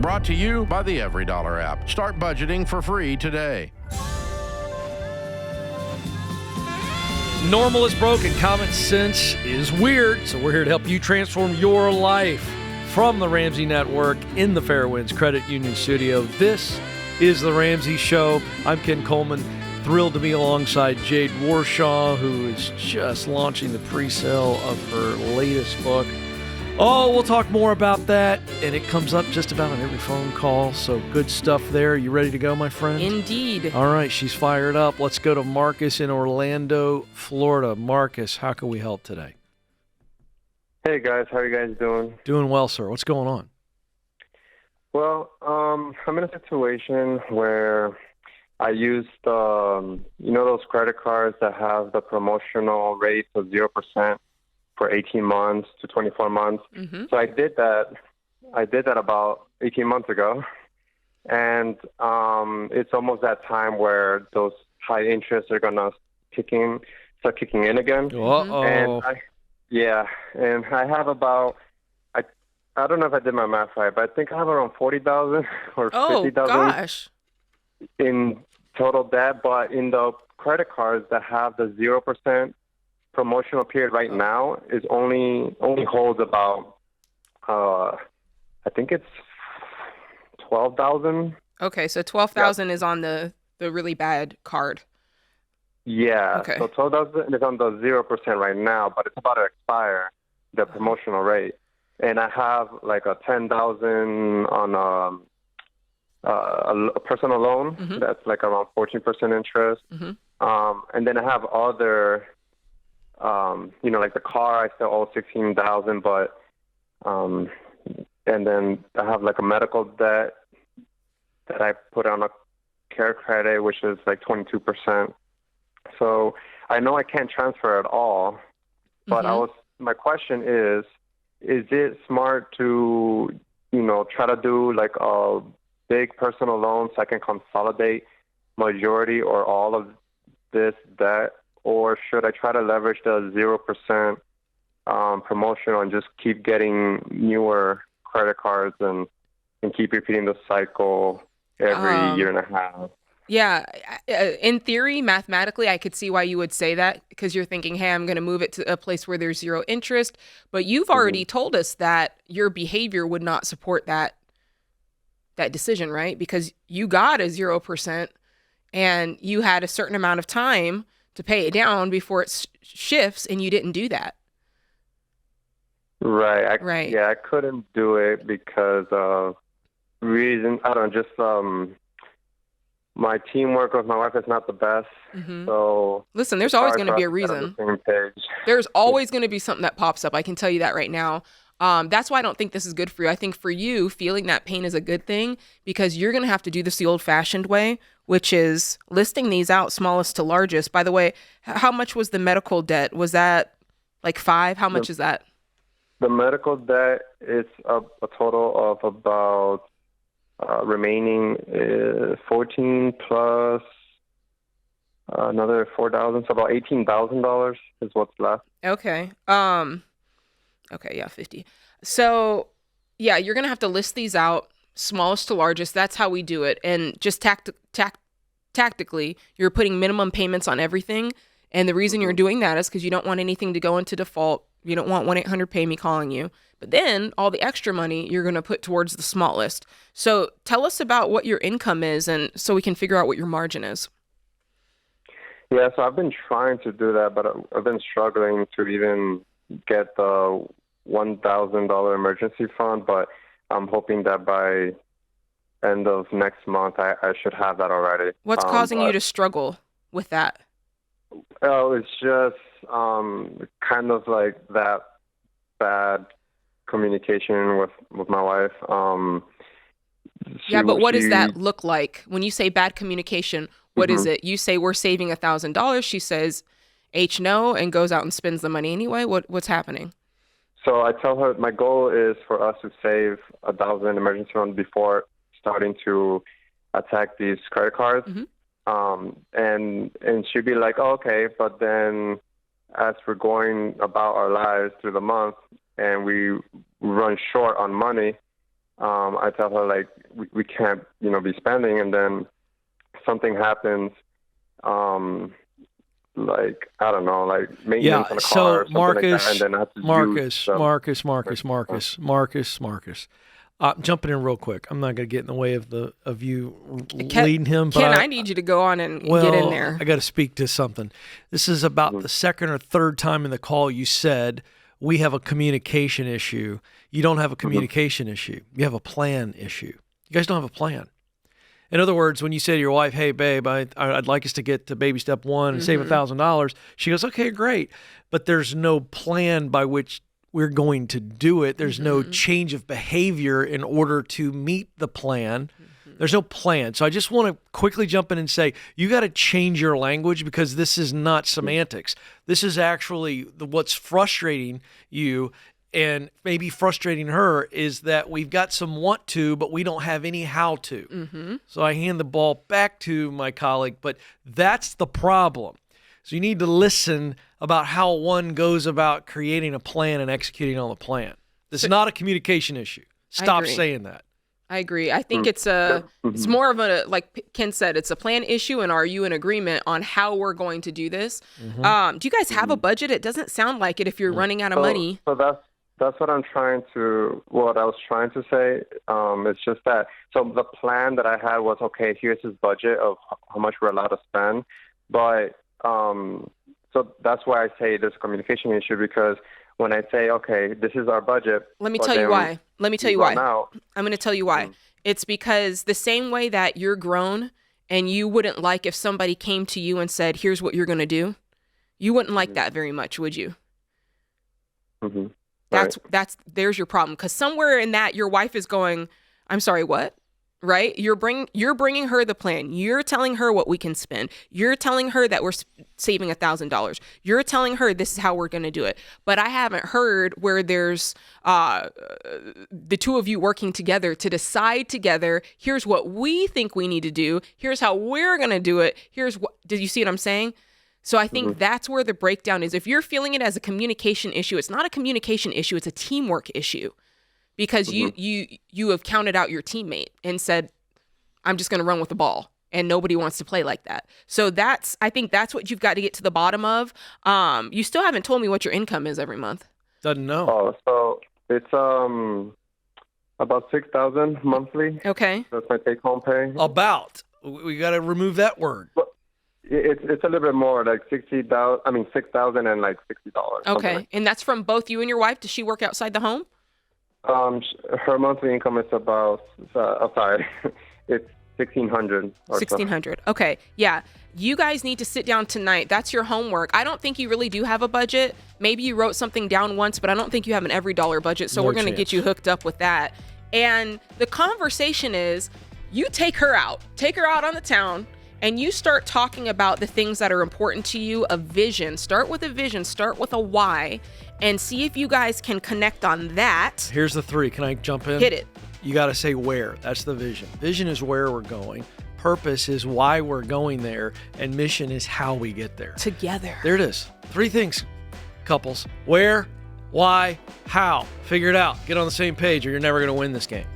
Brought to you by the Every Dollar app. Start budgeting for free today. Normal is broken. Common sense is weird. So we're here to help you transform your life. From the Ramsey Network in the Fairwinds Credit Union Studio, this is The Ramsey Show. I'm Ken Coleman, thrilled to be alongside Jade Warshaw, who is just launching the pre-sale of her latest book. Oh, we'll talk more about that, and it comes up just about on every phone call, so good stuff there. You ready to go, my friend? Indeed. All right, she's fired up. Let's go to Marcus in Orlando, Florida. Marcus, how can we help today? Hey guys, how are you guys doing? Doing well, sir. What's going on? Well, I'm in a situation where I used, those credit cards that have the promotional rate of 0% for 18 months to 24 months. Mm-hmm. So I did that about 18 months ago, and it's almost that time where those high interests are gonna start kicking in again. Uh-oh. And I have about, I don't know if I did my math right, but I think I have around 40,000 or 50,000 gosh. in total debt. But in the credit cards that have the 0% promotional period right now, is only holds about, I think it's 12,000. Okay, so 12,000 is on the really bad card. Yeah, Okay. so 12,000 is on the 0% right now, but it's about to expire, the promotional rate. And I have like a 10,000 on a personal loan. Mm-hmm. That's like around 14% interest. Mm-hmm. And then I have other, like the car, I still owe 16,000, but and then I have like a medical debt that I put on a care credit, which is like 22%. So I know I can't transfer at all, but my question is it smart to, try to do like a big personal loan so I can consolidate majority or all of this debt, or should I try to leverage the 0% promotional and just keep getting newer credit cards and keep repeating the cycle every year and a half? Yeah, in theory, mathematically, I could see why you would say that, because you're thinking, hey, I'm going to move it to a place where there's zero interest. But you've already told us that your behavior would not support that decision, right? Because you got a 0% and you had a certain amount of time to pay it down before it shifts, and you didn't do that. Right. Right. Yeah, I couldn't do it because of reasons. I don't know, just my teamwork with my wife is not the best. Mm-hmm. So listen, there's always going to be a reason. There's always going to be something that pops up. I can tell you that right now. That's why I don't think this is good for you. I think for you, feeling that pain is a good thing, because you're going to have to do this the old-fashioned way, which is listing these out smallest to largest. By the way, how much was the medical debt? Was that like 5? How much is that? The medical debt is a total of about remaining 14 plus another 4,000, so about $18,000 is what's left. Okay. Okay, yeah, 50. So, yeah, you're going to have to list these out smallest to largest. That's how we do it. And just tactically, you're putting minimum payments on everything. And the reason you're doing that is because you don't want anything to go into default. You don't want 1-800-PAY-ME calling you. But then all the extra money you're going to put towards the smallest. So tell us about what your income is, and so we can figure out what your margin is. Yeah, so I've been trying to do that, but I've been struggling to even get the $1,000 emergency fund, but I'm hoping that by end of next month I should have that already. What's causing you to struggle with that? Oh, it's just kind of like that bad communication with my wife. Yeah, but what does that look like? When you say bad communication, what is it? You say we're saving $1,000. She says H no and goes out and spends the money anyway. What's happening? So I tell her my goal is for us to save $1,000 emergency fund before starting to attack these credit cards. Mm-hmm. And she'd be like, oh, okay, but then as we're going about our lives through the month and we run short on money, I tell her like we can't, be spending, and then something happens, like I don't know, like maintenance on a car So or something like that, and then I have to Marcus. Jumping in real quick. I'm not going to get in the way of you leading him. Ken, I need you to go on and get in there. I got to speak to something. This is about the second or third time in the call you said we have a communication issue. You don't have a communication issue. You have a plan issue. You guys don't have a plan. In other words, when you say to your wife, "Hey, babe, I'd like us to get to baby step 1 and save $1,000," she goes, "Okay, great," but there's no plan by which we're going to do it. There's no change of behavior in order to meet the plan. There's no plan. So I just want to quickly jump in and say, you got to change your language, because this is not semantics. This is actually what's frustrating you and maybe frustrating her, is that we've got some want to, but we don't have any how to. So I hand the ball back to my colleague, but that's the problem. So you need to listen about how one goes about creating a plan and executing on the plan. This is not a communication issue. Stop saying that. I agree. I think it's more of a, like Ken said, it's a plan issue, and are you in agreement on how we're going to do this? Do you guys have a budget? It doesn't sound like it if you're running out of money. So that's what I was trying to say. It's just that, so the plan that I had was, okay, here's his budget of how much we're allowed to spend. But, so that's why I say there's a communication issue, because when I say, okay, this is our budget. Let me tell you why. I'm going to tell you why. It's because the same way that you're grown and you wouldn't like if somebody came to you and said, here's what you're going to do. You wouldn't like that very much, would you? There's your problem. Because somewhere in that, your wife is going, I'm sorry, what? Right? You're bringing her the plan. You're telling her what we can spend. You're telling her that we're saving $1,000. You're telling her this is how we're going to do it. But I haven't heard where there's the two of you working together to decide together, here's what we think we need to do. Here's how we're going to do it. Did you see what I'm saying? So I think that's where the breakdown is. If you're feeling it as a communication issue, it's not a communication issue. It's a teamwork issue. Because you have counted out your teammate and said, I'm just going to run with the ball, and nobody wants to play like that. So I think that's what you've got to get to the bottom of. You still haven't told me what your income is every month. Doesn't know. Oh, so it's about $6,000 monthly. Okay. That's my take-home pay. About. We got to remove that word. But it's a little bit more, like $6,000 and like $60. Okay, and that's from both you and your wife. Does she work outside the home? Her monthly income is about, it's $1,600. $1,600. Okay. Yeah. You guys need to sit down tonight. That's your homework. I don't think you really do have a budget. Maybe you wrote something down once, but I don't think you have an every dollar budget. So we're going to get you hooked up with that. And the conversation is, you take her out on the town, and you start talking about the things that are important to you, a vision. Start with a vision, start with a why, and see if you guys can connect on that. Here's the 3. Can I jump in? Hit it. You got to say where. That's the vision. Vision is where we're going. Purpose is why we're going there. And mission is how we get there. Together. There it is. 3 things, couples. Where, why, how. Figure it out. Get on the same page, or you're never going to win this game.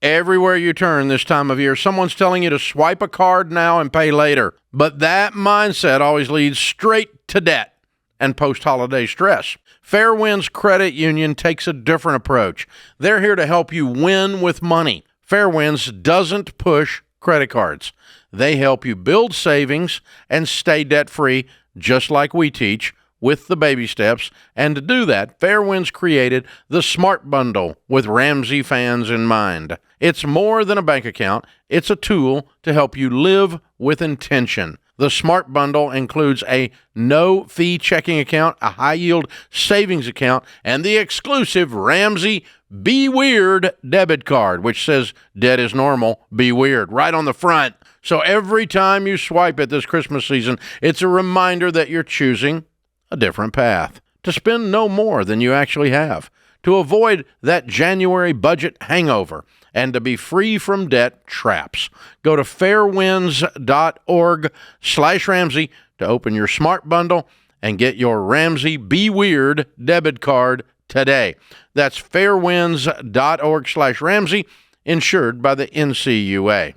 Everywhere you turn this time of year, someone's telling you to swipe a card now and pay later. But that mindset always leads straight to debt and post-holiday stress. Fairwinds Credit Union takes a different approach. They're here to help you win with money. Fairwinds doesn't push credit cards. They help you build savings and stay debt-free, just like we teach, with the baby steps. And to do that, Fairwinds created the Smart Bundle with Ramsey fans in mind. It's more than a bank account. It's a tool to help you live with intention. The Smart Bundle includes a no-fee checking account, a high-yield savings account, and the exclusive Ramsey Be Weird debit card, which says debt is normal, be weird, right on the front. So every time you swipe it this Christmas season, it's a reminder that you're choosing a different path, to spend no more than you actually have, to avoid that January budget hangover, and to be free from debt traps. Go to fairwinds.org/Ramsey to open your smart bundle and get your Ramsey Be Weird debit card today. That's fairwinds.org/Ramsey, insured by the NCUA.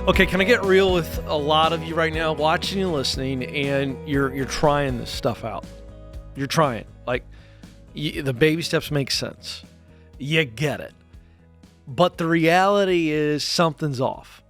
Okay, can I get real with a lot of you right now watching and listening, and you're trying this stuff out. You're trying. Like, the baby steps make sense. You get it. But the reality is something's off.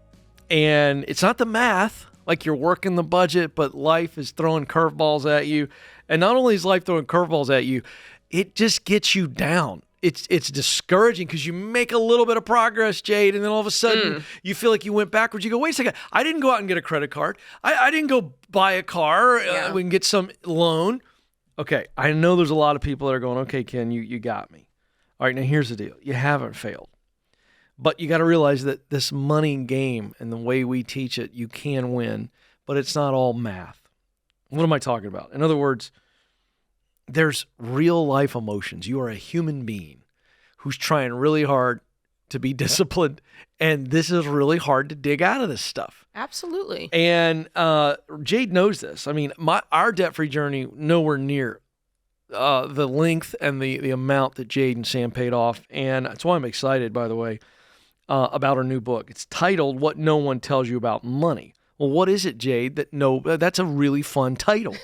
And it's not the math, like you're working the budget, but life is throwing curveballs at you. And not only is life throwing curveballs at you, it just gets you down. It's discouraging because you make a little bit of progress, Jade, and then all of a sudden you feel like you went backwards. You go, wait a second, I didn't go out and get a credit card. I didn't go buy a car. We can get some loan. Okay, I know there's a lot of people that are going, okay, Ken, you got me. All right, now here's the deal. You haven't failed. But you got to realize that this money game and the way we teach it, you can win, but it's not all math. What am I talking about? In other words, there's real life emotions. You are a human being who's trying really hard to be disciplined, and this is really hard to dig out of this stuff. Absolutely. And Jade knows this. I mean, our debt-free journey, nowhere near the length and the amount that Jade and Sam paid off, and that's why I'm excited, by the way, about our new book. It's titled What No One Tells You About Money. Well, what is it, Jade? That's a really fun title.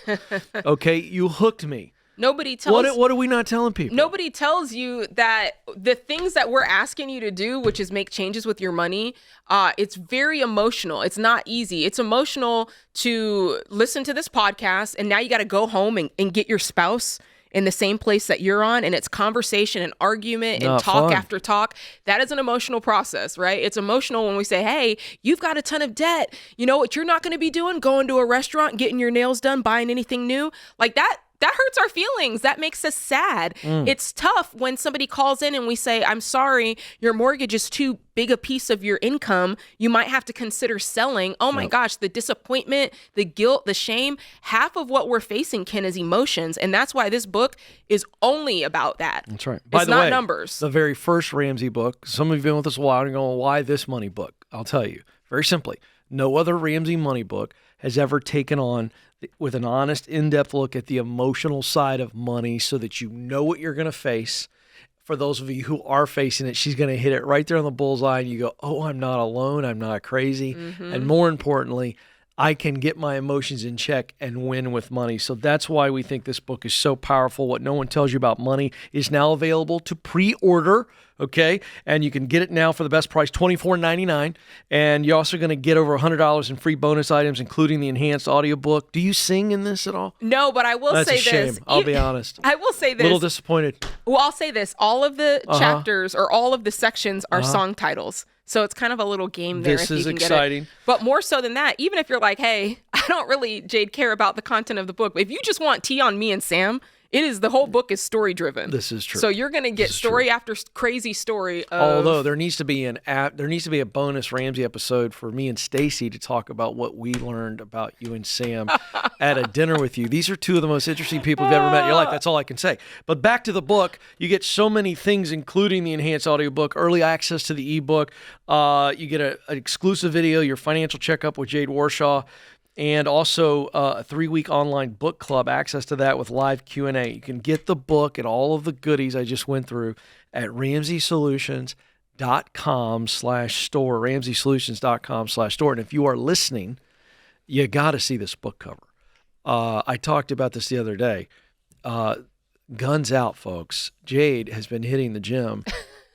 Okay, you hooked me. Nobody tells. What are we not telling people? Nobody tells you that the things that we're asking you to do, which is make changes with your money, it's very emotional. It's not easy. It's emotional to listen to this podcast, and now you got to go home and get your spouse in the same place that you're on, and it's conversation and argument and talk after talk. That is an emotional process, right? It's emotional when we say, hey, you've got a ton of debt. You know what you're not going to be doing? Going to a restaurant, getting your nails done, buying anything new. Like that hurts our feelings. That makes us sad. It's tough when somebody calls in and we say, I'm sorry, your mortgage is too big a piece of your income. You might have to consider selling. Oh my gosh, the disappointment, the guilt, the shame. Half of what we're facing, Ken, is emotions. And that's why this book is only about that. That's right. By the way, it's not numbers. The very first Ramsey book, some of you have been with us a while and going, why this money book? I'll tell you. Very simply, no other Ramsey money book has ever taken on with an honest, in-depth look at the emotional side of money so that you know what you're going to face. For those of you who are facing it, she's going to hit it right there on the bullseye, and you go, oh, I'm not alone. I'm not crazy. And more importantly, I can get my emotions in check and win with money. So that's why we think this book is so powerful. What No One Tells You About Money is now available to pre-order, okay? And you can get it now for the best price, $24.99. And you're also going to get over $100 in free bonus items, including the enhanced audiobook. Do you sing in this at all? No, but I will say this. That's a shame. I'll be honest. I will say this. A little disappointed. Well, I'll say this. All of the chapters or all of the sections are song titles. So it's kind of a little game there. This is exciting. But more so than that, even if you're like, hey, I don't really, Jade, care about the content of the book. But if you just want tea on me and Sam, the whole book is story driven. This is true. So you're going to get story after crazy story. Although there needs to be a bonus Ramsey episode for me and Stacy to talk about what we learned about you and Sam at a dinner with you. These are two of the most interesting people you've ever met in your life. That's all I can say. But back to the book, you get so many things, including the enhanced audiobook, early access to the ebook. You get an exclusive video, your financial checkup with Jade Warshaw, and also a 3-week online book club, access to that with live Q&A. You can get the book and all of the goodies I just went through at RamseySolutions.com/store, RamseySolutions.com/store. And if you are listening, you got to see this book cover. I talked about this the other day. Guns out, folks. Jade has been hitting the gym,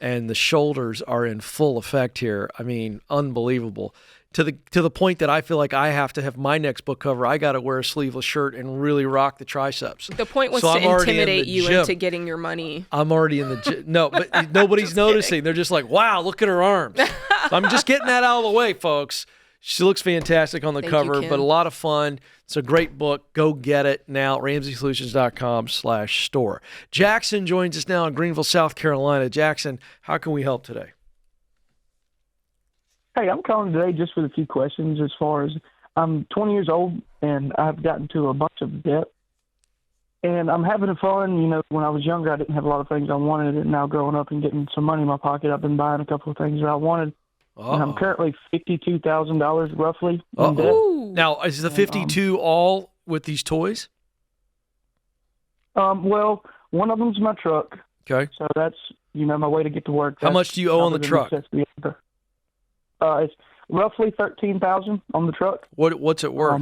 and the shoulders are in full effect here. I mean, unbelievable. To the point that I feel like I have to have my next book cover. I got to wear a sleeveless shirt and really rock the triceps. The point was to intimidate you into getting your money. I'm already in the gym. No, but nobody's noticing. They're just like, wow, look at her arms. So I'm just getting that out of the way, folks. She looks fantastic on the cover, but a lot of fun. It's a great book. Go get it now. RamseySolutions.com/store. Jackson joins us now in Greenville, South Carolina. Jackson, how can we help today? Hey, I'm calling today just with a few questions as far as I'm 20 years old and I've gotten to a bunch of debt. And I'm having fun. You know, when I was younger, I didn't have a lot of things I wanted. And now growing up and getting some money in my pocket, I've been buying a couple of things that I wanted. And I'm currently $52,000 roughly in debt. Now, is the 52 all with these toys? Well, one of them's my truck. Okay. So that's, my way to get to work. How much do you owe on the truck? It's roughly $13,000 on the truck. What's it worth?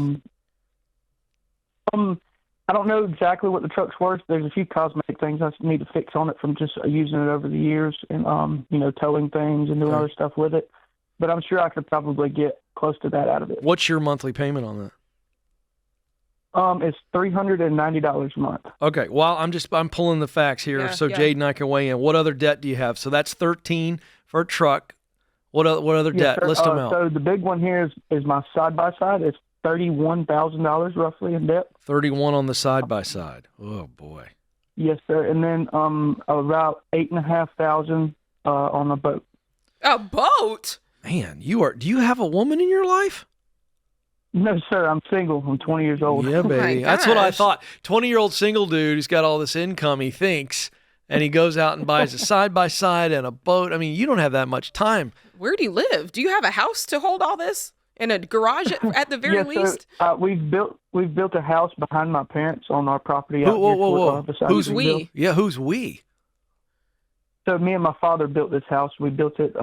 I don't know exactly what the truck's worth. There's a few cosmetic things I need to fix on it from just using it over the years and, towing things and doing other stuff with it. But I'm sure I could probably get close to that out of it. What's your monthly payment on that? It's $390 a month. Okay. Well, I'm pulling the facts here so Jade and I can weigh in. What other debt do you have? So that's 13 for a truck. What other debt? Sir. List them out. So the big one here is my side-by-side. It's $31,000 roughly in debt. 31 on the side-by-side. Oh, boy. Yes, sir. And then about $8,500 on a boat. A boat? Man, do you have a woman in your life? No, sir. I'm single. I'm 20 years old. Yeah, baby. That's what I thought. 20-year-old single dude who's got all this income, he thinks, and he goes out and buys a side-by-side and a boat. I mean, you don't have that much time. Where do you live? Do you have a house to hold all this? In a garage at the very least? Sir. We've built a house behind my parents on our property. Whoa. Who's we? Yeah, who's we? So me and my father built this house. We built it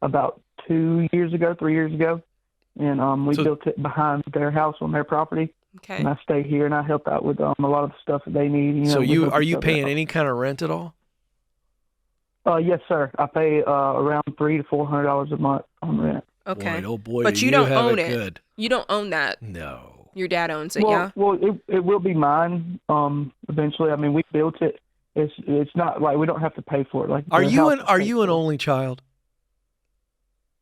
about 3 years ago. And we built it behind their house on their property. Okay. And I stay here and I help out with a lot of the stuff that they need. So are you paying any kind of rent at all? Yes, sir. I pay around $300 to $400 a month on rent. Okay. Boy, oh boy, but you don't own it. Good. You don't own that. No. Your dad owns it, yeah? Well, it will be mine eventually. I mean, we built it. It's not like we don't have to pay for it. Like, are you an only child?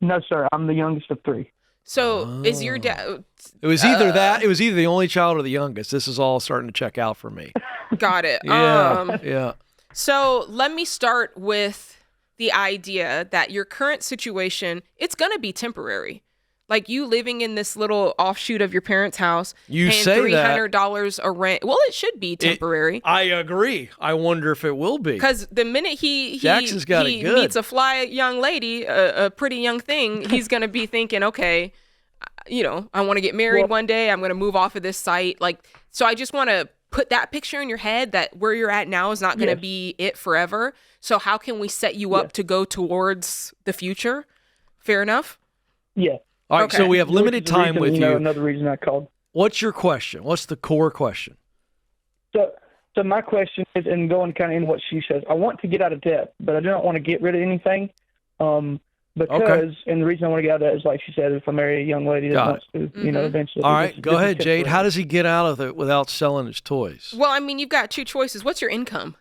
No, sir. I'm the youngest of three. So is your dad? It was either that. It was either the only child or the youngest. This is all starting to check out for me. Got it. Yeah. So let me start with the idea that your current situation, it's going to be temporary. Like you living in this little offshoot of your parents' house, you paying say $300 a rent. Well, it should be temporary. I agree. I wonder if it will be. Because the minute he meets a fly young lady, a pretty young thing, he's going to be thinking, okay, I want to get married one day. I'm going to move off of this site. So I just want to put that picture in your head that where you're at now is not going to be it forever. So how can we set you up to go towards the future? Fair enough? Yeah. All right, so we have limited time with you. Another reason I called. What's your question? What's the core question? So my question is, and going kind of in what she says, I want to get out of debt, but I don't want to get rid of anything. And the reason I want to get out of that is, like she said, if I marry a young lady that wants to, eventually. All right, go ahead, Jade. How does he get out of it without selling his toys? Well, I mean, you've got two choices. What's your income?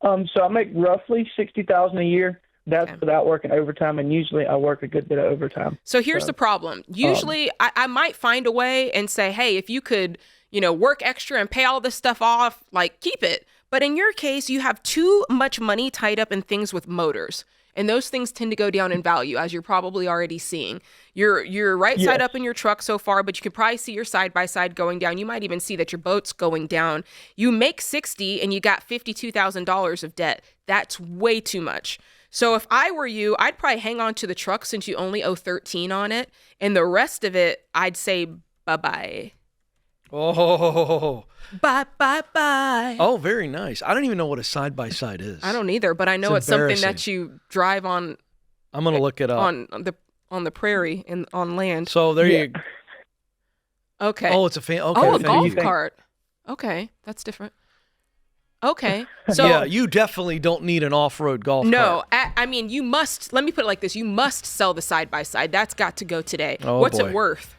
So I make roughly $60,000 a year. That's without working overtime, and usually I work a good bit of overtime. So here's the problem. Usually I might find a way and say, hey, if you could, work extra and pay all this stuff off, keep it. But in your case, you have too much money tied up in things with motors. And those things tend to go down in value, as you're probably already seeing. You're right side up in your truck so far, but you can probably see your side-by-side going down. You might even see that your boat's going down. You make $60,000 and you got $52,000 of debt. That's way too much. So if I were you, I'd probably hang on to the truck since you only owe $13,000 on it. And the rest of it, I'd say bye-bye. Oh. Bye. Oh, very nice. I don't even know what a side-by-side is. I don't either, but I know it's something that you drive on. I'm going to look it up. On the prairie and on land. So there you go. Okay. Oh, it's a a golf cart. Okay, that's different. Okay. So yeah, you definitely don't need an off-road golf cart. No, I mean, you must, let me put it like this. You must sell the side-by-side. That's got to go today. Oh, What's boy. it worth?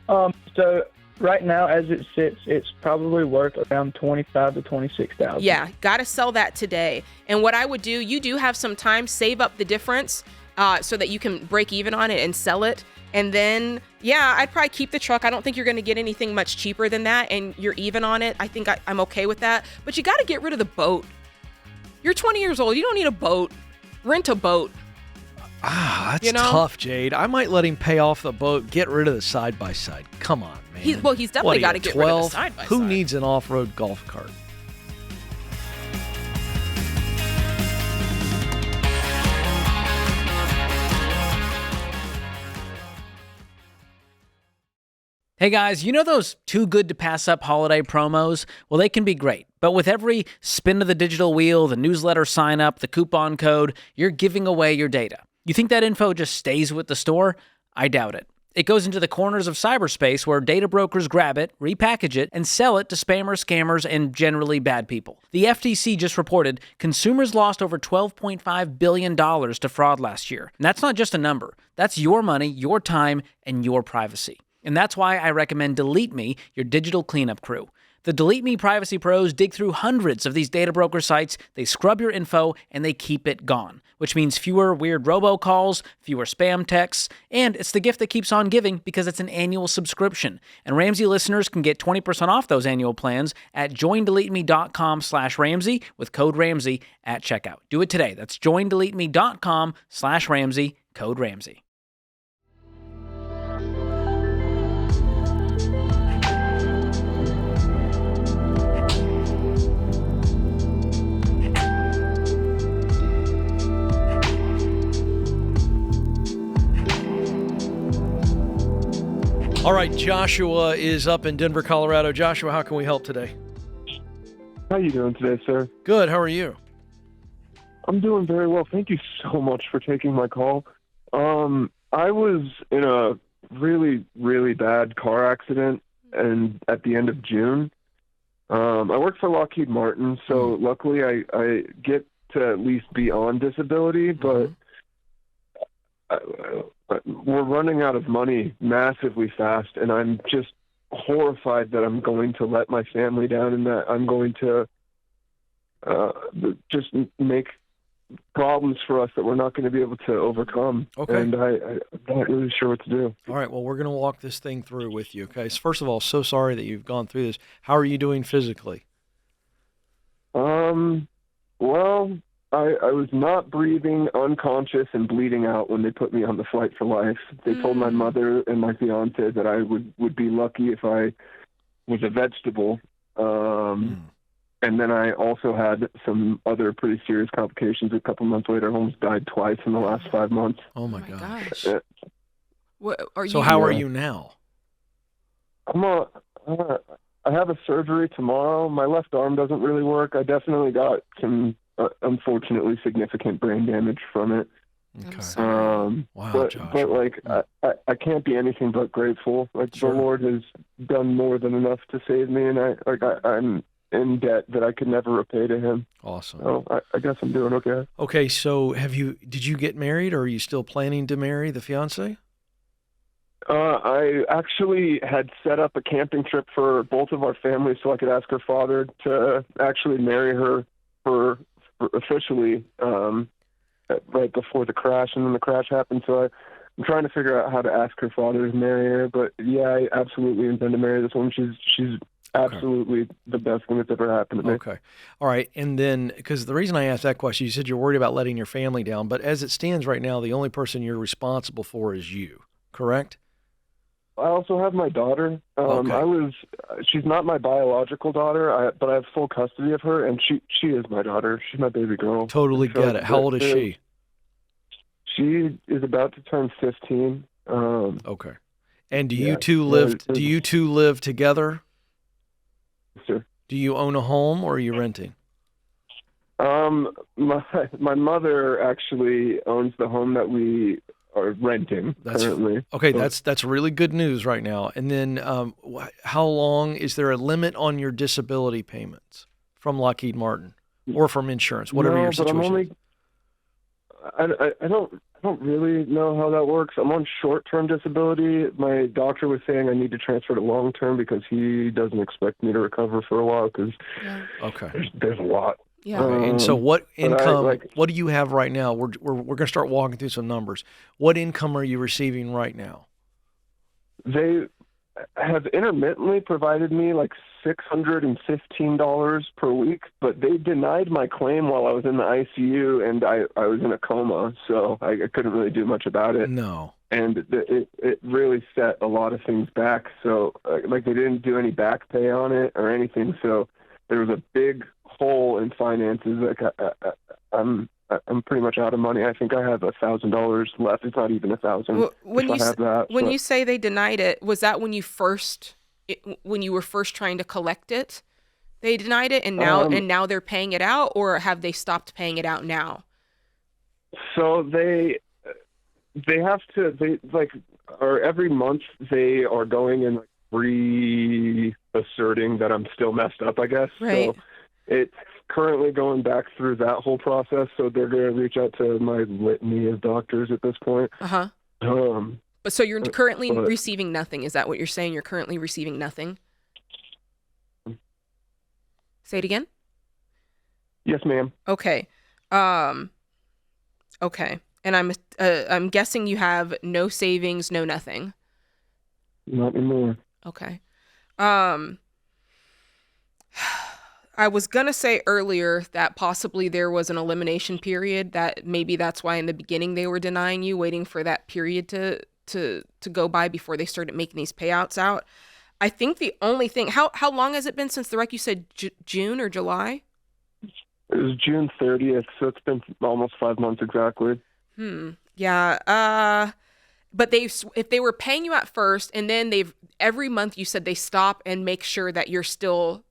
So right now, as it sits, it's probably worth around $25,000 to $26,000. Yeah, got to sell that today. And what I would do, you do have some time, save up the difference so that you can break even on it and sell it. And then, yeah, I'd probably keep the truck. I don't think you're going to get anything much cheaper than that, and you're even on it. I think I'm okay with that. But you got to get rid of the boat. You're 20 years old. You don't need a boat. Rent a boat. That's tough, Jade. I might let him pay off the boat, get rid of the side-by-side. Come on, man. He's definitely got to get rid of the side-by-side. Who needs an off-road golf cart? Hey guys, you know those too good to pass up holiday promos? Well, they can be great, but with every spin of the digital wheel, the newsletter sign up, the coupon code, you're giving away your data. You think that info just stays with the store? I doubt it. It goes into the corners of cyberspace where data brokers grab it, repackage it, and sell it to spammers, scammers, and generally bad people. The FTC just reported consumers lost over $12.5 billion to fraud last year. And that's not just a number. That's your money, your time, and your privacy. And that's why I recommend Delete Me, your digital cleanup crew. The Delete Me privacy pros dig through hundreds of these data broker sites, they scrub your info, and they keep it gone, which means fewer weird robocalls, fewer spam texts, and it's the gift that keeps on giving because it's an annual subscription. And Ramsey listeners can get 20% off those annual plans at joindeleteme.com/Ramsey with code Ramsey at checkout. Do it today. That's joindeleteme.com/Ramsey, code Ramsey. All right, Joshua is up in Denver, Colorado. Joshua, how can we help today? How are you doing today, sir? Good. How are you? I'm doing very well. Thank you so much for taking my call. I was in a really, really bad car accident and at the end of June. I work for Lockheed Martin, so luckily I get to at least be on disability, but we're running out of money massively fast, and I'm just horrified that I'm going to let my family down and that I'm going to just make problems for us that we're not going to be able to overcome. Okay. And I'm not really sure what to do. All right, well, we're going to walk this thing through with you, okay? So first of all, so sorry that you've gone through this. How are you doing physically? Well, I was not breathing, unconscious, and bleeding out when they put me on the flight for life. They told my mother and my fiance that I would be lucky if I was a vegetable. And then I also had some other pretty serious complications a couple months later. I almost died twice in the last 5 months. Oh, my gosh. What are you? So how are you now? I have a surgery tomorrow. My left arm doesn't really work. I definitely got some unfortunately significant brain damage from it. Okay. Wow, but like I can't be anything but grateful. Like the Lord has done more than enough to save me, and I'm in debt that I could never repay to Him. Awesome. So I guess I'm doing okay. Okay, so did you get married, or are you still planning to marry the fiance? I actually had set up a camping trip for both of our families so I could ask her father to actually marry her for officially right before the crash, and then the crash happened. So I'm trying to figure out how to ask her father to marry her. But yeah, I absolutely intend to marry this woman. She's absolutely the best thing that's ever happened to me. Okay. All right. And then, because the reason I asked that question, you said you're worried about letting your family down, but as it stands right now, the only person you're responsible for is you, correct? I also have my daughter. Okay. She's not my biological daughter, but I have full custody of her, and she is my daughter. She's my baby girl. Totally get it. How old is she? She is about to turn 15. Okay. And do you two live together? Sure. Do you own a home, or are you renting? My mother actually owns the home that we are renting currently. Okay, that's really good news right now. And then how long, is there a limit on your disability payments from Lockheed Martin or from insurance, whatever your situation? I don't really know how that works. I'm on short-term disability. My doctor was saying I need to transfer to long-term because he doesn't expect me to recover for a while because there's a lot. Yeah. And so what income, what do you have right now? We're going to start walking through some numbers. What income are you receiving right now? have intermittently provided me like $615 per week, but they denied my claim while I was in the ICU and I was in a coma, so I couldn't really do much about it. No. And it really set a lot of things back. So like they didn't do any back pay on it or anything. So there was a big hole in finances. Like I'm pretty much out of money. I think I have $1,000 left. It's not even $1,000. When you say they denied it, was that when you were first trying to collect it? They denied it, and now they're paying it out, or have they stopped paying it out now? So they have to, or every month they are going and like reasserting that I'm still messed up, I guess. Right. So it's currently going back through that whole process. So they're going to reach out to my litany of doctors at this point. Uh-huh. But so you're currently receiving nothing. Is that what you're saying? You're currently receiving nothing? Say it again? Yes, ma'am. Okay. Okay. And I'm guessing you have no savings, no nothing. Not anymore. Okay. I was gonna say earlier that possibly there was an elimination period, that maybe that's why in the beginning they were denying you, waiting for that period to go by before they started making these payouts out. I think the only thing, how long has it been since the wreck? You said June or July? It was June 30th, so it's been almost 5 months exactly. Yeah. But if they were paying you at first, and then every month you said they stop and make sure that you're still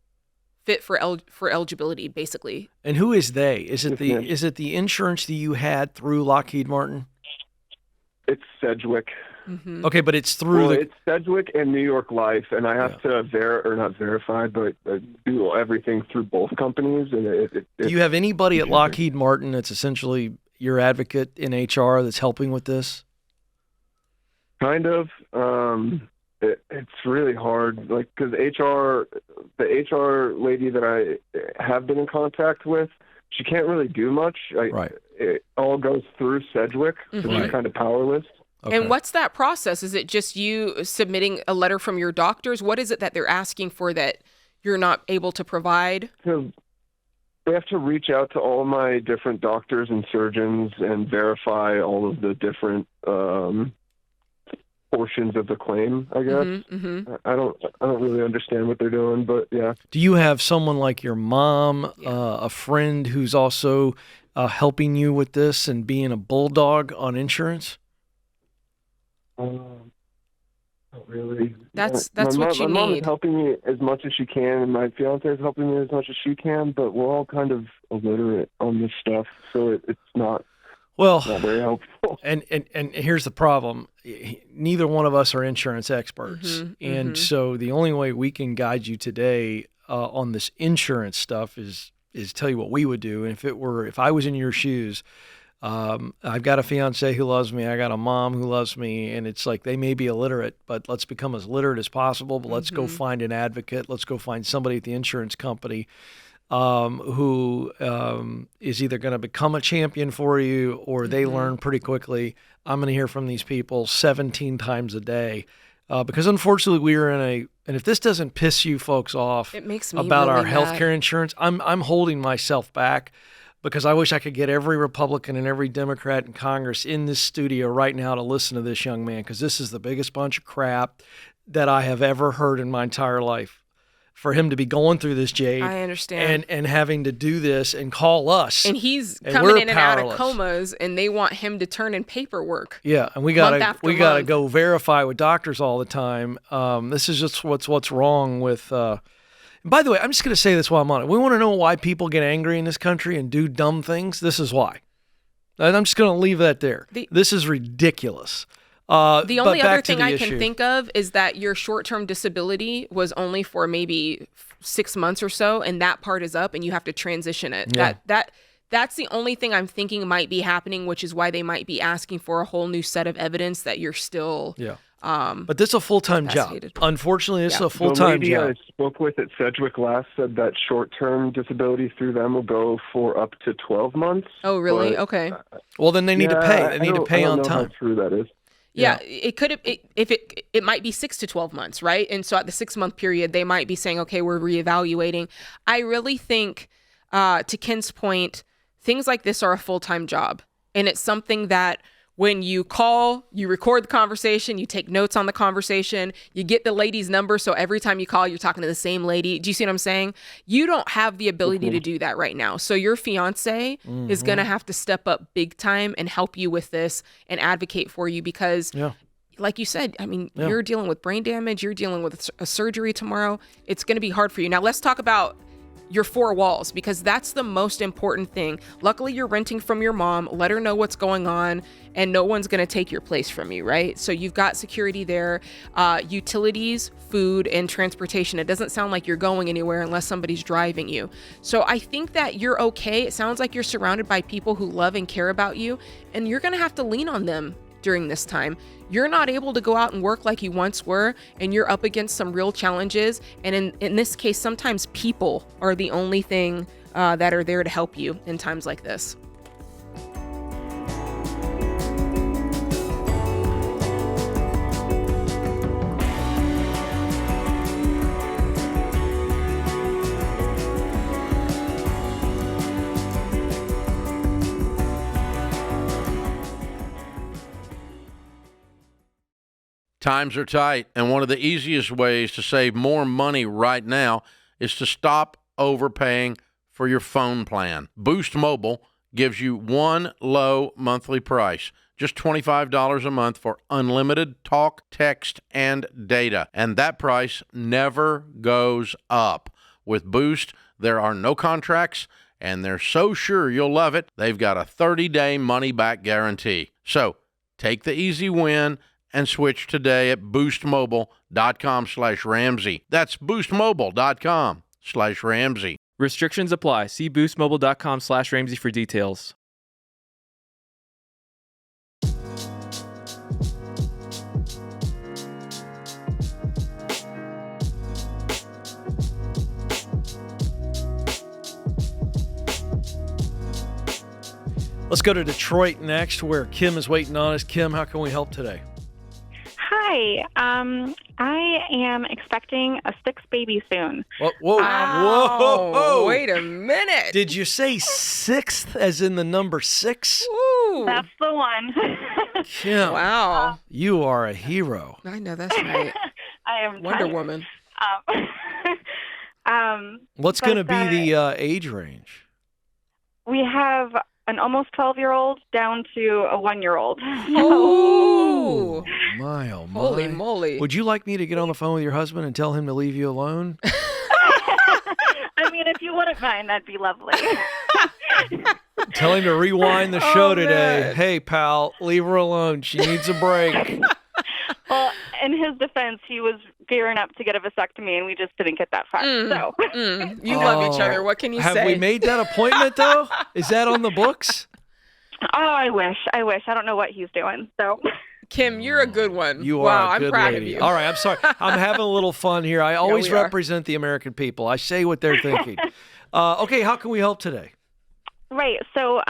fit for eligibility, basically. And who is they? Is it the insurance that you had through Lockheed Martin? It's Sedgwick. Mm-hmm. Okay, but it's through it's Sedgwick and New York Life, and I have to not verify, but do everything through both companies. And do you have anybody at Lockheed Martin that's essentially your advocate in HR that's helping with this? Kind of. It's really hard, like, because the HR lady that I have been in contact with, she can't really do much. Right. It all goes through Sedgwick, so she's kind of powerless. Okay. And what's that process? Is it just you submitting a letter from your doctors? What is it that they're asking for that you're not able to provide? So they have to reach out to all my different doctors and surgeons and verify all of the different portions of the claim, I guess. Mm-hmm. I don't really understand what they're doing, but yeah. Do you have someone like your mom, a friend who's also helping you with this and being a bulldog on insurance? Not really. That's my what you my mom need. is helping me as much as she can, and my fiance is helping me as much as she can, but we're all kind of illiterate on this stuff, so it's not very helpful. And here's the problem. Neither one of us are insurance experts. Mm-hmm, so the only way we can guide you today on this insurance stuff is tell you what we would do. And if I was in your shoes, I've got a fiance who loves me. I got a mom who loves me. And it's like, they may be illiterate, but let's become as literate as possible. But let's go find an advocate. Let's go find somebody at the insurance company who is either going to become a champion for you, or they learn pretty quickly. I'm going to hear from these people 17 times a day because unfortunately we are and if this doesn't piss you folks off, it makes me about really our health mad. care insurance, I'm holding myself back because I wish I could get every Republican and every Democrat in Congress in this studio right now to listen to this young man, because this is the biggest bunch of crap that I have ever heard in my entire life. For him to be going through this, Jade, I understand, and having to do this and call us, and he's and coming we're in and out of powerless. comas, and they want him to turn in paperwork. Yeah, and we gotta go verify with doctors all the time. This is just what's wrong with. And by the way, I'm just gonna say this while I'm on it. We want to know why people get angry in this country and do dumb things. This is why. And I'm just gonna leave that there. This is ridiculous. The only other thing I can think of is that your short-term disability was only for maybe 6 months or so, and that part is up, and you have to transition it. Yeah. That's the only thing I'm thinking might be happening, which is why they might be asking for a whole new set of evidence that you're still. Yeah. But this is a full-time job. Unfortunately, this is a full-time the lady job. I spoke with at Sedgwick last said that short-term disability through them will go for up to 12 months. Oh, really? But, okay. Well, then they need to pay. They need to pay on I don't know time. how true that is. Yeah, it might be 6 to 12 months, right? And so at the 6-month period, they might be saying, okay, we're reevaluating. I really think, to Ken's point, things like this are a full-time job. And it's something that when you call, you record the conversation, you take notes on the conversation, you get the lady's number. So every time you call, you're talking to the same lady. Do you see what I'm saying? You don't have the ability to do that right now. So your fiance is going to have to step up big time and help you with this and advocate for you because like you said, I mean, you're dealing with brain damage. You're dealing with a surgery tomorrow. It's going to be hard for you. Now let's talk about your 4 walls, because that's the most important thing. Luckily, you're renting from your mom. Let her know what's going on, and no one's going to take your place from you, right? So you've got security there, utilities, food, and transportation. It doesn't sound like you're going anywhere unless somebody's driving you. So I think that you're okay. It sounds like you're surrounded by people who love and care about you, and you're going to have to lean on them during this time. You're not able to go out and work like you once were, and you're up against some real challenges. And in this case, sometimes people are the only thing that are there to help you in times like this. Times are tight, and one of the easiest ways to save more money right now is to stop overpaying for your phone plan. Boost Mobile gives you one low monthly price, just $25 a month for unlimited talk, text, and data. And that price never goes up. With Boost, there are no contracts, and they're so sure you'll love it, they've got a 30-day money-back guarantee. So take the easy win and switch today at boostmobile.com/Ramsey. That's boostmobile.com/Ramsey. Restrictions apply. See boostmobile.com/Ramsey for details. Let's go to Detroit next, where Kim is waiting on us. Kim, how can we help today? Hi. I am expecting a 6th baby soon. Whoa. Whoa. Wait a minute. Did you say 6th as in the number 6? Ooh. That's the one. Kim. Wow. You are a hero. I know, that's right. I am Wonder tired. Woman. What's going to be the age range? We have an almost 12-year-old down to a 1-year-old. Oh, my, oh, my. Holy moly. Would you like me to get on the phone with your husband and tell him to leave you alone? I mean, if you wouldn't mind, that'd be lovely. Tell him to rewind the show today. man. Hey, pal, leave her alone. She needs a break. Well, in his defense, he was gearing up to get a vasectomy, and we just didn't get that far. So. You love each other. What can you say? Have we made that appointment, though? Is that on the books? Oh, I wish. I don't know what he's doing. So. Kim, you're a good one. You wow, are a good I'm proud lady. of you. All right, I'm sorry. I'm having a little fun here. I always we are. represent the American people. I say what they're thinking. Okay, how can we help today? Right. So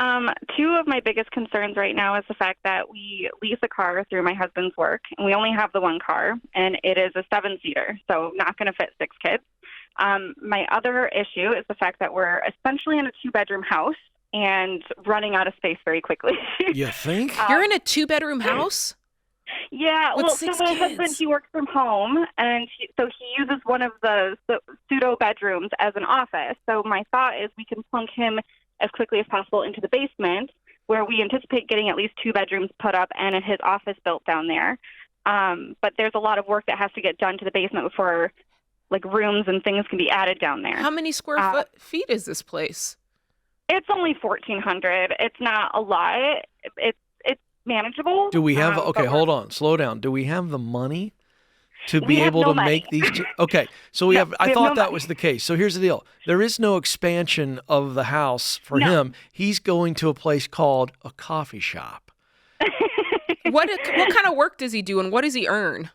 2 of my biggest concerns right now is the fact that we lease a car through my husband's work, and we only have the one car, and it is a 7-seater, so not going to fit 6 kids. My other issue is the fact that we're essentially in a 2-bedroom house and running out of space very quickly. You think? You're in a 2-bedroom house? Yeah, With well, 6 so my kids. husband, he works from home, and so he uses one of the pseudo bedrooms as an office. So my thought is we can plunk him as quickly as possible into the basement, where we anticipate getting at least 2 bedrooms put up and his office built down there. But there's a lot of work that has to get done to the basement before, like, rooms and things can be added down there. How many square feet is this place? It's only 1,400. It's not a lot. It's manageable. Do we have, okay, but hold on, slow down. Do we have the money to We be have able no to money. make these? Okay, so we No, have, I we have thought no that money. was the case. So here's the deal. There is no expansion of the house for No. him. He's going to a place called a coffee shop. What kind of work does he do, and what does he earn?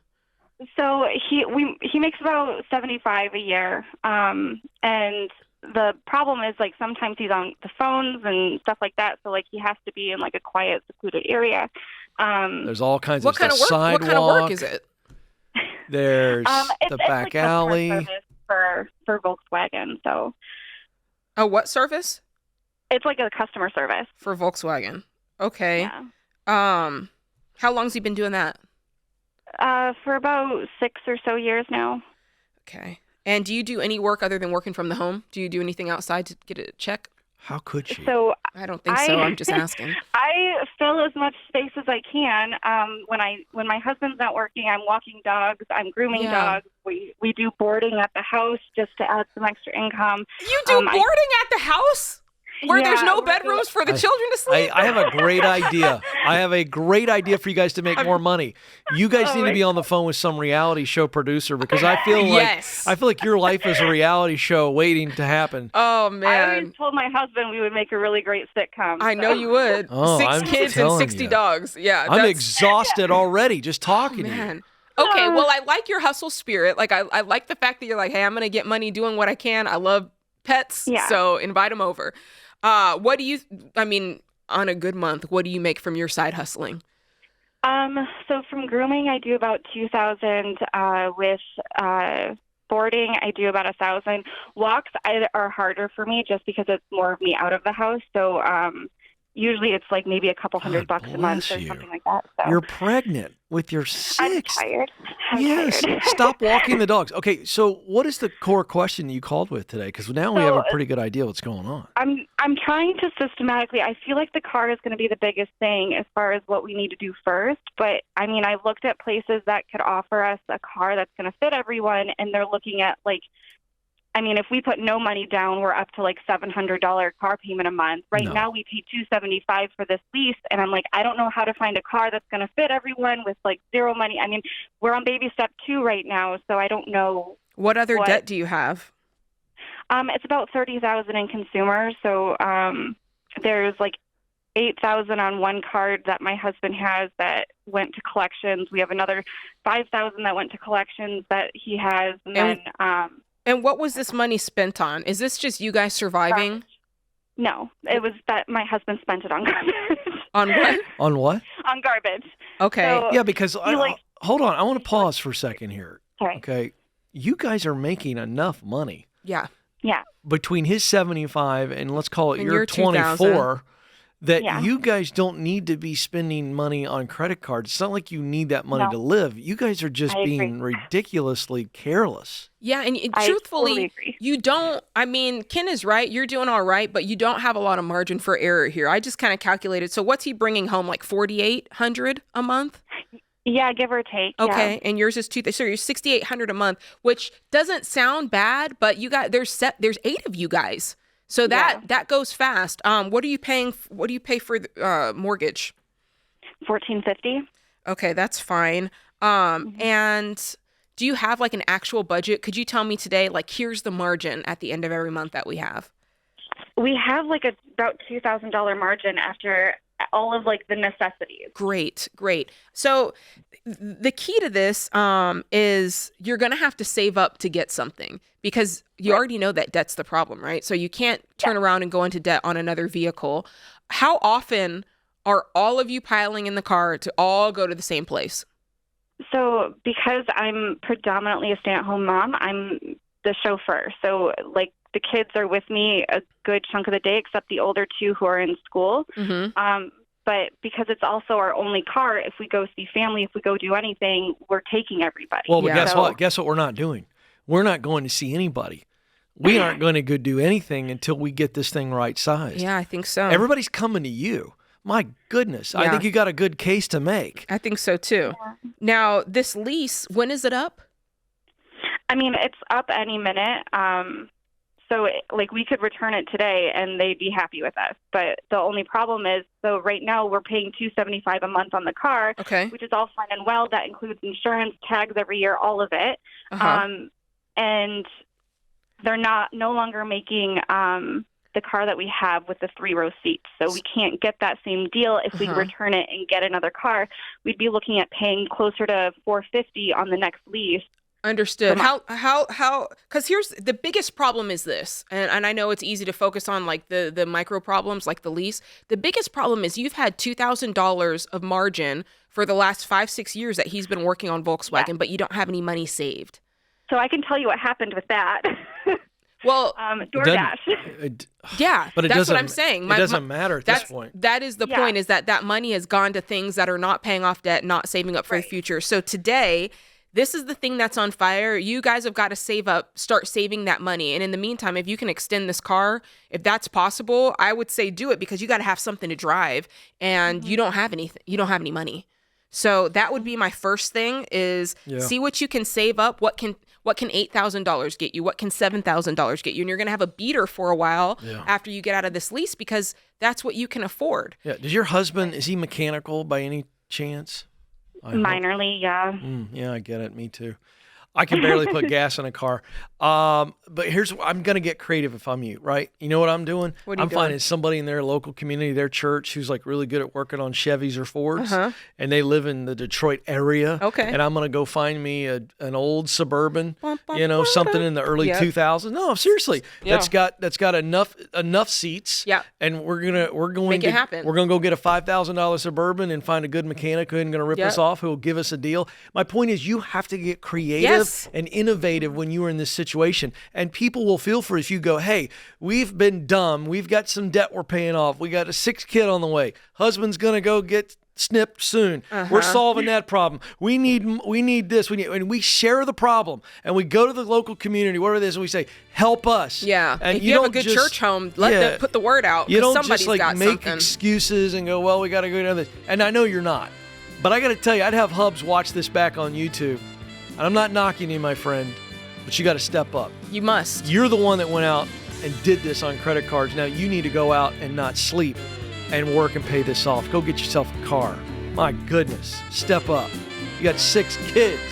So he makes about $75 a year, and the problem is, like, sometimes he's on the phones and stuff like that, so, like, he has to be in, like, a quiet, secluded area. There's all kinds What of kind stuff. of work? What kind of work is Sidewalk, it? There's it's the like back customer alley. service for Volkswagen. So Oh, what service? it's like a customer service. For Volkswagen. Okay. Yeah. How long's he been doing that? For about 6 or so years now. Okay. And do you do any work other than working from the home? Do you do anything outside to get a check? How could she? So I don't think so. I'm just asking. I fill as much space as I can. When my husband's not working, I'm walking dogs. I'm grooming dogs. We do boarding at the house just to add some extra income. You do boarding at the house? Where there's no bedrooms for the children to sleep? I have a great idea. I have a great idea for you guys to make more money. You guys need to be on the phone with some reality show producer because I feel like your life is a reality show waiting to happen. Oh I man. always told my husband we would make a really great sitcom. I know you would. Oh, 6 I'm kids and telling 60 you. dogs. Yeah. I'm exhausted already just talking to you. Man. Okay, well, I like your hustle spirit. Like, I like the fact that you're like, hey, I'm going to get money doing what I can. I love pets, so invite them over. What do you, on a good month, what do you make from your side hustling? So from grooming, I do about 2,000. With boarding, I do about 1,000. Walks are harder for me just because it's more of me out of the house. So usually it's like maybe a couple $100 a month or something like that. So. You're pregnant with your 6th. I'm tired. Yes. Stop walking the dogs. Okay, so what is the core question you called with today? Because now we have a pretty good idea what's going on. I'm trying to systematically. I feel like the car is going to be the biggest thing as far as what we need to do first. But I looked at places that could offer us a car that's going to fit everyone, and they're looking at if we put no money down, we're up to like $700 car payment a month. Right now, we pay $275 for this lease, and I'm like, I don't know how to find a car that's going to fit everyone with like zero money. We're on baby step 2 right now, so I don't know. What other debt do you have? It's about $30,000 in consumer. So there's like $8,000 on one card that my husband has that went to collections. We have another $5,000 that went to collections that he has, and then. And what was this money spent on? Is this just you guys surviving? No, it was that my husband spent it on garbage. On what? On what? On garbage. Okay. So yeah, because hold on. I want to pause for a second here. Sorry. Okay. You guys are making enough money. Yeah. Yeah. Between his 75 and let's call it And your your 24, that Yeah. you guys don't need to be spending money on credit cards. It's not like you need that money No. to live. You guys are just I being agree. ridiculously careless. Yeah, and I truthfully, totally agree. you don't, Ken is right. You're doing all right, but you don't have a lot of margin for error here. I just kind of calculated. So what's he bringing home, like $4,800 a month? Yeah, give or take. Okay, Yeah. and yours is so you're $6,800 a month, which doesn't sound bad, but there's 8 of you guys. So that goes fast. What are you paying? What do you pay for the mortgage? $1,450. Okay, that's fine. And do you have like an actual budget? Could you tell me today, like, here's the margin at the end of every month that we have? We have like about $2,000 margin after all of like the necessities. Great. So the key to this is you're going to have to save up to get something because you already know that debt's the problem, right? So you can't turn around and go into debt on another vehicle. How often are all of you piling in the car to all go to the same place? So because I'm predominantly a stay-at-home mom, I'm the chauffeur. So like the kids are with me a good chunk of the day, except the older 2 who are in school. Mm-hmm. But because it's also our only car, if we go see family, if we go do anything, we're taking everybody. Well, but Yeah. guess what? Guess what we're not doing? We're not going to see anybody. We aren't going to go do anything until we get this thing right sized. Yeah, I think so. Everybody's coming to you. My goodness. I Yeah. think you got a good case to make. I think so too. Now, this lease, when is it up? It's up any minute. So we could return it today and they'd be happy with us. But the only problem is, so right now we're paying $275 a month on the car, Okay. which is all fine and well. That includes insurance, tags every year, all of it. Uh-huh. And they're no longer making the car that we have with the 3-row seats. So we can't get that same deal if we return it and get another car. We'd be looking at paying closer to $450 on the next lease. Understood. How, because here's the biggest problem is this, and I know it's easy to focus on like the micro problems like the lease. The biggest problem is you've had $2,000 of margin for the last 5-6 years that he's been working on Volkswagen, but you don't have any money saved. So I can tell you what happened with that. Well, DoorDash. Yeah, but that's what I'm saying. It doesn't matter at this point. That is the point, is that money has gone to things that are not paying off debt, not saving up for the future. So today, this is the thing that's on fire. You guys have got to save up, start saving that money. And in the meantime, if you can extend this car, if that's possible, I would say do it, because you got to have something to drive, and you don't have anything. You don't have any money. So that would be my first thing, is see what you can save up. What can $8,000 get you? What can $7,000 get you? And you're going to have a beater for a while after you get out of this lease, because that's what you can afford. Yeah. Does your husband, is he mechanical by any chance? Minorly, yeah. Yeah, I get it. Me too. I can barely put gas in a car. But here's, I'm going to get creative if I'm you, right? You know what I'm doing? What are you I'm doing? finding somebody in their local community, their church, who's like really good at working on Chevys or Fords, and they live in the Detroit area. Okay. And I'm going to go find me an old Suburban, something in the early 2000s. No, seriously. That's got enough seats. Yeah. And we're going to Make it happen. We're going to go get a $5,000 Suburban and find a good mechanic who isn't going to rip us off, who will give us a deal. My point is, you have to get creative and innovative when you are in this situation. And people will feel for if you go, hey, we've been dumb. We've got some debt we're paying off. We got a 6th kid on the way. Husband's going to go get snipped soon. We're solving that problem. We need this. And we share the problem. And we go to the local community, whatever it is, and we say, help us. Yeah. And if you have a good church home, put the word out. You don't somebody's just like got make something. excuses and go, well, we got to go down this. And I know you're not. But I got to tell you, I'd have Hubs watch this back on YouTube. And I'm not knocking you, my friend, but you got to step up. You must. You're the one that went out and did this on credit cards. Now you need to go out and not sleep and work and pay this off. Go get yourself a car. My goodness, step up. You got 6 kids.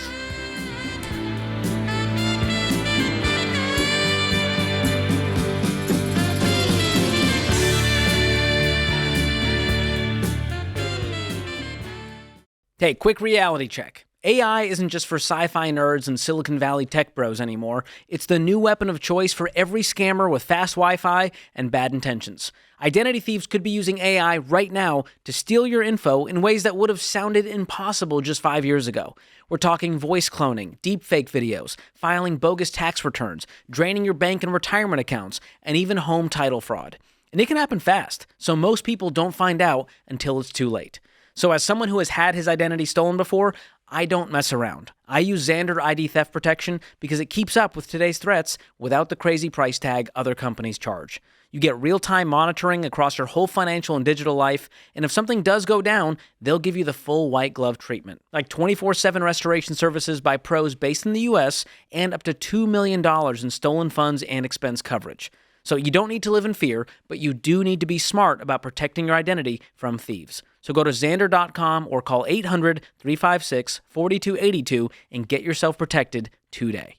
Hey, quick reality check. AI isn't just for sci-fi nerds and Silicon Valley tech bros anymore. It's the new weapon of choice for every scammer with fast Wi-Fi and bad intentions. Identity thieves could be using AI right now to steal your info in ways that would have sounded impossible just 5 years ago. We're talking voice cloning, deepfake videos, filing bogus tax returns, draining your bank and retirement accounts, and even home title fraud. And it can happen fast, so most people don't find out until it's too late. So as someone who has had his identity stolen before, I don't mess around. I use Xandr ID theft protection because it keeps up with today's threats without the crazy price tag other companies charge. You get real-time monitoring across your whole financial and digital life, and if something does go down, they'll give you the full white glove treatment, like 24/7 restoration services by pros based in the US and up to $2 million in stolen funds and expense coverage. So you don't need to live in fear, but you do need to be smart about protecting your identity from thieves. So go to Xandr.com or call 800-356-4282 and get yourself protected today.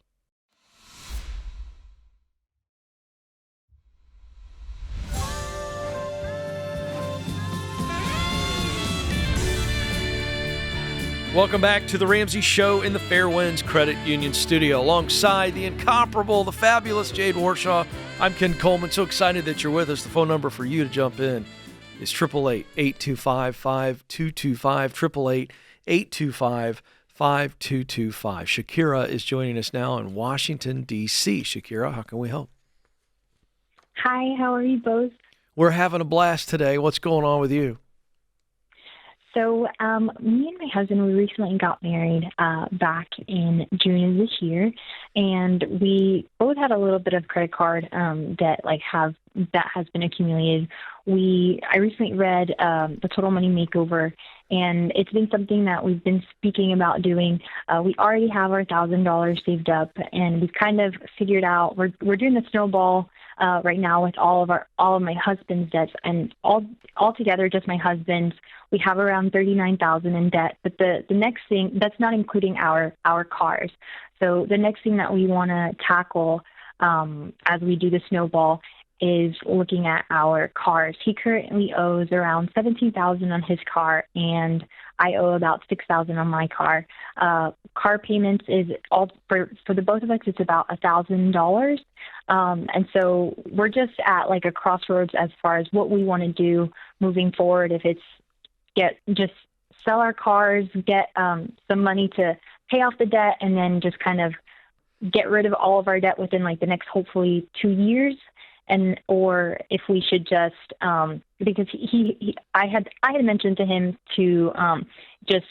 Welcome back to the Ramsey Show in the Fairwinds Credit Union studio. Alongside the incomparable, the fabulous Jade Warshaw, I'm Ken Coleman. So excited that you're with us. The phone number for you to jump in is 888-825-5225, 888-825-5225. Shakira is joining us now in Washington, D.C. Shakira, how can we help? Hi, how are you both? We're having a blast today. What's going on with you? So me and my husband, we recently got married back in June of this year, and we both had a little bit of credit card debt, that has been accumulated. I recently read the Total Money Makeover, and it's been something that we've been speaking about doing. We already have our $1,000 saved up, and we've kind of figured out we're doing the snowball right now with all of my husband's debts, and all together, just my husband's. We have around $39,000 in debt, but the next thing, that's not including our cars. So the next thing that we want to tackle as we do the snowball is looking at our cars. He currently owes around $17,000 on his car, and I owe about $6,000 on my car. Car payments is all for the both of us. It's about $1,000, and so we're just at like a crossroads as far as what we want to do moving forward. If it's just sell our cars, get some money to pay off the debt, and then just kind of get rid of all of our debt within like the next hopefully 2 years, or if we should just because I had mentioned to him to just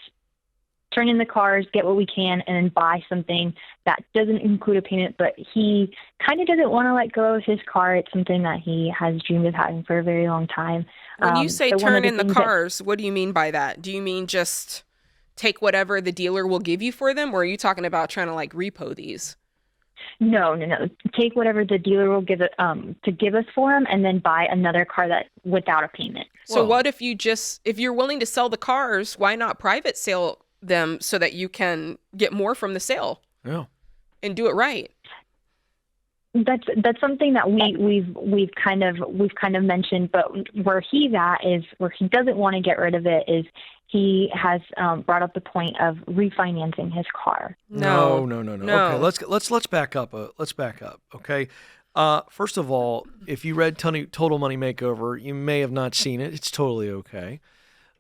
turn in the cars, get what we can, and then buy something that doesn't include a payment. But he kind of doesn't want to let go of his car. It's something that he has dreamed of having for a very long time. When you say so turn in the cars, what do you mean by that? Do you mean just take whatever the dealer will give you for them, or are you talking about trying to like repo these? No. Take whatever the dealer will give it to give us for him, and then buy another car that without a payment. So what if if you're willing to sell the cars, why not private sale them so that you can get more from the sale? Yeah. And do it right. That's something that we've kind of mentioned, but where he's at is where he doesn't want to get rid of it is he has brought up the point of refinancing his car. No. Okay, let's back up. Let's back up. Okay. First of all, if you read Total Money Makeover, you may have not seen it. It's totally okay.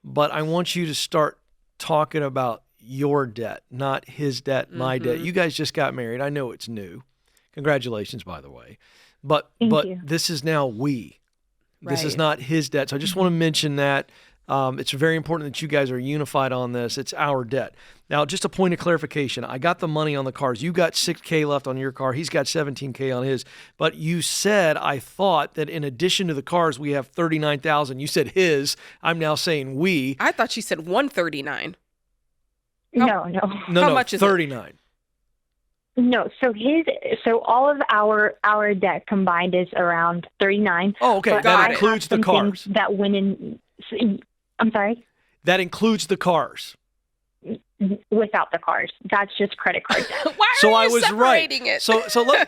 But I want you to start talking about your debt, not his debt, my debt. You guys just got married. I know it's new. Congratulations, by the way. But Thank you. this is now we. This is Right. not his debt. So I just want to mention that. It's very important that you guys are unified on this. It's our debt. Now, just a point of clarification. I got the money on the cars. You got $6K left on your car. He's got $17K on his. But you said, I thought that in addition to the cars, we have $39,000. You said his. I'm now saying we. I thought she said $139. No. How much is it? $39. No, so all of our debt combined is around 39. Oh, okay. but That I includes have the some things cars. that went in. I'm sorry. That includes the cars. Without the cars, that's just credit card debt. Why are So you I was right. separating it? So look,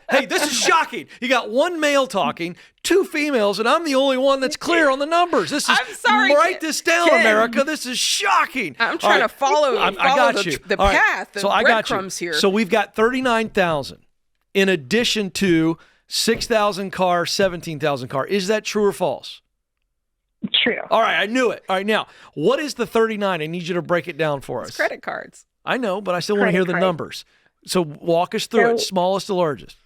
hey, this is shocking. You got one male talking, two females, and I'm the only one that's clear on the numbers. This is I'm sorry, write this down, Ken. America. This is shocking. I'm trying to follow I got you. the All right. path, the So I got you. breadcrumbs here. So we've got 39,000 in addition to 6,000 car, 17,000 car. Is that true or false? True. All right, I knew it. All right, now, what is the 39? I need you to break it down for us. It's credit cards. I know, but I still want to Credit hear the card. numbers. So walk us through it, smallest to largest.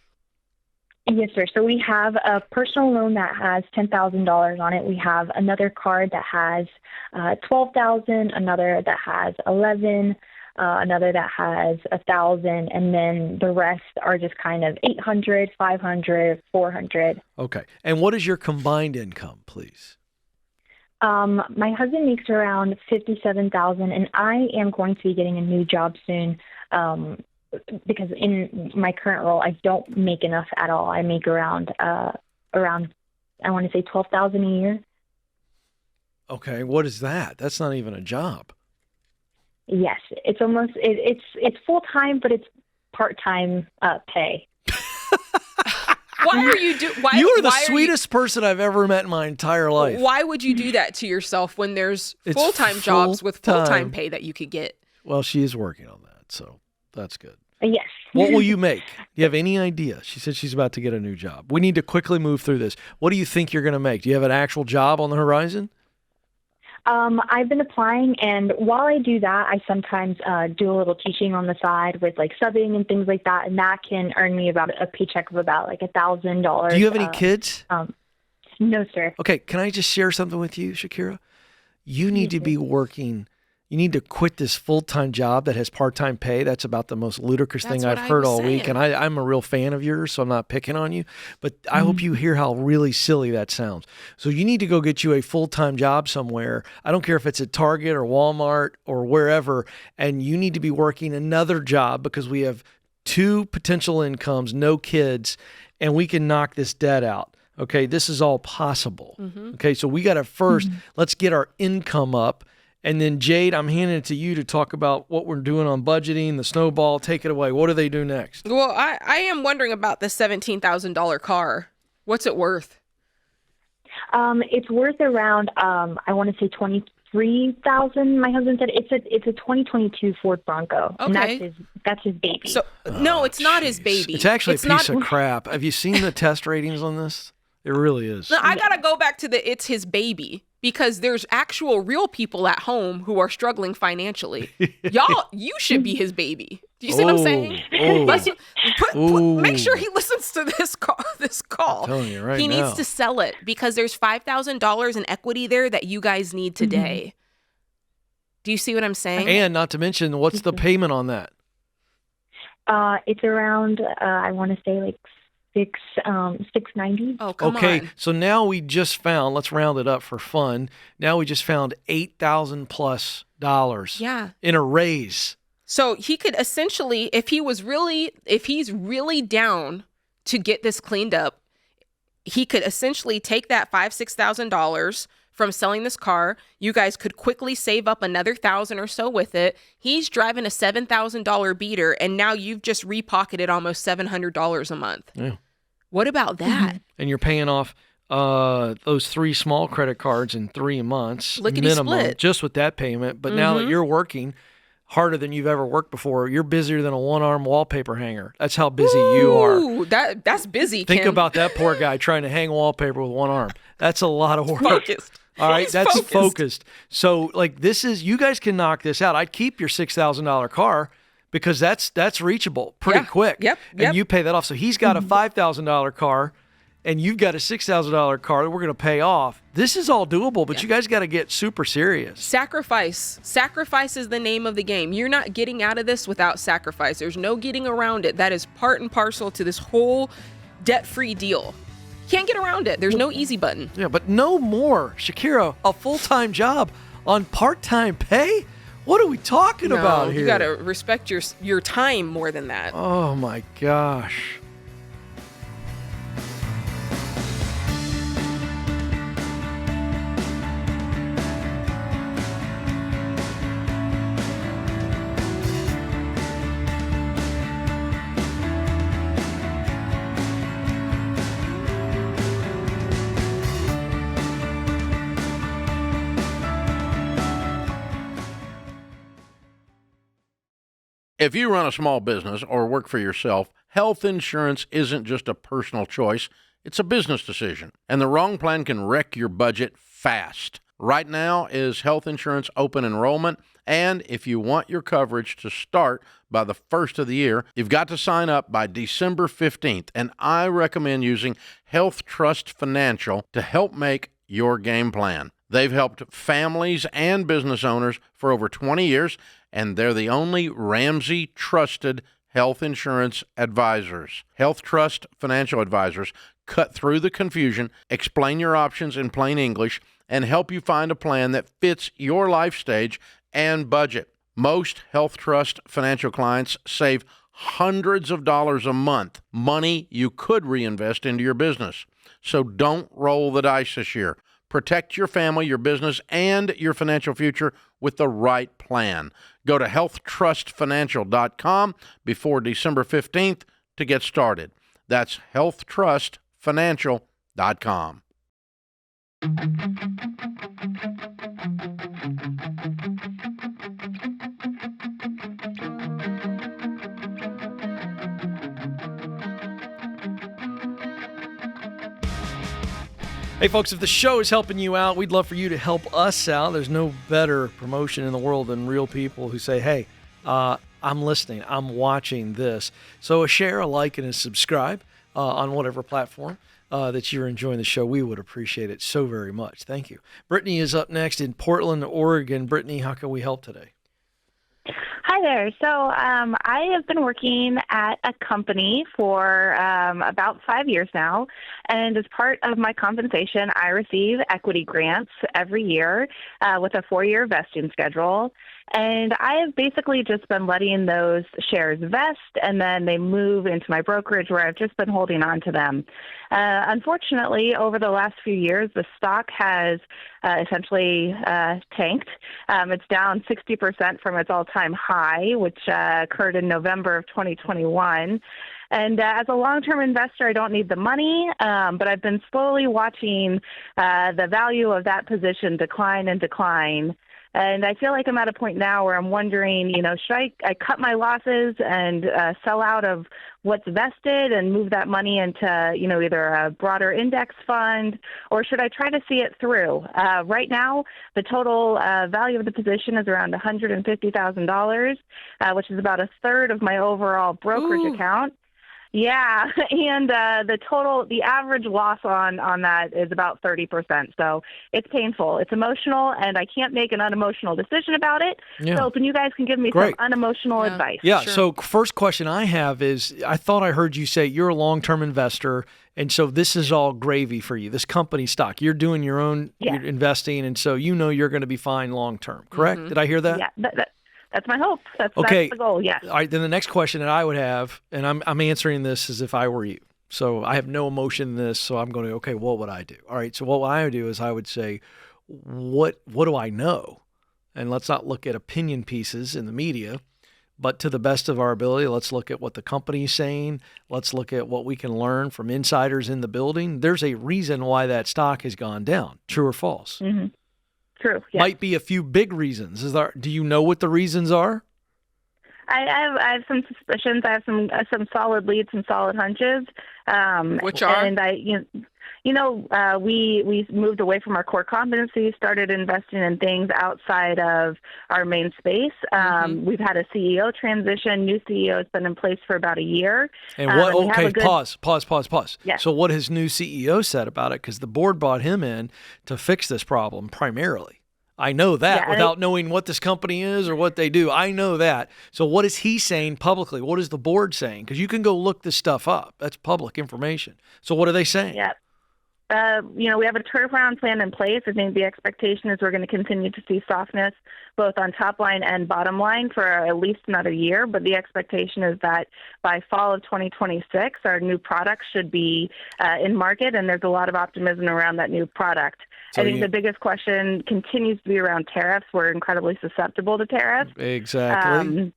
Yes, sir. So we have a personal loan that has $10,000 on it. We have another card that has $12,000, another that has $11,000, another that has $1,000, and then the rest are just kind of $800, $500, $400. Okay. And what is your combined income, please? My husband makes around $57,000, and I am going to be getting a new job soon. Because in my current role, I don't make enough at all. I make around I want to say $12,000 a year. Okay. What is that? That's not even a job. Yes, it's almost it's full time, but it's part time pay. Why are you You are the sweetest person I've ever met in my entire life. Why would you do that to yourself when there's It's full-time jobs with full-time full-time. pay that you could get? Well, she is working on that, so that's good. Yes. What will you make? Do you have any idea? She said she's about to get a new job. We need to quickly move through this. What do you think you're going to make? Do you have an actual job on the horizon? I've been applying, and while I do that, I sometimes do a little teaching on the side with like subbing and things like that, and that can earn me about a paycheck of about like $1,000. Do you have any kids? No, sir. Okay, can I just share something with you, Shakira? You need to be working. You need to quit this full-time job that has part-time pay. That's about the most ludicrous That's thing what I've I heard was all week. saying. And I'm a real fan of yours, so I'm not picking on you. But I hope you hear how really silly that sounds. So you need to go get you a full-time job somewhere. I don't care if it's at Target or Walmart or wherever. And you need to be working another job because we have 2 potential incomes, no kids, and we can knock this debt out. Okay, this is all possible. Okay, so we got to first, let's get our income up. And then, Jade, I'm handing it to you to talk about what we're doing on budgeting, the snowball. Take it away. What do they do next? Well, I am wondering about the $17,000 car. What's it worth? It's worth around I want to say 23,000. My husband said it's a 2022 Ford Bronco, and that's his baby. So no, it's not his baby. It's actually a piece of crap. Have you seen the test ratings on this? It really is. No, I gotta go back to it's his baby, because there's actual real people at home who are struggling financially. You should be his baby. Do you see what I'm saying? Make sure he listens to this call. I'm telling you right he now. needs to sell it, because there's $5,000 in equity there that you guys need today. Do you see what I'm saying? And not to mention, what's the payment on that? It's around I want to say like $690. Oh, come on. Okay, so now we just found, let's round it up for fun. Now we just found $8,000 plus in a raise. So he could essentially, if he's really down to get this cleaned up, he could essentially take that $5,000-$6,000 from selling this car. You guys could quickly save up another $1,000 or so with it. He's driving a $7,000 beater, and now you've just repocketed almost $700 a month. Yeah. What about that? And you're paying off those 3 small credit cards in 3 months Lickety-split. minimum, just with that payment. But now that you're working harder than you've ever worked before, you're busier than a one-arm wallpaper hanger. That's how busy you are. Ooh, that's busy, Think Kim. about that poor guy trying to hang wallpaper with one arm. That's a lot of work. Focused. All right, He's that's focused. So, like, you guys can knock this out. I'd keep your $6,000 car, because that's reachable pretty quick. Yep. And you pay that off. So he's got a $5,000 car, and you've got a $6,000 car that we're going to pay off. This is all doable, but you guys got to get super serious. Sacrifice. Sacrifice is the name of the game. You're not getting out of this without sacrifice. There's no getting around it. That is part and parcel to this whole debt-free deal. Can't get around it. There's no easy button. Yeah, but no more, Shakira, a full-time job on part-time pay? What are we talking about here? You got to respect your time more than that. Oh, my gosh. If you run a small business or work for yourself, health insurance isn't just a personal choice, it's a business decision. And the wrong plan can wreck your budget fast. Right now is health insurance open enrollment, and if you want your coverage to start by the first of the year, you've got to sign up by December 15th, and I recommend using Health Trust Financial to help make your game plan. They've helped families and business owners for over 20 years, and they're the only Ramsey trusted health insurance advisors. Health Trust Financial Advisors cut through the confusion, explain your options in plain English, and help you find a plan that fits your life stage and budget. Most Health Trust Financial clients save hundreds of dollars a month, money you could reinvest into your business. So don't roll the dice this year. Protect your family, your business, and your financial future with the right plan. Go to healthtrustfinancial.com before December 15th to get started. That's healthtrustfinancial.com. Hey, folks, if the show is helping you out, we'd love for you to help us out. There's no better promotion in the world than real people who say, hey, I'm listening, I'm watching this. So a share, a like, and a subscribe on whatever platform that you're enjoying the show. We would appreciate it so very much. Thank you. Brittany is up next in Portland, Oregon. Brittany, how can we help today? Hi there. So I have been working at a company for about 5 years now, and as part of my compensation, I receive equity grants every year with a 4-year vesting schedule. And I have basically just been letting those shares vest, and then they move into my brokerage where I've just been holding on to them. Unfortunately, over the last few years, the stock has essentially tanked. It's down 60% from its all-time high, which occurred in November of 2021. And as a long-term investor, I don't need the money, but I've been slowly watching the value of that position decline and decline. And I feel like I'm at a point now where I'm wondering, should I cut my losses and sell out of what's vested and move that money into, either a broader index fund, or should I try to see it through? Right now, the total value of the position is around $150,000, which is about a third of my overall brokerage account. Yeah, and the average loss on that is about 30%. So it's painful. It's emotional, and I can't make an unemotional decision about it. Yeah. So, you guys can give me some unemotional advice. Yeah. Sure. So first question I have is, I thought I heard you say you're a long-term investor, and so this is all gravy for you. This company stock, you're doing your own investing, and so you're going to be fine long-term. Correct? Mm-hmm. Did I hear that? Yeah. That's my hope. That's the goal, yes. All right, then the next question that I would have, and I'm answering this as if I were you. So I have no emotion in this, so I'm going to, okay, what would I do? All right, so what I would do is I would say, what do I know? And let's not look at opinion pieces in the media, but to the best of our ability, let's look at what the company's saying. Let's look at what we can learn from insiders in the building. There's a reason why that stock has gone down. True or false? Mm-hmm. True. Yeah. Might be a few big reasons. Do you know what the reasons are? I have some suspicions. I have some solid leads, some solid hunches. Which are? And we moved away from our core competency, started investing in things outside of our main space. We've had a CEO transition. New CEO has been in place for about a year. And what? Okay, pause. Yes. So what has new CEO said about it? Because the board brought him in to fix this problem primarily. I know that without knowing what this company is or what they do. I know that. So what is he saying publicly? What is the board saying? Because you can go look this stuff up. That's public information. So what are they saying? Yeah. We have a turnaround plan in place. I think the expectation is we're going to continue to see softness both on top line and bottom line for at least another year. But the expectation is that by fall of 2026, our new product should be in market, and there's a lot of optimism around that new product. So I think the biggest question continues to be around tariffs. We're incredibly susceptible to tariffs. Exactly.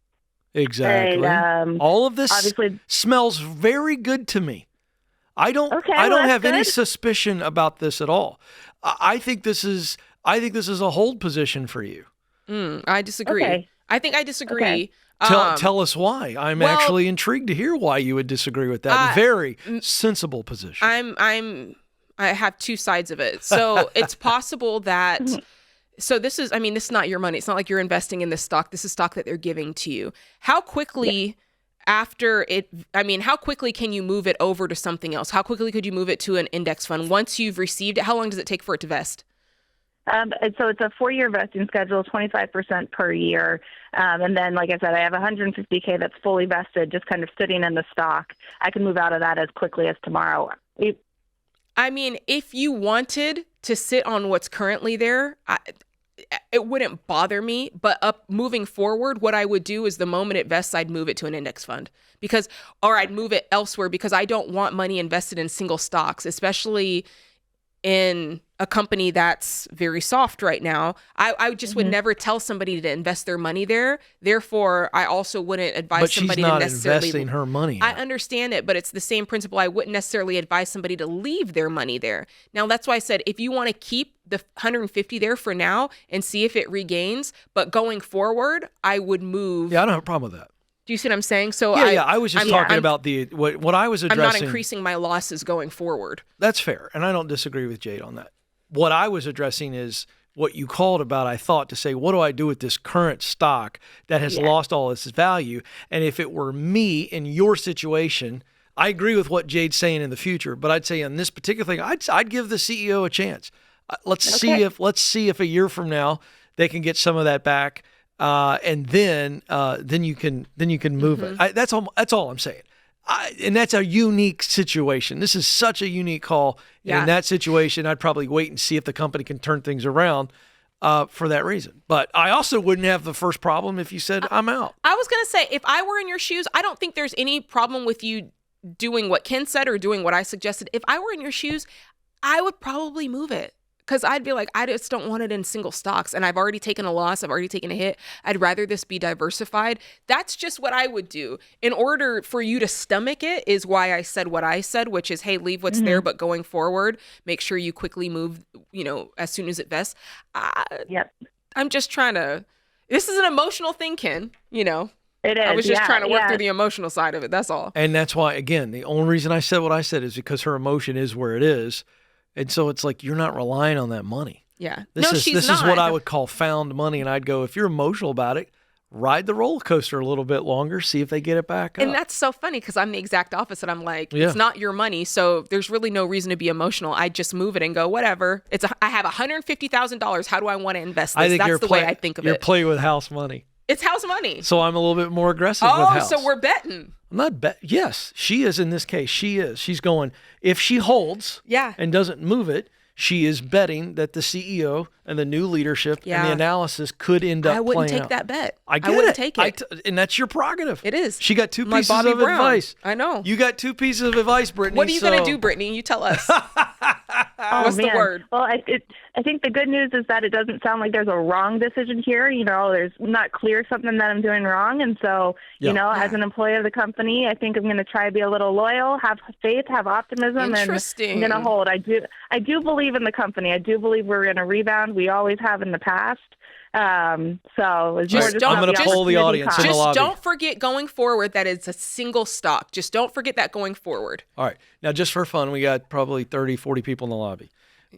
And, all of this obviously smells very good to me. I don't have any suspicion about this at all. I think this is a hold position for you. I disagree. Okay. I think I disagree. Okay. Tell us why. I'm actually intrigued to hear why you would disagree with that. Very sensible position. I have two sides of it. So it's possible that. So this is not your money. It's not like you're investing in this stock. This is stock that they're giving to you. How quickly? After it, how quickly can you move it over to something else? How quickly could you move it to an index fund once you've received it? How long does it take for it to vest? So it's a 4-year vesting schedule, 25% per year. And then, like I said, I have $150K that's fully vested, just kind of sitting in the stock. I can move out of that as quickly as tomorrow. If you wanted to sit on what's currently there, it wouldn't bother me, but moving forward, what I would do is the moment it vests, I'd move it to an index fund or I'd move it elsewhere because I don't want money invested in single stocks, especially in a company that's very soft right now. I just would never tell somebody to invest their money there. Therefore, I also wouldn't advise somebody to necessarily. But she's not investing her money. I understand it, but it's the same principle. I wouldn't necessarily advise somebody to leave their money there. Now, that's why I said if you want to keep the 150 there for now and see if it regains, but going forward, I would move. Yeah, I don't have a problem with that. Do you see what I'm saying? So I was just talking about what I was addressing. I'm not increasing my losses going forward. That's fair, and I don't disagree with Jade on that. What I was addressing is what you called about, I thought, to say, what do I do with this current stock that has lost all its value? And if it were me in your situation, I agree with what Jade's saying in the future, but I'd say on this particular thing, I'd give the CEO a chance. Let's see if a year from now they can get some of that back, and then you can move it. That's all I'm saying. And that's a unique situation. This is such a unique call. Yeah. In that situation, I'd probably wait and see if the company can turn things around for that reason. But I also wouldn't have the first problem if you said, I'm out. I was going to say, if I were in your shoes, I don't think there's any problem with you doing what Ken said or doing what I suggested. If I were in your shoes, I would probably move it. because I'd be like, I just don't want it in single stocks. And I've already taken a loss. I've already taken a hit. I'd rather this be diversified. That's just what I would do. In order for you to stomach it is why I said what I said, which is, hey, leave what's there, but going forward, make sure you quickly move, as soon as it vests. Yep. I'm just trying to, this is an emotional thing, Ken, It is. I was just trying to work through the emotional side of it. That's all. And that's why, again, the only reason I said what I said is because her emotion is where it is. And so it's like, you're not relying on that money. Yeah. This is what I would call found money. And I'd go, if you're emotional about it, ride the roller coaster a little bit longer, see if they get it back up. And that's so funny because I'm the exact opposite. I'm like, it's not your money, so there's really no reason to be emotional. I just move it and go, whatever. I have $150,000. How do I want to invest this? That's the way I think of it. You're playing with house money. It's house money. So I'm a little bit more aggressive with house. Oh, so we're betting. I'm not bet. Yes, she is in this case. She is. She's going, if she holds and doesn't move it, she is betting that the CEO and the new leadership and the analysis could end up playing out. I wouldn't take that bet. I wouldn't take it. And that's your prerogative. It is. She got two pieces of advice. I know. You got two pieces of advice, Brittany. What are you going to do, Brittany? You tell us. What's the word? Well, I think the good news is that it doesn't sound like there's a wrong decision here. There's not clear something that I'm doing wrong. And so, as an employee of the company, I think I'm going to try to be a little loyal, have faith, have optimism, and I'm going to hold. I do believe in the company. I do believe we're going to rebound. We always have in the past. So it's I'm going to poll the audience in the lobby. Just don't forget going forward that it's a single stock. Just don't forget that going forward. All right. Now, just for fun, we got probably 30, 40 people in the lobby.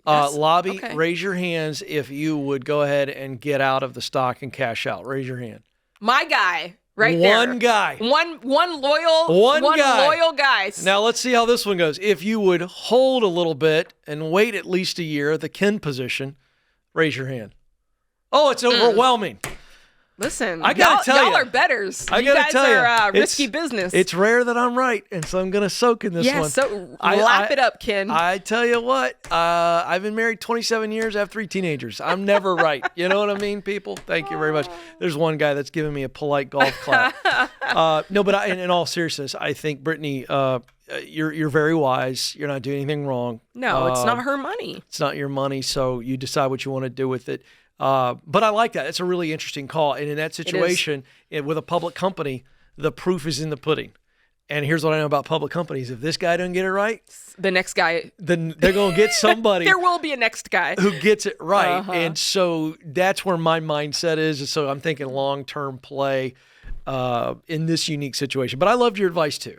Yes. Lobby, raise your hands if you would go ahead and get out of the stock and cash out. Raise your hand. My guy. Right there. One guy. One loyal guy. Now let's see how this one goes. If you would hold a little bit and wait at least a year, the Ken position, raise your hand. Oh, it's overwhelming. Listen, I gotta tell y'all are betters. I gotta tell you, you guys are risky business. It's rare that I'm right, and so I'm gonna soak in this one. Yeah, so lap it up, Ken. I tell you what, I've been married 27 years. I have 3 teenagers. I'm never right. You know what I mean, people? Thank you very much. There's one guy that's giving me a polite golf clap. No, but in all seriousness, I think, Brittany, you're very wise. You're not doing anything wrong. No, it's not her money. It's not your money, so you decide what you want to do with it. But I like that. It's a really interesting call. And in that situation, with a public company, the proof is in the pudding. And here's what I know about public companies. If this guy doesn't get it right, the next guy, then they're going to get somebody. There will be a next guy who gets it right. And so that's where my mindset is. So I'm thinking long-term play in this unique situation. But I loved your advice too.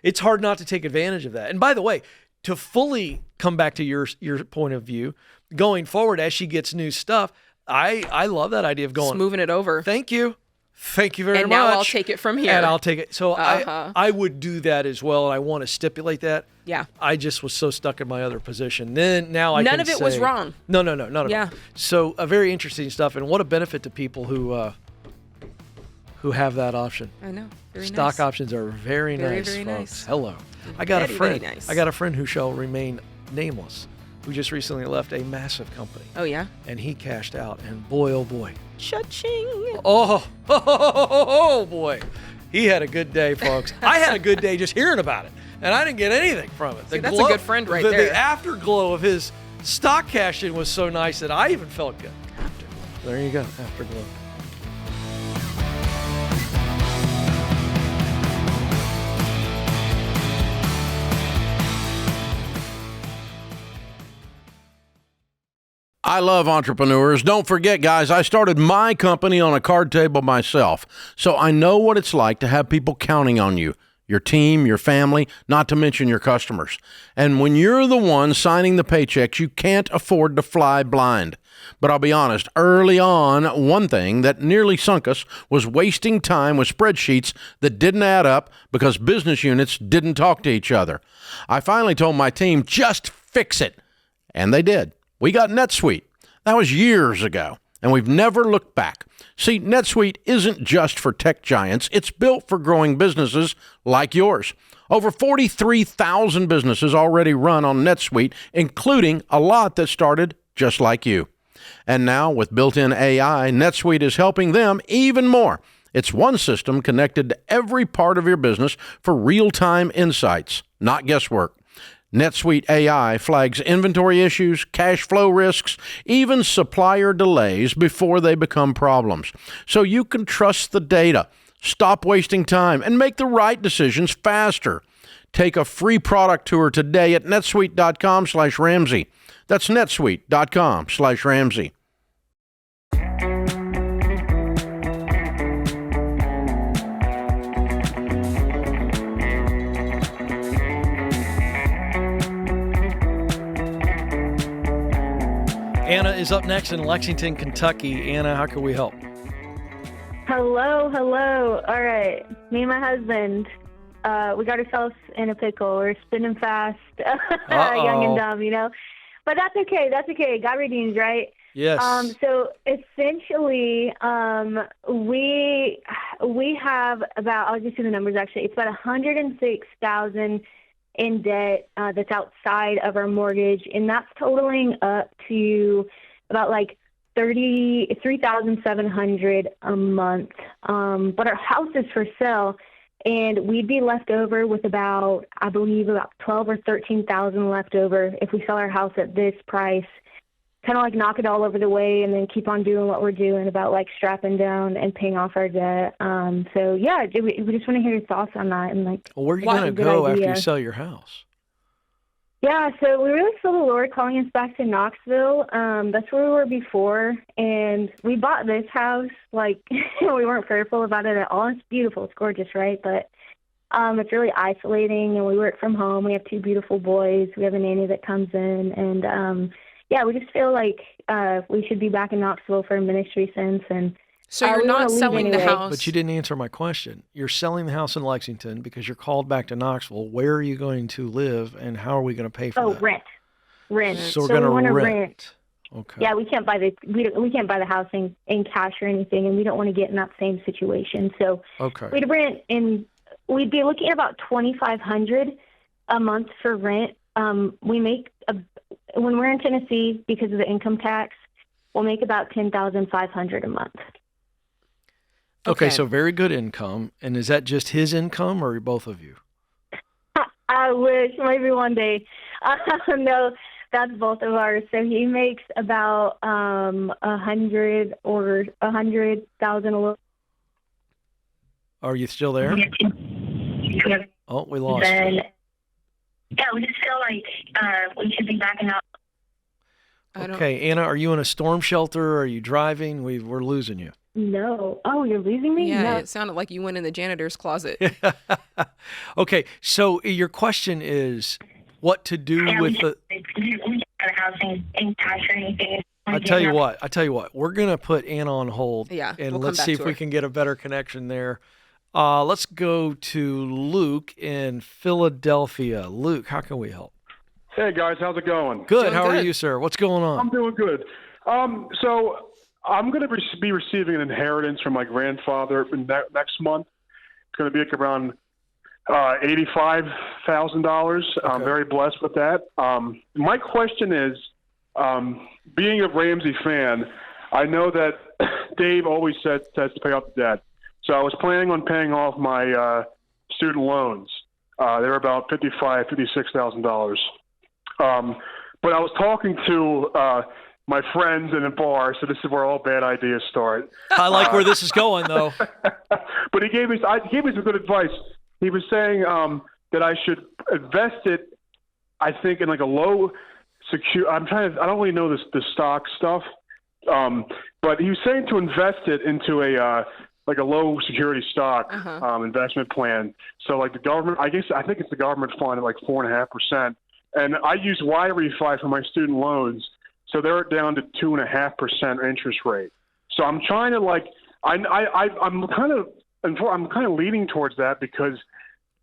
It's hard not to take advantage of that. And by the way, to fully come back to your point of view, going forward as she gets new stuff, I love that idea of going. Just moving it over. Thank you very much. And now I'll take it from here. And I'll take it. So I would do that as well, and I want to stipulate that. Yeah. I just was so stuck in my other position. Then now I can say. None of it was wrong. No, not at all. So very interesting stuff, and what a benefit to people who have that option. I know. Very Stock nice. options are very nice, very folks. nice. Hello. I got a friend. Very nice. I got a friend who shall remain nameless, who just recently left a massive company. Oh, yeah? And he cashed out, and boy, oh boy. Cha-ching. Oh, boy. He had a good day, folks. I had a good day just hearing about it, and I didn't get anything from it. See, that's a good friend right there. The afterglow of his stock cash-in was so nice that I even felt good. Afterglow. There you go, afterglow. I love entrepreneurs. Don't forget, guys, I started my company on a card table myself, so I know what it's like to have people counting on you, your team, your family, not to mention your customers. And when you're the one signing the paychecks, you can't afford to fly blind. But I'll be honest, early on, one thing that nearly sunk us was wasting time with spreadsheets that didn't add up because business units didn't talk to each other. I finally told my team, just fix it. And they did. We got NetSuite. That was years ago, and we've never looked back. See, NetSuite isn't just for tech giants. It's built for growing businesses like yours. Over 43,000 businesses already run on NetSuite, including a lot that started just like you. And now, with built-in AI, NetSuite is helping them even more. It's one system connected to every part of your business for real-time insights, not guesswork. NetSuite AI flags inventory issues, cash flow risks, even supplier delays before they become problems. So you can trust the data, stop wasting time, and make the right decisions faster. Take a free product tour today at netsuite.com/Ramsey. That's netsuite.com/Ramsey. Anna is up next in Lexington, Kentucky. Anna, how can we help? Hello. All right. Me and my husband, we got ourselves in a pickle. We're spinning fast, young and dumb, But that's okay. God redeems, right? Yes. So essentially, we have about, I'll just do the numbers actually. It's about $106,000 in debt that's outside of our mortgage, and that's totaling up to about like $33,700 a month. But our house is for sale, and we'd be left over with about, I believe, about $12,000 or $13,000 left over if we sell our house at this price. Kind of like knock it all over the way and then keep on doing what we're doing about like strapping down and paying off our debt. So yeah, we just want to hear your thoughts on that and like. Well, where are you going to go after you sell your house? Yeah, so we really feel the Lord calling us back to Knoxville. That's where we were before, and we bought this house like we weren't fearful about it at all. It's beautiful, it's gorgeous, right? But it's really isolating, and we work from home. We have 2 beautiful boys. We have a nanny that comes in, and yeah, we just feel like we should be back in Knoxville for a ministry sense. And so you're not selling the house. But you didn't answer my question. You're selling the house in Lexington because you're called back to Knoxville. Where are you going to live, and how are we going to pay for that? Rent. So we're going to rent. Okay. Yeah, we can't buy the house in cash or anything, and we don't want to get in that same situation. So we'd rent, and we'd be looking at about $2,500 a month for rent. We make when we're in Tennessee, because of the income tax, we'll make about $10,500 a month. Okay, so very good income. And is that just his income or both of you? I wish, maybe one day. No, that's both of ours. So he makes about $100,000 or $100,000. Are you still there? Oh, we lost you. Yeah, we just feel like we should be backing up. Okay, Anna, are you in a storm shelter? Are you driving? We're losing you. No. Oh, you're losing me? Yeah, No. it sounded like you went in the janitor's closet. Okay, so your question is what to do with the... I tell you what, we're going to put Anna on hold. Yeah, and we'll let's see if we can get a better connection there. Let's go to Luke in Philadelphia. Luke, how can we help? Hey, guys. How's it going? Good. How are you, sir? What's going on? I'm doing good. So I'm going to be receiving an inheritance from my grandfather next month. It's going to be like around $85,000. I'm very blessed with that. My question is, being a Ramsey fan, I know that Dave always says to pay off the debt. So I was planning on paying off my student loans. They were about $56,000. But I was talking to my friends in a bar, so this is where all bad ideas start. I like where this is going, though. But he gave me some good advice. He was saying that I should invest it, I think, in like a low secure. I don't really know the stock stuff, but he was saying to invest it into a like a low security stock investment plan. So like the government, I think it's the government fund at like 4.5%. And I use Y-Refi for my student loans, so they're down to 2.5% interest rate. So I'm trying to I'm kind of leaning towards that because,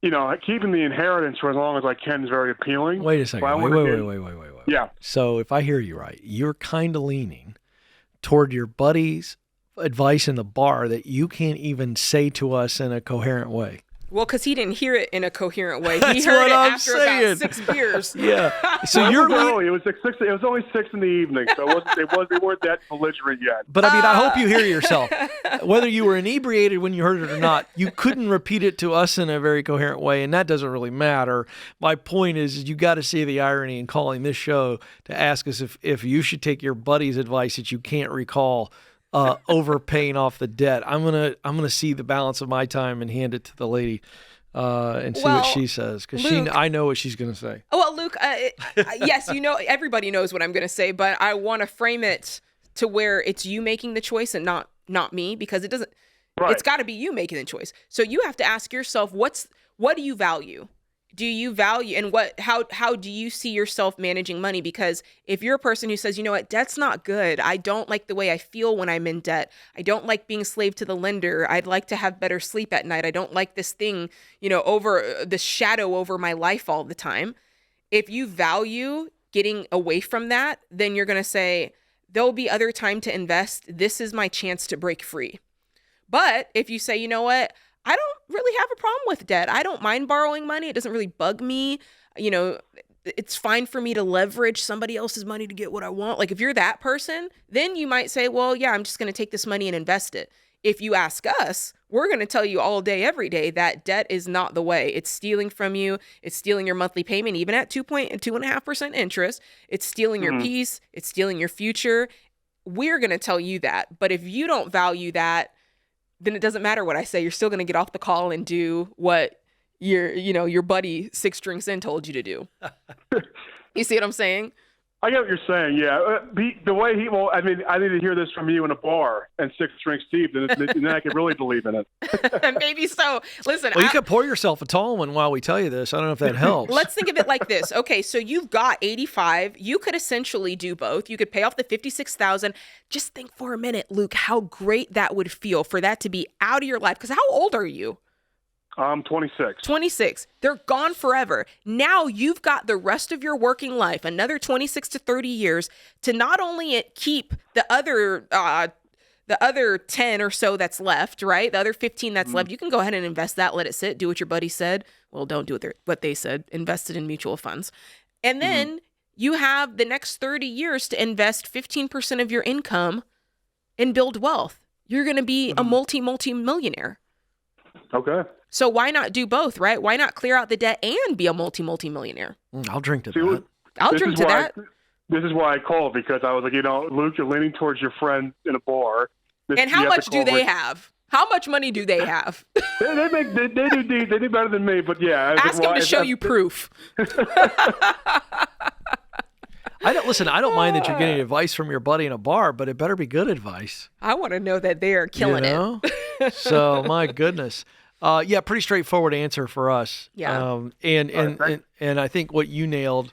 keeping the inheritance for as long as I can is very appealing. Wait a second. Wait. Yeah. So if I hear you right, you're kind of leaning toward your buddy's advice in the bar that you can't even say to us in a coherent way. Well, because he didn't hear it in a coherent way. He That's heard what it I'm after saying. about 6 beers. Yeah. So Well, you're it was like 6. It was only 6 in the evening, so they weren't that belligerent yet. But I mean, I hope you hear yourself. Whether you were inebriated when you heard it or not, you couldn't repeat it to us in a very coherent way, and that doesn't really matter. My point is you got to see the irony in calling this show to ask us if you should take your buddy's advice that you can't recall over paying off the debt. I'm gonna see the balance of my time and hand it to the lady. And see what she says, because I know what she's going to say. Well, Luke, yes, everybody knows what I'm going to say, but I want to frame it to where it's you making the choice and not me, because it doesn't. Right. It's got to be you making the choice. So you have to ask yourself, what do you value? Do you value, and how do you see yourself managing money? Because if you're a person who says, you know what, debt's not good. I don't like the way I feel when I'm in debt. I don't like being slave to the lender. I'd like to have better sleep at night. I don't like this thing, over this shadow over my life all the time. If you value getting away from that, then you're going to say, there'll be other time to invest. This is my chance to break free. But if you say, you know what, I don't really have a problem with debt. I don't mind borrowing money. It doesn't really bug me. It's fine for me to leverage somebody else's money to get what I want. Like if you're that person, then you might say, well, yeah, I'm just going to take this money and invest it. If you ask us, we're going to tell you all day, every day that debt is not the way. It's stealing from you. It's stealing your monthly payment, even at 2.5% interest. It's stealing your peace. It's stealing your future. We're going to tell you that. But if you don't value then it doesn't matter what I say. You're still going to get off the call and do what your buddy 6 drinks in told you to do. You see what I'm saying? I get what you're saying. Yeah, the way I need to hear this from you in a bar and 6 drinks deep, and then I could really believe in it. Maybe so. Listen, well, you could pour yourself a tall one while we tell you this. I don't know if that helps. Let's think of it like this. Okay, so you've got 85. You could essentially do both. You could pay off the $56,000. Just think for a minute, Luke, how great that would feel for that to be out of your life. Because how old are you? I'm 26. 26. They're gone forever. Now you've got the rest of your working life, another 26 to 30 years, to not only keep the other 10 or so that's left, right? The other 15 that's left. You can go ahead and invest that, let it sit, do what your buddy said. Well, don't do what they said. Invest it in mutual funds. And then you have the next 30 years to invest 15% of your income and build wealth. You're going to be a multi-millionaire. Okay. So why not do both, right? Why not clear out the debt and be a multi-millionaire? I'll drink to that. I'll drink to that. This is why I called, because I was like, Luke, you're leaning towards your friend in a bar. And how much do they have? How much money do they have? they do better than me, but yeah. Ask them to show you proof. I don't mind that you're getting advice from your buddy in a bar, but it better be good advice. I want to know that they are killing it. So, my goodness. Pretty straightforward answer for us. Yeah. And I think what you nailed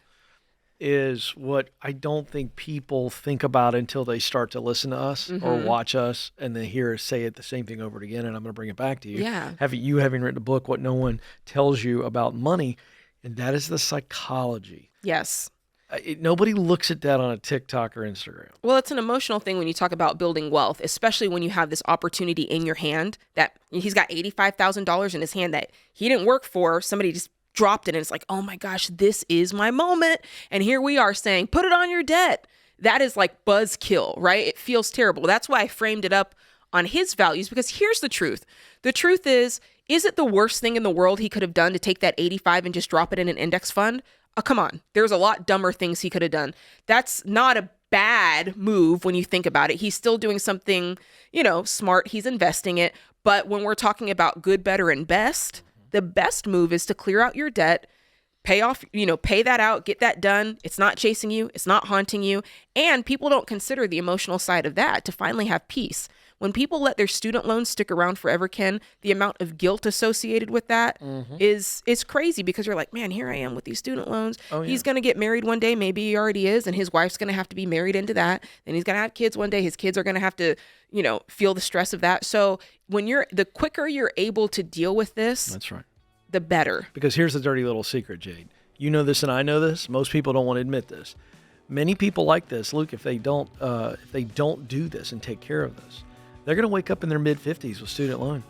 is what I don't think people think about until they start to listen to us or watch us and then hear us say it the same thing over again. And I'm going to bring it back to you. Yeah. Having written a book, What No One Tells You About Money, and that is the psychology. Yes. Nobody looks at that on a TikTok or Instagram. Well, it's an emotional thing when you talk about building wealth, especially when you have this opportunity in your hand that he's got $85,000 in his hand that he didn't work for. Somebody just dropped it and it's like, oh my gosh, this is my moment. And here we are saying, put it on your debt. That is like buzzkill, right? It feels terrible. That's why I framed it up on his values, because here's the truth. The truth is it the worst thing in the world he could have done to take that 85 and just drop it in an index fund? Oh, come on. There's a lot dumber things he could have done. That's not a bad move when you think about it. He's still doing something, smart. He's investing it. But when we're talking about good, better, and best, the best move is to clear out your debt, pay that out, get that done. It's not chasing you. It's not haunting you. And people don't consider the emotional side of that to finally have peace. When people let their student loans stick around forever, Ken, the amount of guilt associated with that is crazy, because you're like, man, here I am with these student loans. Oh, yeah. He's going to get married one day. Maybe he already is. And his wife's going to have to be married into that. Then he's going to have kids one day. His kids are going to have to, feel the stress of that. So the quicker you're able to deal with this, that's right, the better. Because here's the dirty little secret, Jade. You know this and I know this. Most people don't want to admit this. Many people like this, Luke, if they don't do this and take care of this, they're going to wake up in their mid-50s with student loan.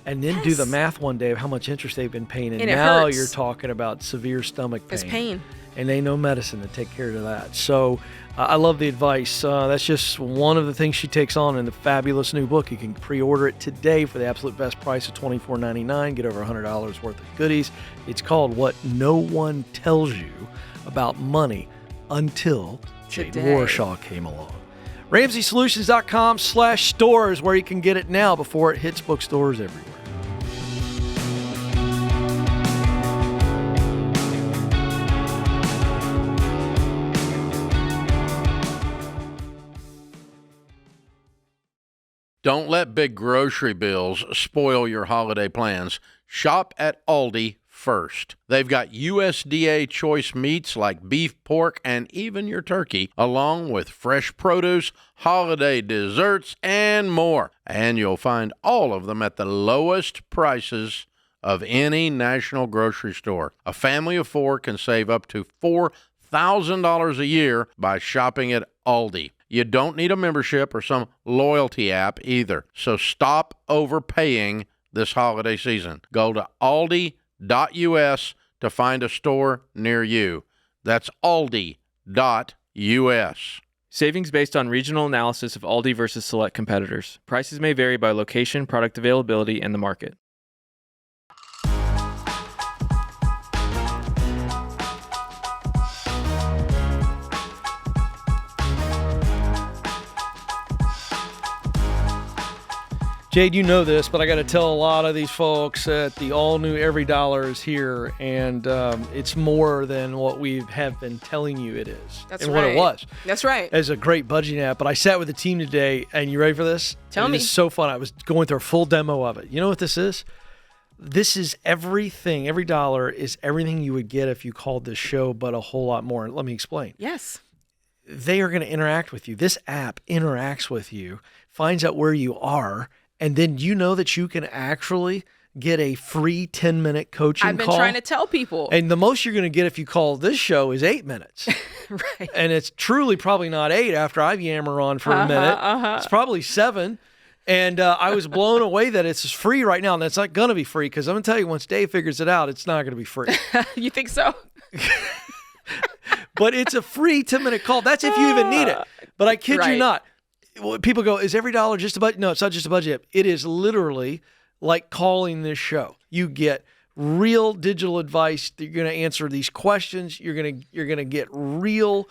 and then do the math one day of how much interest they've been paying, and it now hurts. you're talking about severe stomach pain. It's pain. And they know medicine to take care of that. So I love the advice. That's just one of the things she takes on in the fabulous new book. You can pre-order it today for the absolute best price of $24.99. Get over $100 worth of goodies. It's called What No One Tells You About Money Until Jade Warshaw came along. RamseySolutions.com/store is where you can get it now before it hits bookstores everywhere. Don't let big grocery bills spoil your holiday plans. Shop at Aldi first. They've got USDA choice meats like beef, pork, and even your turkey, along with fresh produce, holiday desserts, and more. And you'll find all of them at the lowest prices of any national grocery store. A family of 4 can save up to $4,000 a year by shopping at Aldi. You don't need a membership or some loyalty app either. So stop overpaying this holiday season. Go to aldi.us to find a store near you. That's aldi.us. Savings based on regional analysis of Aldi versus select competitors. Prices may vary by location, product availability, and the market. Jade, you know this, but I got to tell a lot of these folks that the all-new Every Dollar is here, and it's more than what we have been telling you it is. That's and right. what it was. That's right. It's a great budgeting app, but I sat with the team today, and you ready for this? Tell me. It's so fun. I was going through a full demo of it. You know what this is? This is everything. Every Dollar is everything you would get if you called this show, but a whole lot more. Let me explain. Yes. They are going to interact with you. This app interacts with you, finds out where you are, and then you know that you can actually get a free 10-minute coaching call. I've been trying to tell people. And the most you're going to get if you call this show is 8 minutes. Right. And it's truly probably not 8 after I've yammer on for a minute. It's probably 7. And I was blown away that it's free right now. And it's not going to be free because I'm going to tell you, once Dave figures it out, it's not going to be free. You think so? But it's a free 10-minute call. That's if you even need it. But I kid you not. People go, is Every Dollar just a budget? No, it's not just a budget. It is literally like calling this show. You get real digital advice. You're going to answer these questions. You're going to get real,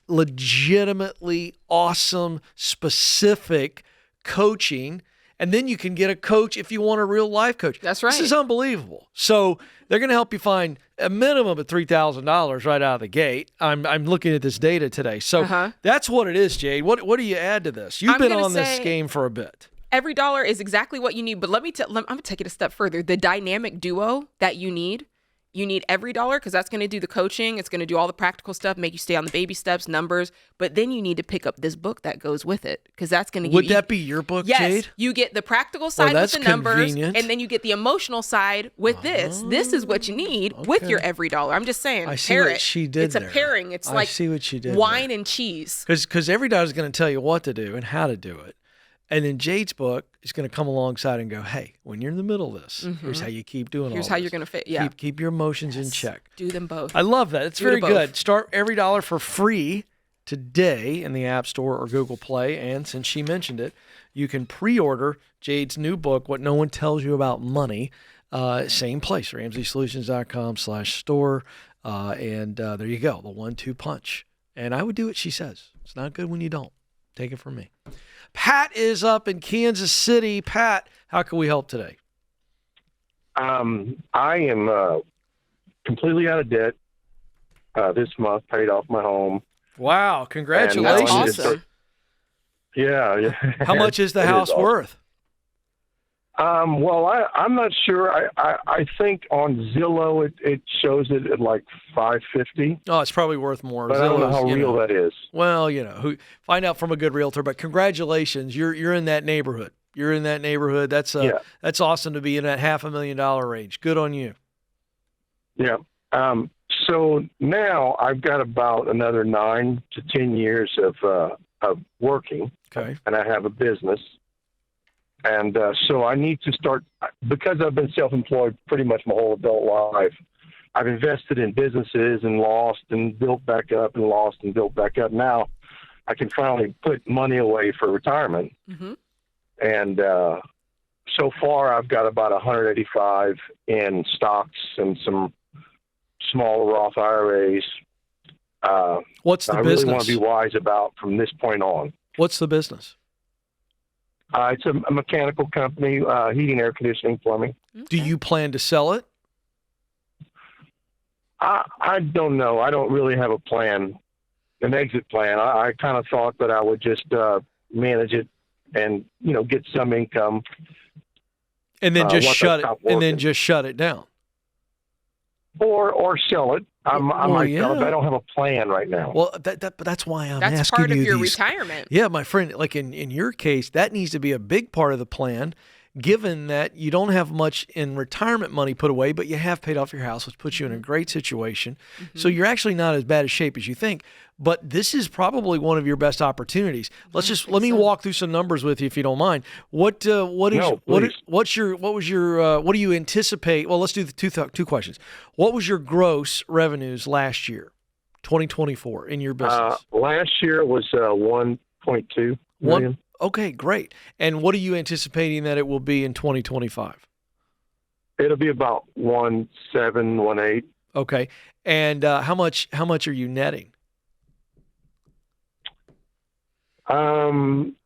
legitimately awesome, specific coaching. And then you can get a coach if you want a real life coach. That's right. This is unbelievable. So they're going to help you find a minimum of $3,000 right out of the gate. I'm looking at this data today. So that's what it is, Jade. What do you add to this? You've been on this game for a bit. Every Dollar is exactly what you need. But I'm going to take it a step further. The dynamic duo that you need Every Dollar because that's going to do the coaching. It's going to do all the practical stuff, make you stay on the baby steps, numbers. But then you need to pick up this book that goes with it because that's going to give Would that be your book, yes, Jade? You get the practical side with the numbers, convenient. and then you get the emotional side with this. This is what you need with your Every Dollar. I'm just saying. I see pair what it. she did It's there. a pairing. It's I like see what she did wine and cheese. Because Every Dollar is going to tell you what to do and how to do it. And then Jade's book is going to come alongside and go, hey, when you're in the middle of this, here's how you keep doing Here's all how this. you're going to fit. Yeah. Keep your emotions in check. Do them both. I love that. It's Do very them both. good. Start Every Dollar for free today in the App Store or Google Play. And since she mentioned it, you can pre-order Jade's new book, What No One Tells You About Money. Same place, RamseySolutions.com/store. And there you go, the 1-2 punch. And I would do what she says. It's not good when you don't. Take it from me. Pat is up in Kansas City. Pat, how can we help today? I am completely out of debt. This month, paid off my home. Wow, congratulations. That's awesome. Yeah. How much is the It house awesome. worth? Well, I'm not sure. I think on Zillow it shows it at like $550. Oh, it's probably worth more. But I don't know Zillow's, how real that is. Well, find out from a good realtor. But congratulations, you're in that neighborhood. You're in that neighborhood. That's awesome to be in that $500,000 range. Good on you. Yeah. So now I've got about another 9 to 10 years of working. Okay. And I have a business. And so I need to start, because I've been self-employed pretty much my whole adult life. I've invested in businesses and lost and built back up and lost and built back up. Now I can finally put money away for retirement. Mm-hmm. And so far I've got about 185 in stocks and some small Roth IRAs. What's the I business? really want to be wise about from this point on. What's the business? It's a mechanical company, heating, air conditioning, plumbing. Do you plan to sell it? I don't know. I don't really have a plan, an exit plan. I kind of thought that I would just manage it and, get some income. And then just once I shut it. stop And then working. just shut it down. Or sell it. I might sell it, but I don't have a plan right now. Well, that's why I'm That's asking part of you your these. retirement. Yeah, my friend, like in your case, that needs to be a big part of the plan, given that you don't have much in retirement money put away, but you have paid off your house, which puts you in a great situation. So you're actually not as bad a shape as you think. But this is probably one of your best opportunities. Let me walk through some numbers with you if you don't mind. What do you anticipate? Well, let's do the two questions. What was your gross revenues last year, 2024, in your business? Last year it was 1.2 million. Okay, great. And what are you anticipating that it will be in 2025? It'll be about 1.7, 1.8. Okay. And how much are you netting? I'm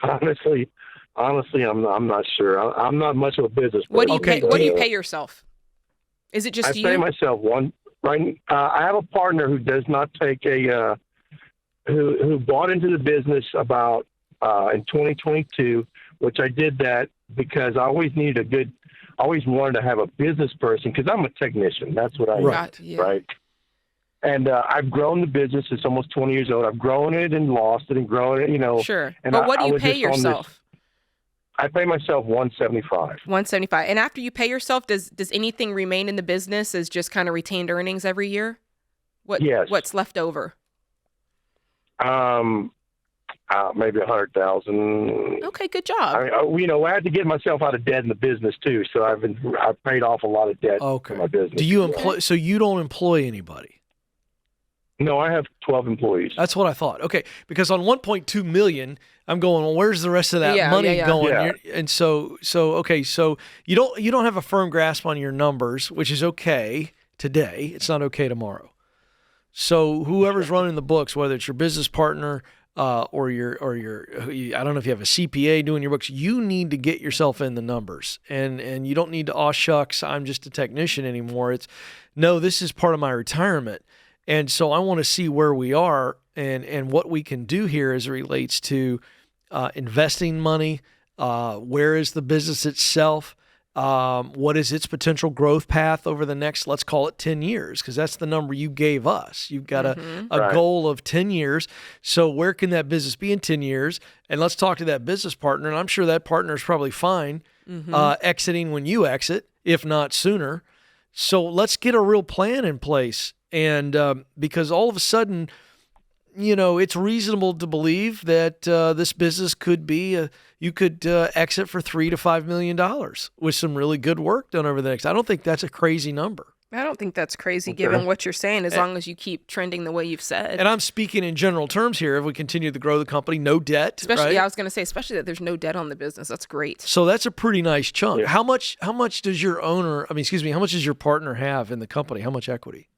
honestly, I'm not sure. I'm not much of a business What do person. you pay? What do you pay yourself? Is it just I pay myself one. Right. I have a partner who does not take who bought into the business about in 2022, which I did that because I always wanted to have a business person because I'm a technician. That's what I am. Right. And I've grown the business. It's almost 20 years old. I've grown it and lost it and grown it, Sure. And But what do I you was pay just on yourself? I pay myself 175. 175. And after you pay yourself, does anything remain in the business as just kind of retained earnings every year? Yes. What's left over? Maybe 100,000. Okay, good job. I had to get myself out of debt in the business too. So I've paid off a lot of debt for my business. Do you employ? So you don't employ anybody? No, I have 12 employees. That's what I thought. Okay, because on 1.2 million, I'm going, well, where's the rest of that money going? Yeah. And so you don't have a firm grasp on your numbers, which is okay today. It's not okay tomorrow. So whoever's running the books, whether it's your business partner or your I don't know if you have a CPA doing your books, you need to get yourself in the numbers, and you don't need to, shucks, I'm just a technician anymore. It's no, this is part of my retirement. And so I want to see where we are and what we can do here as it relates to investing money. Where is the business itself? What is its potential growth path over the next, let's call it 10 years, because that's the number you gave us. You've got a goal of 10 years. So where can that business be in 10 years? And let's talk to that business partner. And I'm sure that partner is probably fine exiting when you exit, if not sooner. So let's get a real plan in place. And because all of a sudden, it's reasonable to believe that this business could be, you could exit for $3 to $5 million with some really good work done over the next. I don't think that's a crazy number. I don't think that's crazy given what you're saying, as long as you keep trending the way you've said. And I'm speaking in general terms here. If we continue to grow the company, no debt, especially, right? Yeah, I was going to say, especially that there's no debt on the business. That's great. So that's a pretty nice chunk. Yeah. How much does how much does your partner have in the company? How much equity?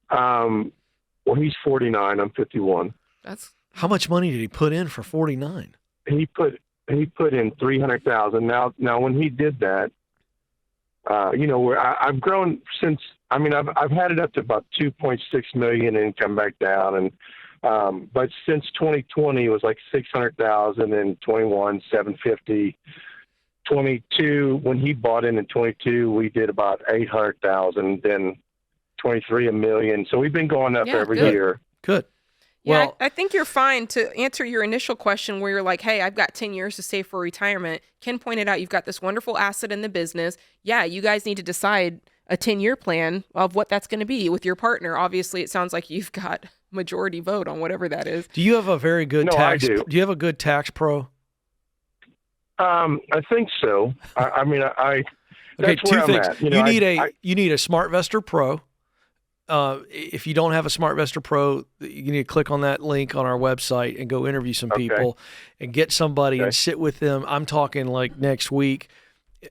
Well, he's 49. I'm 51. How much money did he put in for 49? He put in 300,000. Now when he did that, where I've grown since. I mean, I've had it up to about 2.6 million and come back down, and but since 2020 it was like 600,000, and 21 750. 22 when he bought in 22 we did about 800,000. Then 23 $1 million. So we've been going up every year. Good. Yeah, well, I think you're fine. To answer your initial question where you're like, hey, I've got 10 years to save for retirement. Ken pointed out you've got this wonderful asset in the business. Yeah, you guys need to decide a 10-year plan of what that's going to be with your partner. Obviously, it sounds like you've got majority vote on whatever that is. Do you have a very good No, tax? I do. Do you have a good tax pro? I think so. I mean, Okay, that's two where I'm things. at. You need a SmartVestor Pro. If you don't have a SmartVestor Pro, you need to click on that link on our website and go interview some people and get somebody and sit with them. I'm talking like next week.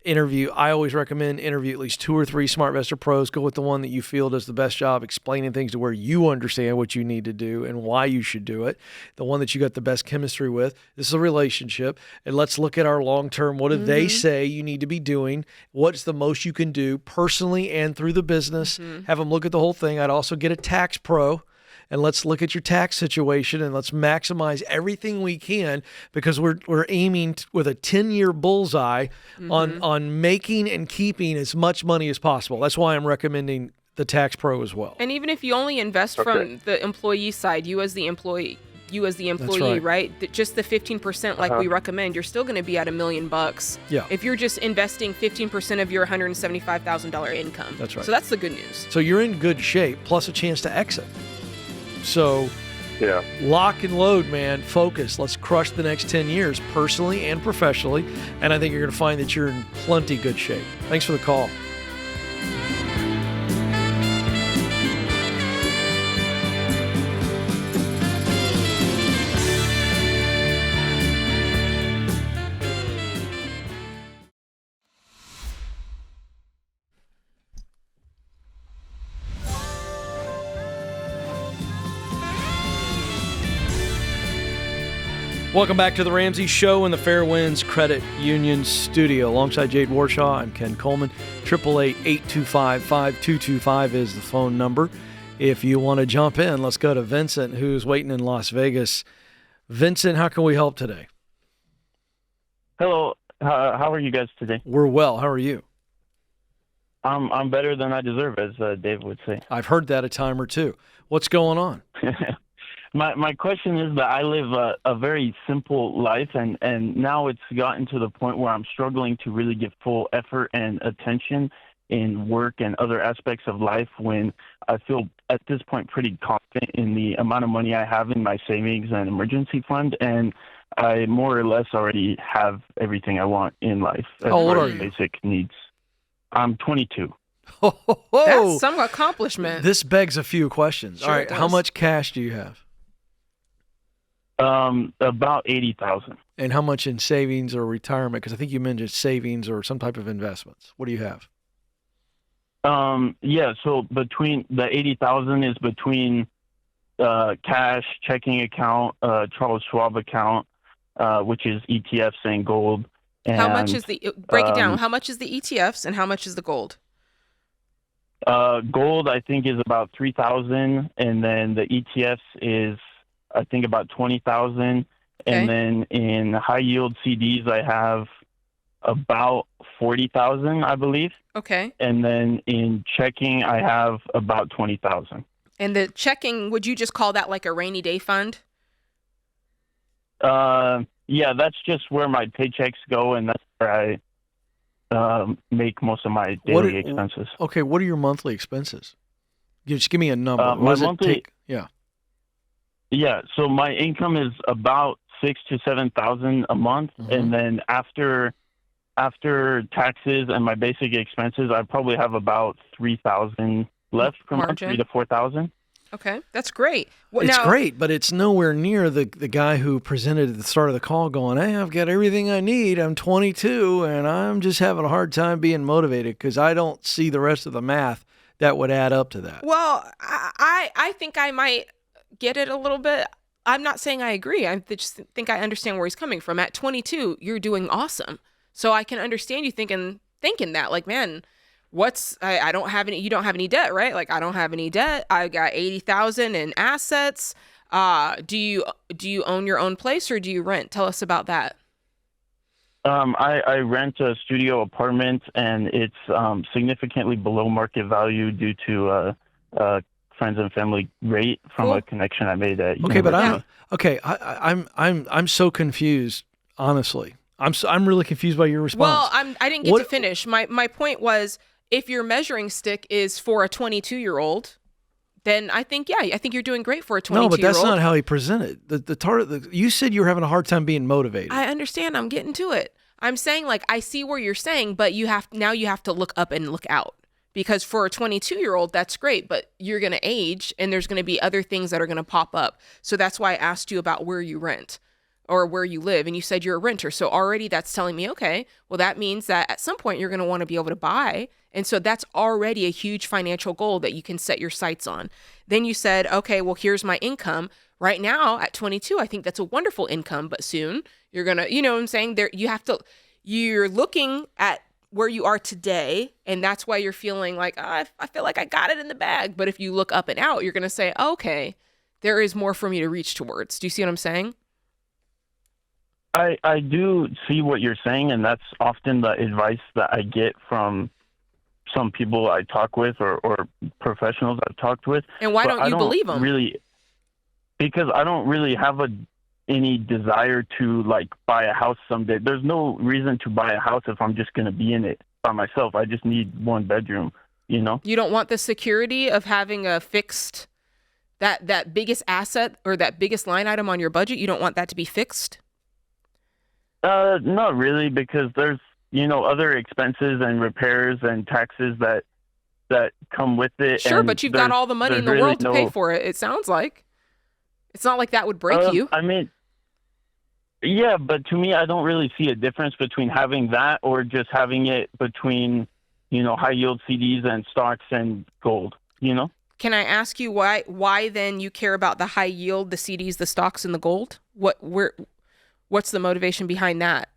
Interview. I always recommend interview at least 2 or 3 SmartVestor Pros. Go with the one that you feel does the best job explaining things to where you understand what you need to do and why you should do it. The one that you got the best chemistry with. This is a relationship. And let's look at our long term. What do they say you need to be doing? What's the most you can do personally and through the business? Have them look at the whole thing. I'd also get a tax pro. And let's look at your tax situation and let's maximize everything we can, because we're aiming with a 10-year bullseye on making and keeping as much money as possible. That's why I'm recommending the tax pro as well. And even if you only invest from the employee side, you as the employee, right? Just the 15% like we recommend, you're still going to be at $1 million. Yeah. If you're just investing 15% of your $175,000 income. That's right. So that's the good news. So you're in good shape, plus a chance to exit. So Yeah. lock and load, man. Focus. Let's crush the next 10 years personally and professionally. And I think you're going to find that you're in plenty good shape. Thanks for the call. Welcome back to the Ramsey Show in the Fairwinds Credit Union studio. Alongside Jade Warshaw, I'm Ken Coleman. 888-825-5225 is the phone number. If you want to jump in, let's go to Vincent, who's waiting in Las Vegas. Vincent, how can we help today? Hello. How are you guys today? We're well. How are you? I'm better than I deserve, as Dave would say. I've heard that a time or two. What's going on? My question is that I live a very simple life, and now it's gotten to the point where I'm struggling to really give full effort and attention in work and other aspects of life, when I feel at this point pretty confident in the amount of money I have in my savings and emergency fund, and I more or less already have everything I want in life. How old are you? Basic needs. I'm 22. That's some accomplishment. This begs a few questions. Sure All it right, does. how much cash do you have? About 80,000. And how much in savings or retirement? Because I think you mentioned savings or some type of investments. What do you have? Yeah, so between the 80,000 is between cash, checking account, Charles Schwab account, which is ETFs and gold. And, how much is break it down. How much is the ETFs and how much is the gold? Gold, I think, is about 3,000, and then the ETFs is, I think, about 20,000. And then in high yield CDs, I have about 40,000, I believe. Okay. And then in checking, I have about 20,000. And the checking, would you just call that like a rainy day fund? Yeah, that's just where my paychecks go, and that's where I make most of my daily expenses. Okay, what are your monthly expenses? Just give me a number. My What does it monthly- take? Yeah. Yeah, so my income is about $6,000 to $7,000 a month, and then after taxes and my basic expenses, I probably have about 3,000 left per month, Margin. 3,000 to 4,000. Okay, that's great. Well, It's now, great, but it's nowhere near the guy who presented at the start of the call going, hey, I've got everything I need. I'm 22, and I'm just having a hard time being motivated because I don't see the rest of the math that would add up to that. Well, I think I might get it a little bit. I'm not saying I agree. I just think I understand where he's coming from. At 22, you're doing awesome. So I can understand you thinking that, like, man, I don't have any, you don't have any debt, right? Like, I don't have any debt. I got 80,000 in assets. Do you own your own place or do you rent? Tell us about that. I rent a studio apartment, and it's significantly below market value due to friends and family rate from a connection I made at Okay, but university. I'm so confused, honestly. I'm really confused by your response. Well, I didn't get to finish. My point was, if your measuring stick is for a 22-year-old, then I think you're doing great for a 22-year-old. No, but that's not how he presented. You said you were having a hard time being motivated. I understand. I'm getting to it. I'm saying, like, I see where you're saying, but you have to look up and look out. Because for a 22-year-old, that's great, but you're going to age and there's going to be other things that are going to pop up. So that's why I asked you about where you rent or where you live. And you said you're a renter. So already that's telling me, okay, well, that means that at some point you're going to want to be able to buy. And so that's already a huge financial goal that you can set your sights on. Then you said, okay, well, here's my income. Right now at 22, I think that's a wonderful income, but soon you're going to, you know what I'm saying? You're looking at where you are today, and that's why you're feeling like, I feel like I got it in the bag. But if you look up and out, you're going to say, okay, there is more for me to reach towards. Do you see what I'm saying? I do see what you're saying, and that's often the advice that I get from some people I talk with or professionals I've talked with. And why don't you believe them? Really, because I don't really have any desire to like buy a house someday. There's no reason to buy a house if I'm just going to be in it by myself. I just need one bedroom, you know? You don't want the security of having a fixed, that biggest asset or that biggest line item on your budget. You don't want that to be fixed? Not really, because there's, other expenses and repairs and taxes that come with it. Sure, but you've got all the money in the world to pay for it. It sounds like. It's not like that would break you. I mean, yeah, but to me, I don't really see a difference between having that or just having it between, high yield CDs and stocks and gold, Can I ask you why then you care about the high yield, the CDs, the stocks, and the gold? What's the motivation behind that?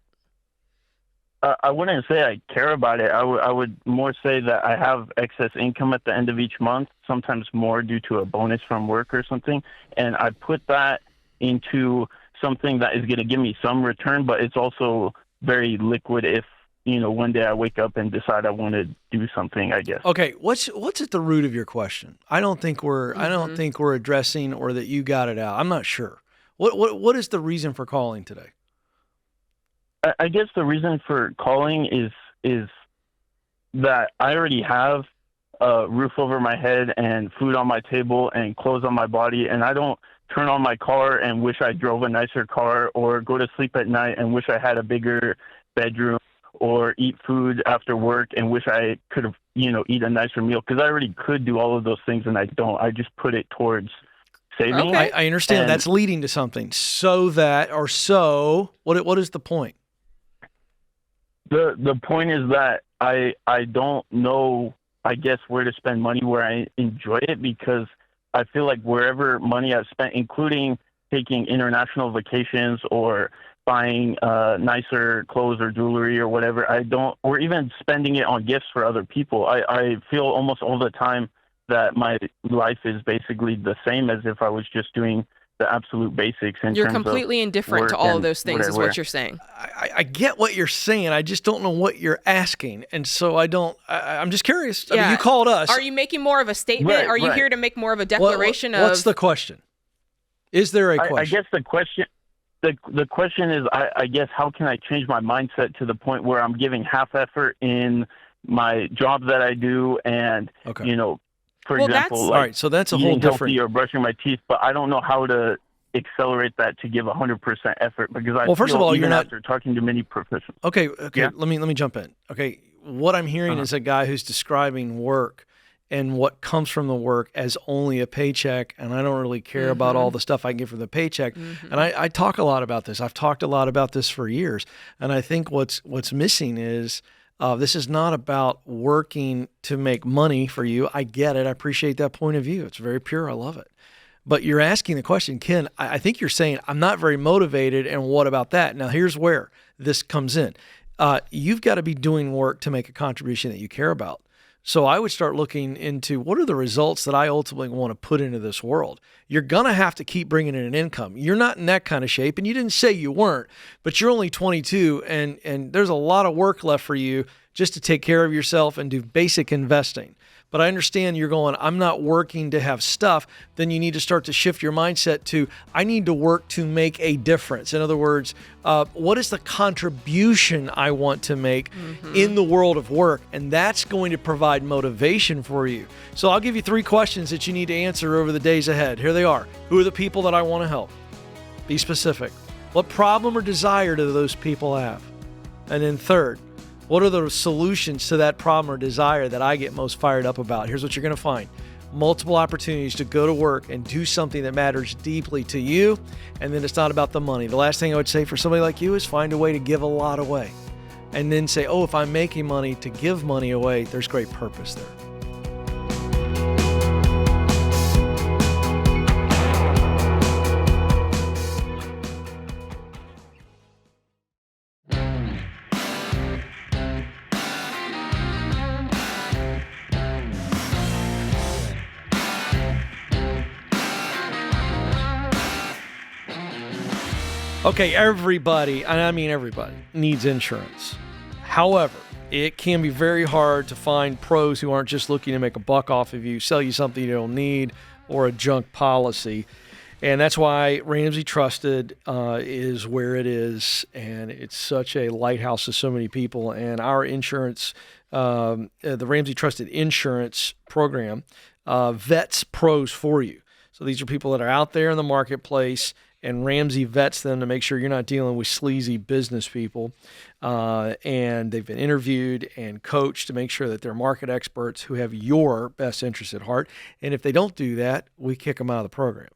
I wouldn't say I care about it. I would more say that I have excess income at the end of each month, sometimes more due to a bonus from work or something. And I put that into something that is going to give me some return, but it's also very liquid if, one day I wake up and decide I want to do something, I guess. Okay, what's at the root of your question? I don't think we're addressing or that you got it out. I'm not sure. What is the reason for calling today? I guess the reason for calling is that I already have a roof over my head and food on my table and clothes on my body, and I don't turn on my car and wish I drove a nicer car or go to sleep at night and wish I had a bigger bedroom or eat food after work and wish I could have, eat a nicer meal, because I already could do all of those things and I don't. I just put it towards saving. Okay. I understand that's leading to something. What is the point? The point is that I don't know, I guess, where to spend money where I enjoy it, because I feel like wherever money I've spent, including taking international vacations or buying nicer clothes or jewelry or whatever, or even spending it on gifts for other people. I feel almost all the time that my life is basically the same as if I was just doing the absolute basics. You're completely indifferent to all of those things, is what you're saying. I get what you're saying. I just don't know what you're asking. And so I'm just curious. Yeah. I mean, you called us. Are you making more of a statement? Right, Are you here to make more of a declaration of... What's the question? Is there a question? I guess the question is, I guess, how can I change my mindset to the point where I'm giving half effort in my job that I do and, for example, all right, so that's a whole different... or brushing my teeth, but I don't know how to accelerate that to give 100% effort, because first of all, you're not after talking to many professionals. Okay, yeah? let me jump in. Okay, what I'm hearing is a guy who's describing work and what comes from the work as only a paycheck, and I don't really care about all the stuff I get from the paycheck. And I talk a lot about this. I've talked a lot about this for years, and I think what's missing is this is not about working to make money for you. I get it. I appreciate that point of view. It's very pure. I love it. But you're asking the question, Ken, I think you're saying, I'm not very motivated, and what about that? Now, here's where this comes in. You've got to be doing work to make a contribution that you care about. So I would start looking into what are the results that I ultimately want to put into this world. You're going to have to keep bringing in an income. You're not in that kind of shape, and you didn't say you weren't, but you're only 22, and there's a lot of work left for you just to take care of yourself and do basic investing. But I understand you're going, I'm not working to have stuff. Then you need to start to shift your mindset to, I need to work to make a difference. In other words, what is the contribution I want to make in the world of work? And that's going to provide motivation for you. So I'll give you 3 questions that you need to answer over the days ahead. Here they are. Who are the people that I want to help? Be specific. What problem or desire do those people have? And then third, what are the solutions to that problem or desire that I get most fired up about? Here's what you're going to find. Multiple opportunities to go to work and do something that matters deeply to you. And then it's not about the money. The last thing I would say for somebody like you is find a way to give a lot away. And then say, oh, if I'm making money to give money away, there's great purpose there. Okay, everybody, and I mean everybody, needs insurance. However, it can be very hard to find pros who aren't just looking to make a buck off of you, sell you something you don't need, or a junk policy. And that's why Ramsey Trusted is where it is, and it's such a lighthouse to so many people. And our insurance, the Ramsey Trusted Insurance Program, vets pros for you. So these are people that are out there in the marketplace, and Ramsey vets them to make sure you're not dealing with sleazy business people. And they've been interviewed and coached to make sure that they're market experts who have your best interest at heart. And if they don't do that, we kick them out of the program.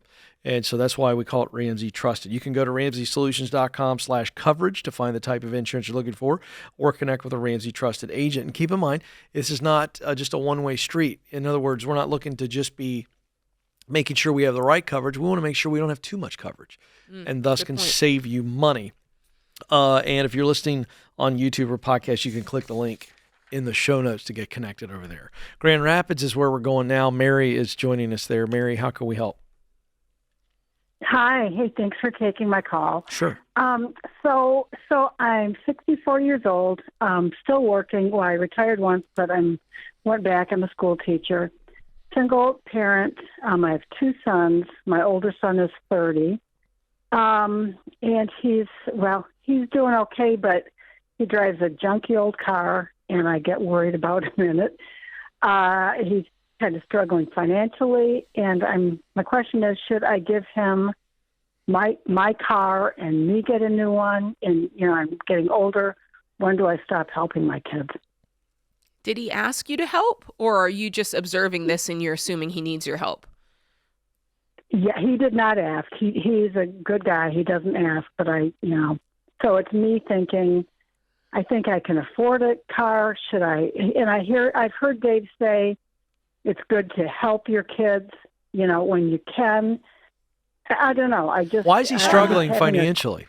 And so that's why we call it Ramsey Trusted. You can go to RamseySolutions.com/coverage to find the type of insurance you're looking for, or connect with a Ramsey Trusted agent. And keep in mind, this is not just a one-way street. In other words, we're not looking to just be making sure we have the right coverage. We want to make sure we don't have too much coverage, and thus can save you money. And if you're listening on YouTube or podcast, you can click the link in the show notes to get connected over there. Grand Rapids is where we're going now. Mary is joining us there. Mary, how can we help? Hi. Hey, thanks for taking my call. Sure. So I'm 64 years old. Still working. Well, I retired once, but went back. I'm a school teacher. Single parent. I have 2 sons. My older son is 30. And he's doing okay, but he drives a junky old car, and I get worried about him in it. He's kind of struggling financially, and my question is, should I give him my car and me get a new one? And I'm getting older. When do I stop helping my kids? Did he ask you to help, or are you just observing this and you're assuming he needs your help? Yeah, he did not ask. He's a good guy. He doesn't ask, but so it's me thinking, I think I can afford a car. Should I? And I've heard Dave say it's good to help your kids, when you can. I don't know. Why is he struggling financially?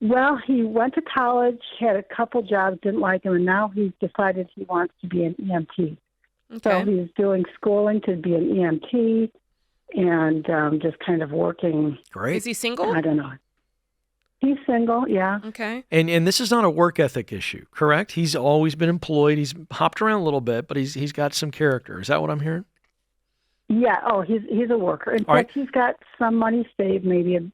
Well, he went to college, had a couple jobs, didn't like him, and now he's decided he wants to be an EMT. Okay. So he's doing schooling to be an EMT and just kind of working. Great. Is he single? I don't know. He's single, yeah. Okay. And this is not a work ethic issue, correct? He's always been employed. He's hopped around a little bit, but he's got some character. Is that what I'm hearing? Yeah. Oh, he's a worker. In fact, he's got some money saved, maybe in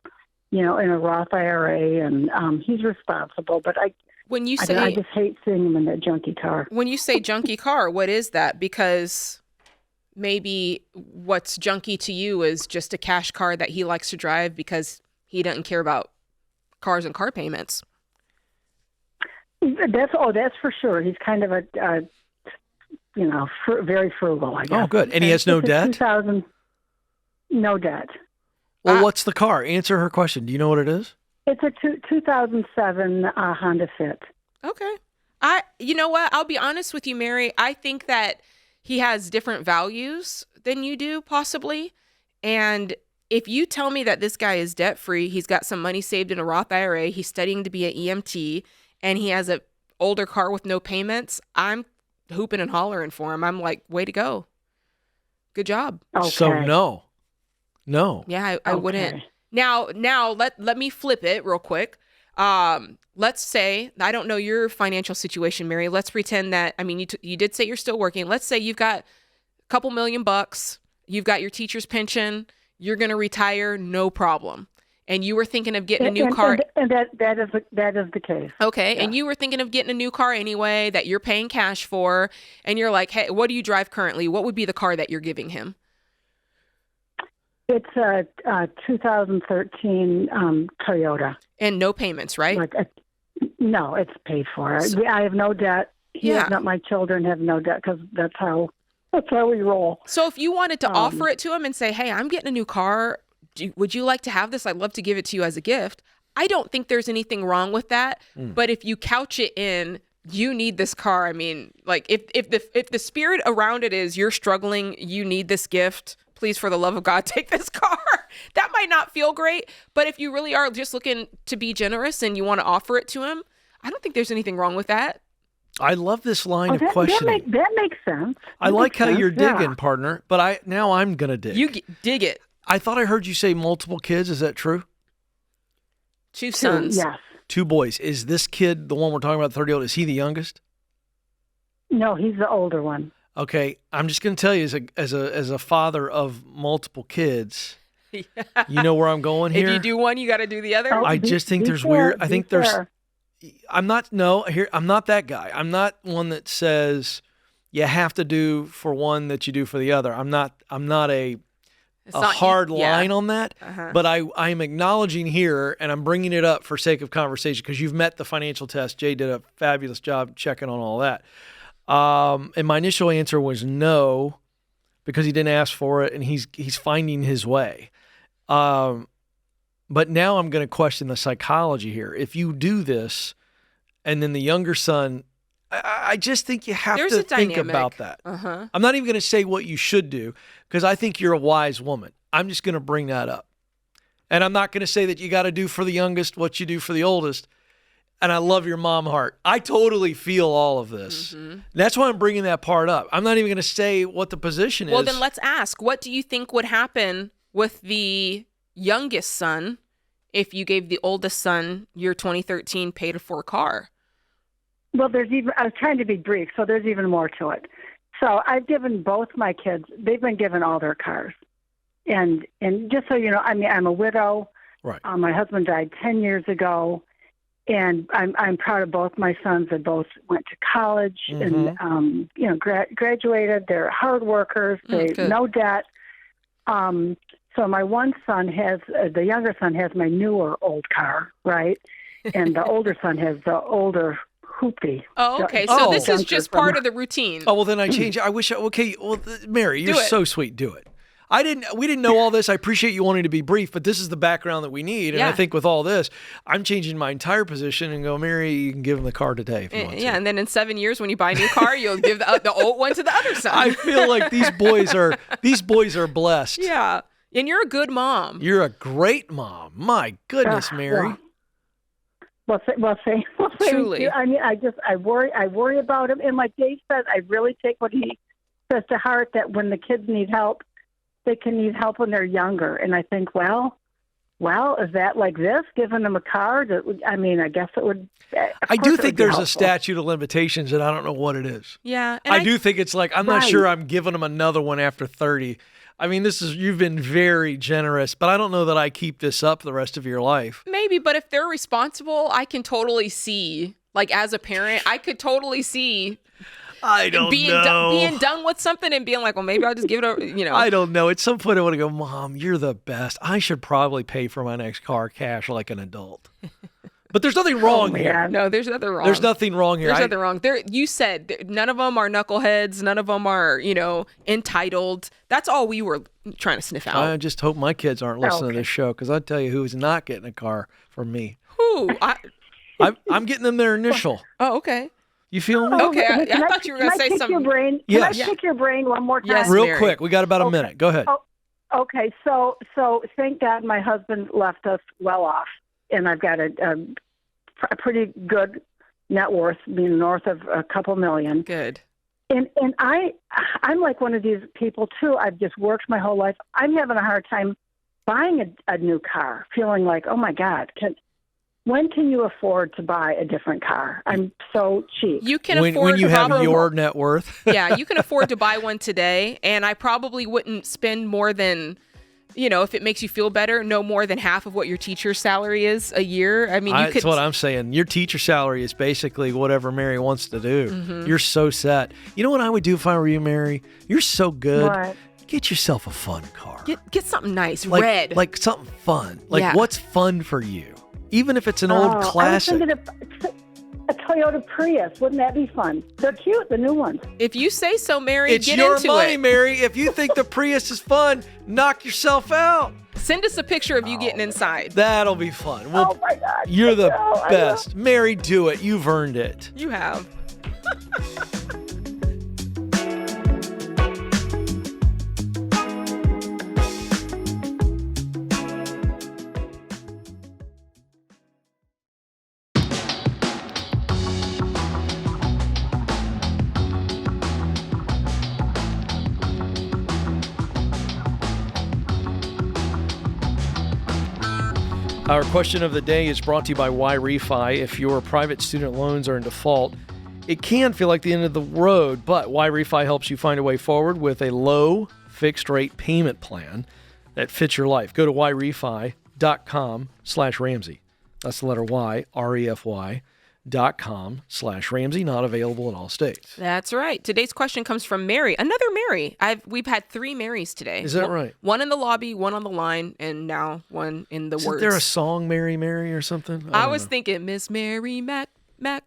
a Roth IRA, and he's responsible. But I just hate seeing him in that junky car. When you say junky car, what is that? Because maybe what's junky to you is just a cash car that he likes to drive because he doesn't care about cars and car payments. That's for sure. He's kind of very frugal, I guess. Oh, good. And he has no debt? No debt. Well, what's the car? Answer her question. Do you know what it is? It's a 2007 Honda Fit. Okay. You know what? I'll be honest with you, Mary. I think that he has different values than you do, possibly. And if you tell me that this guy is debt-free, he's got some money saved in a Roth IRA, he's studying to be an EMT, and he has an older car with no payments, I'm hooping and hollering for him. I'm like, way to go. Good job. Okay. So no. Yeah, I wouldn't. Now let me flip it real quick. Let's say, I don't know your financial situation, Mary. Let's pretend that, I mean, you did say you're still working. Let's say you've got a couple $1,000,000, you've got your teacher's pension, you're going to retire, no problem. And you were thinking of getting a new car. And that is the case. Okay. Yeah. And you were thinking of getting a new car anyway that you're paying cash for. And you're like, hey, what do you drive currently? What would be the car that you're giving him? It's a 2013 Toyota. And no payments, right? No, it's paid for. I have no debt. My children have no debt because that's how we roll. So if you wanted to offer it to him and say, hey, I'm getting a new car, would you like to have this? I'd love to give it to you as a gift. I don't think there's anything wrong with that. But if you couch it in, you need this car. I mean, like if the spirit around it is you're struggling, you need this gift, please, for the love of God, take this car. That might not feel great. But if you really are just looking to be generous and you want to offer it to him, I don't think there's anything wrong with that. I love this line of questioning. That makes sense. I like how you're digging, partner, but now I'm going to dig. You dig it. I thought I heard you say multiple kids. Is that true? Two sons. Yes. 2 boys. Is this kid, the one we're talking about, 30-year-old, is he the youngest? No, he's the older one. Okay, I'm just going to tell you, as a father of multiple kids, you know where I'm going here. If you do one, you got to do the other. I just think there's weird. I think there's. I'm not that guy. I'm not one that says you have to do for one that you do for the other. I'm not a hard line on that. But I'm acknowledging here, and I'm bringing it up for sake of conversation because you've met the financial test. Jay did a fabulous job checking on all that. And my initial answer was no, because he didn't ask for it, and he's finding his way. But now I'm going to question the psychology here. If you do this, and then the younger son, I just think you have to think about that. I'm not even going to say what you should do, because I think you're a wise woman. I'm just going to bring that up. And I'm not going to say that you got to do for the youngest what you do for the oldest. And I love your mom heart. I totally feel all of this. That's why I'm bringing that part up. I'm not even going to say what the position is. Well, then let's ask, what do you think would happen with the youngest son if you gave the oldest son your 2013 paid-for car? Well, I was trying to be brief, so there's even more to it. So I've given both my kids, they've been given all their cars. And just so you know, I mean, I'm a widow. Right. My husband died 10 years ago. And I'm proud of both my sons. They both went to college and graduated. They're hard workers. They no debt. So my one son the younger son has my newer old car, right? And the older son has the older hoopty. Oh, okay. So this is just part of the routine. Oh, well, then I change it. I wish. Mary, you're so sweet. Do it. We didn't know all this. I appreciate you wanting to be brief, but this is the background that we need. And I think with all this, I'm changing my entire position and go, Mary, you can give him the car today if you want to. And then in 7 years when you buy a new car, you'll give the old one to the other son. I feel like these boys are blessed. Yeah. And you're a good mom. You're a great mom. My goodness, Mary. Well, truly. I mean, I worry about him. And like Dave says, I really take what he says to heart, that when the kids need help, they can need help when they're younger. And I think, well, is that like this, giving them a car? I mean, I guess it would. I do think there's a statute of limitations, and I don't know what it is. Yeah. I do think it's like, I'm not sure I'm giving them another one after 30. I mean, you've been very generous, but I don't know that I keep this up the rest of your life. Maybe, but if they're responsible, I can totally see, like as a parent, I could totally see being done with something and being like, well, maybe I'll just give it a, I don't know. At some point I want to go, Mom, you're the best. I should probably pay for my next car cash like an adult. But there's nothing wrong here. No, there's nothing wrong. There's nothing wrong here. There's nothing wrong. You said none of them are knuckleheads. None of them are, entitled. That's all we were trying to sniff out. I just hope my kids aren't listening to this show, because I'll tell you who's not getting a car from me. Who? I'm getting them their initial. Oh, okay. You feeling me? Okay, I thought you were going to say something. Can I pick your brain one more time? Yes, real Mary. quick. We got about a minute. Go ahead. Oh, okay, so thank God my husband left us well off, and I've got a pretty good net worth, being north of a couple million. Good. And I'm like one of these people too. I've just worked my whole life. I'm having a hard time buying a new car, feeling like, oh my God, When can you afford to buy a different car? I'm so cheap. You can when afford you to have buy- your net worth. Yeah, you can afford to buy one today, and I probably wouldn't spend more than, if it makes you feel better, no more than half of what your teacher's salary is a year. I mean, That's what I'm saying. Your teacher salary is basically whatever Mary wants to do. Mhm. You're so set. You know what I would do if I were you, Mary? You're so good. What? Get yourself a fun car. Get something nice, Like, red. Like something fun. Like Yeah. what's fun for you? Even if it's an old classic. I was thinking a Toyota Prius. Wouldn't that be fun? They're cute, the new ones. If you say so, Mary, It's get your into money, it. Mary. If you think the Prius is fun, knock yourself out. Send us a picture of you getting inside. That'll be fun. Oh my God. You're the I know. best. Mary, do it. You've earned it. You have. Our question of the day is brought to you by Y-Refi. If your private student loans are in default, it can feel like the end of the road, but Y-Refi helps you find a way forward with a low fixed rate payment plan that fits your life. Go to yrefi.com/Ramsey. That's the letter Y, REFY.com/Ramsey. Not available in all states. That's right. Today's question comes from Mary. Another Mary. We've had 3 Marys today. Is that right? One in the lobby, one on the line, and now one in the Isn't words. there a song, Mary, Mary, or something? I don't was know. thinking Miss Mary Mac, Okay.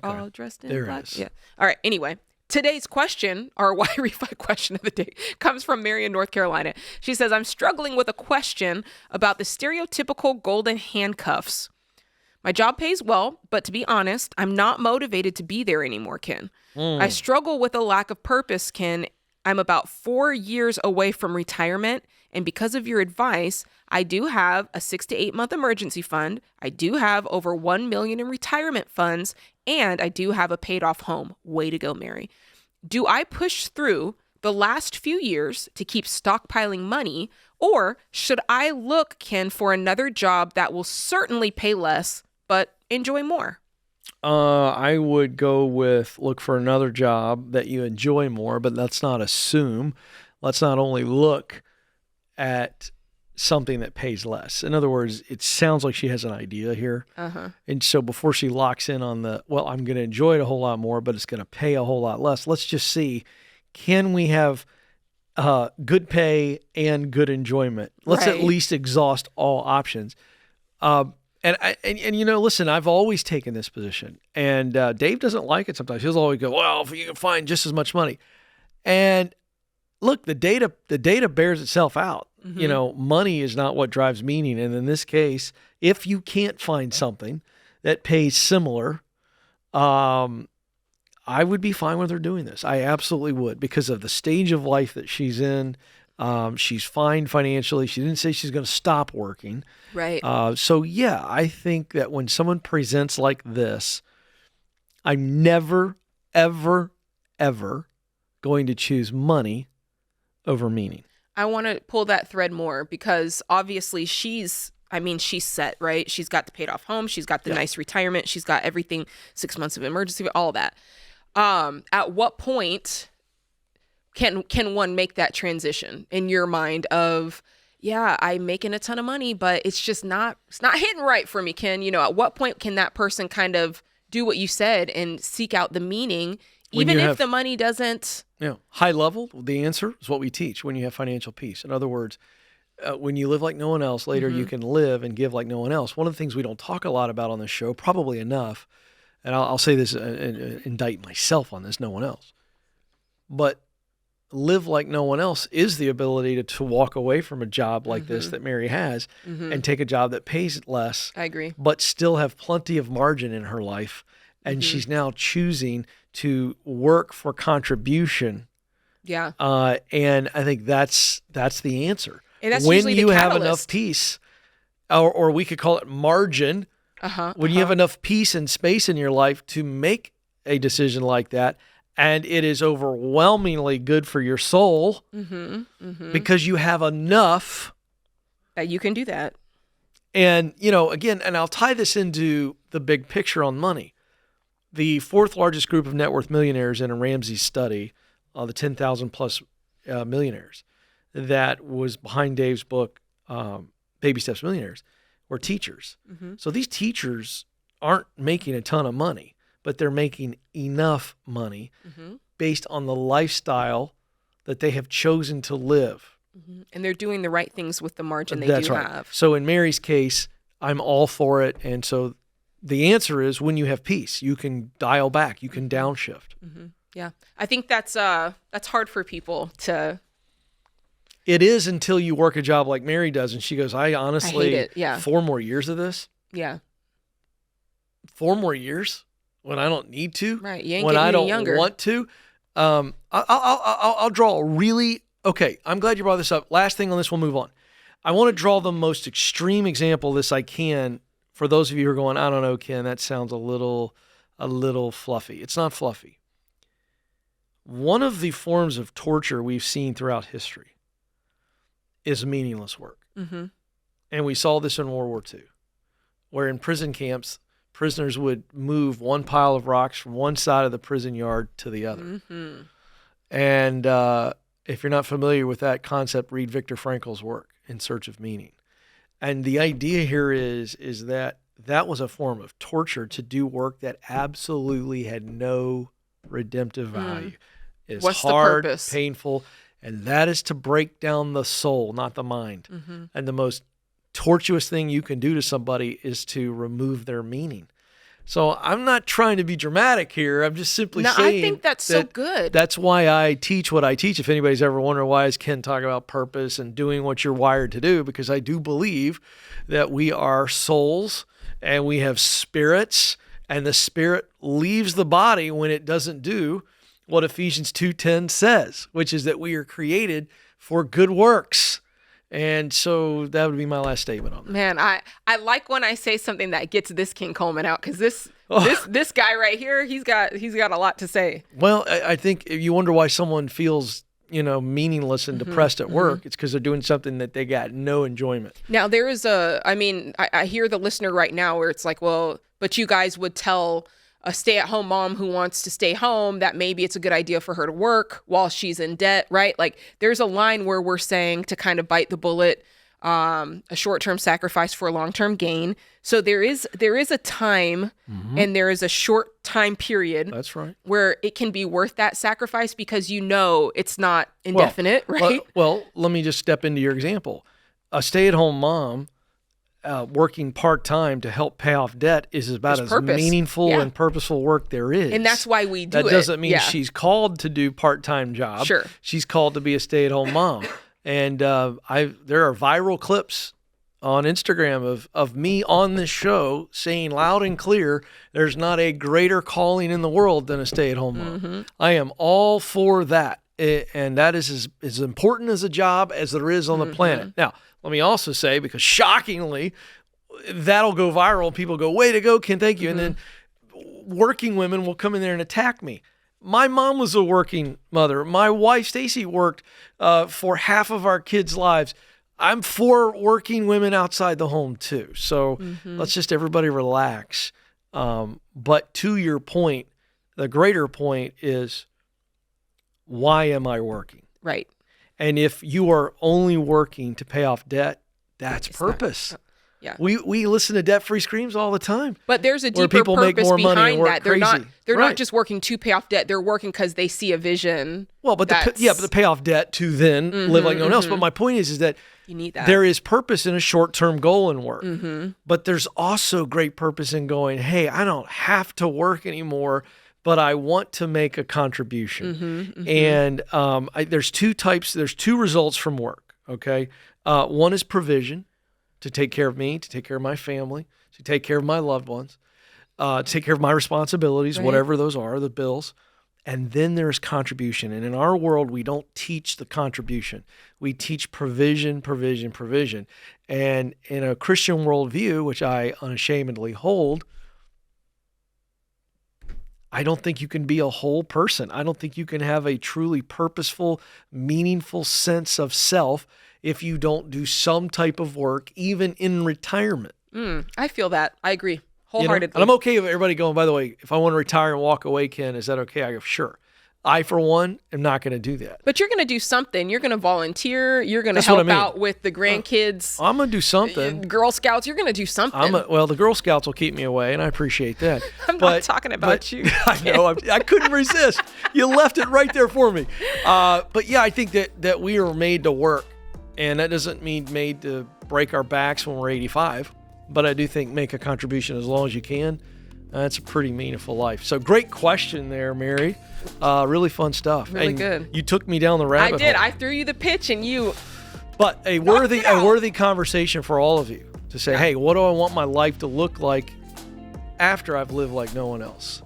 all dressed in There it black. is. Yeah. All right. Anyway, today's question, our Y-Refi question of the day, comes from Mary in North Carolina. She says, I'm struggling with a question about the stereotypical golden handcuffs. My job pays well, but to be honest, I'm not motivated to be there anymore, Ken. I struggle with a lack of purpose, Ken. I'm about 4 years away from retirement, and because of your advice, I do have a 6 to 8 month emergency fund. I do have over $1 million in retirement funds, and I do have a paid off home. Way to go, Mary. Do I push through the last few years to keep stockpiling money, or should I look, Ken, for another job that will certainly pay less, but enjoy more? I would go with look for another job that you enjoy more, but let's not assume. Let's not only look at something that pays less. In other words, it sounds like she has an idea here. Uh-huh. And so before she locks in on I'm going to enjoy it a whole lot more, but it's going to pay a whole lot less. Let's just see, can we have good pay and good enjoyment? Let's at least exhaust all options. And listen, I've always taken this position, and Dave doesn't like it sometimes. He'll always go, well, if you can find just as much money. And look, the data bears itself out. Mm-hmm. Money is not what drives meaning. And in this case, if you can't find something that pays similar, I would be fine with her doing this. I absolutely would, because of the stage of life that she's in. She's fine financially. She didn't say she's going to stop working. Right. So yeah, I think that when someone presents like this, I'm never, ever, ever going to choose money over meaning. I want to pull that thread more because obviously she's set, right? She's got the paid off home. She's got the nice retirement. She's got everything, 6 months of emergency, all that. At what point can one make that transition in your mind of, yeah, I'm making a ton of money, but it's just not hitting right for me, Ken? At what point can that person kind of do what you said and seek out the meaning, even if the money doesn't? High level, the answer is what we teach when you have financial peace. In other words, when you live like no one else, later you can live and give like no one else. One of the things we don't talk a lot about on this show, probably enough, and I'll say this and indict myself on this, no one else, but live like no one else is the ability to walk away from a job like this that Mary has and take a job that pays less. I agree. But still have plenty of margin in her life. And she's now choosing to work for contribution. Yeah. And I think that's the answer. And that's when usually the you have catalyst. enough peace, or we could call it margin, when you have enough peace and space in your life to make a decision like that, and it is overwhelmingly good for your soul because you have enough that you can do that. And, again, and I'll tie this into the big picture on money. The fourth largest group of net worth millionaires in a Ramsey study, the 10,000 plus millionaires that was behind Dave's book, Baby Steps Millionaires, were teachers. Mm-hmm. So these teachers aren't making a ton of money, but they're making enough money Mm-hmm. based on the lifestyle that they have chosen to live. Mm-hmm. And they're doing the right things with the margin they That's do right. have. So in Mary's case, I'm all for it. And so the answer is when you have peace, you can dial back, you can downshift. Mm-hmm. Yeah. I think that's hard for people to. It is until you work a job like Mary does. And she goes, I honestly, hate it. Yeah. 4 more years of this. Yeah. 4 more years when I don't need to. Right. You ain't when getting I any don't younger. want to. I'll draw a really, okay, I'm glad you brought this up. Last thing on this, we'll move on. I want to draw the most extreme example of this I can for those of you who are going, I don't know, Ken, that sounds a little fluffy. It's not fluffy. One of the forms of torture we've seen throughout history is meaningless work. Mm-hmm. And we saw this in World War II, where in prison camps, prisoners would move one pile of rocks from one side of the prison yard to the other. Mm-hmm. And if you're not familiar with that concept, read Viktor Frankl's work, In Search of Meaning. And the idea here is that was a form of torture to do work that absolutely had no redemptive value. It's What's hard, the purpose? painful, and that is to break down the soul, not the mind. Mm-hmm. And the most tortuous thing you can do to somebody is to remove their meaning. So I'm not trying to be dramatic here. I'm just simply saying I think that's so good. That's why I teach what I teach. If anybody's ever wondering why is Ken talking about purpose and doing what you're wired to do, because I do believe that we are souls and we have spirits, and the spirit leaves the body when it doesn't do what Ephesians 2:10 says, which is that we are created for good works. And so that would be my last statement on that. Man, I like when I say something that gets this King Coleman out, because this guy right here, he's got a lot to say. Well, I think if you wonder why someone feels, meaningless and depressed at work, it's because they're doing something that they got no enjoyment. Now there is I hear the listener right now where it's like, well, but you guys would tell a stay-at-home mom who wants to stay home that maybe it's a good idea for her to work while she's in debt, right? Like there's a line where we're saying to kind of bite the bullet, a short-term sacrifice for a long-term gain. So there is a time and there is a short time period. That's right. Where it can be worth that sacrifice because it's not indefinite, right? Well, let me just step into your example. A stay-at-home mom working part-time to help pay off debt is about as meaningful and purposeful work there is. And that's why we do it. That doesn't mean she's called to do part-time job. Sure. She's called to be a stay-at-home mom. And there are viral clips on Instagram of me on this show saying loud and clear, there's not a greater calling in the world than a stay-at-home mom. Mm-hmm. I am all for that. And that is as important as a job as there is on the planet. Now, let me also say, because shockingly, that'll go viral. People go, way to go, Ken, thank you. And then working women will come in there and attack me. My mom was a working mother. My wife, Stacy, worked for half of our kids' lives. I'm for working women outside the home too. So let's just everybody relax. But to your point, the greater point is, why am I working? Right. And if you are only working to pay off debt, that's purpose. Yeah. We listen to debt-free screams all the time. But there's a where deeper people make purpose more money and behind work that. They're crazy. not just working to pay off debt. They're working because they see a vision. Well, but the pay off debt to then live like no one else. But my point is that you need that. There is purpose in a short-term goal in work. But there's also great purpose in going, hey, I don't have to work anymore, but I want to make a contribution. And there's two results from work, okay? One is provision, to take care of me, to take care of my family, to take care of my loved ones, to take care of my responsibilities, whatever those are, the bills. And then there's contribution. And in our world, we don't teach the contribution. We teach provision, provision, provision. And in a Christian worldview, which I unashamedly hold, I don't think you can be a whole person. I don't think you can have a truly purposeful, meaningful sense of self if you don't do some type of work, even in retirement. I feel that. I agree You know? wholeheartedly. And I'm okay with everybody going, by the way, if I want to retire and walk away, Ken, is that okay? I go, sure. I, for one, am not going to do that. But you're going to do something. You're going to volunteer. You're going to That's what I help mean. out with the grandkids. I'm going to do something. Girl Scouts, you're going to do something. Well, the Girl Scouts will keep me away, and I appreciate that. I'm not talking about you. I know. I couldn't resist. You left it right there for me. But yeah, I think that we are made to work, and that doesn't mean made to break our backs when we're 85. But I do think make a contribution as long as you can. That's a pretty meaningful life. So great question there, Mary. Really fun stuff. Really and good. You took me down the rabbit I did. hole. I threw you the pitch, and you. But a worthy conversation for all of you to say, hey, what do I want my life to look like after I've lived like no one else?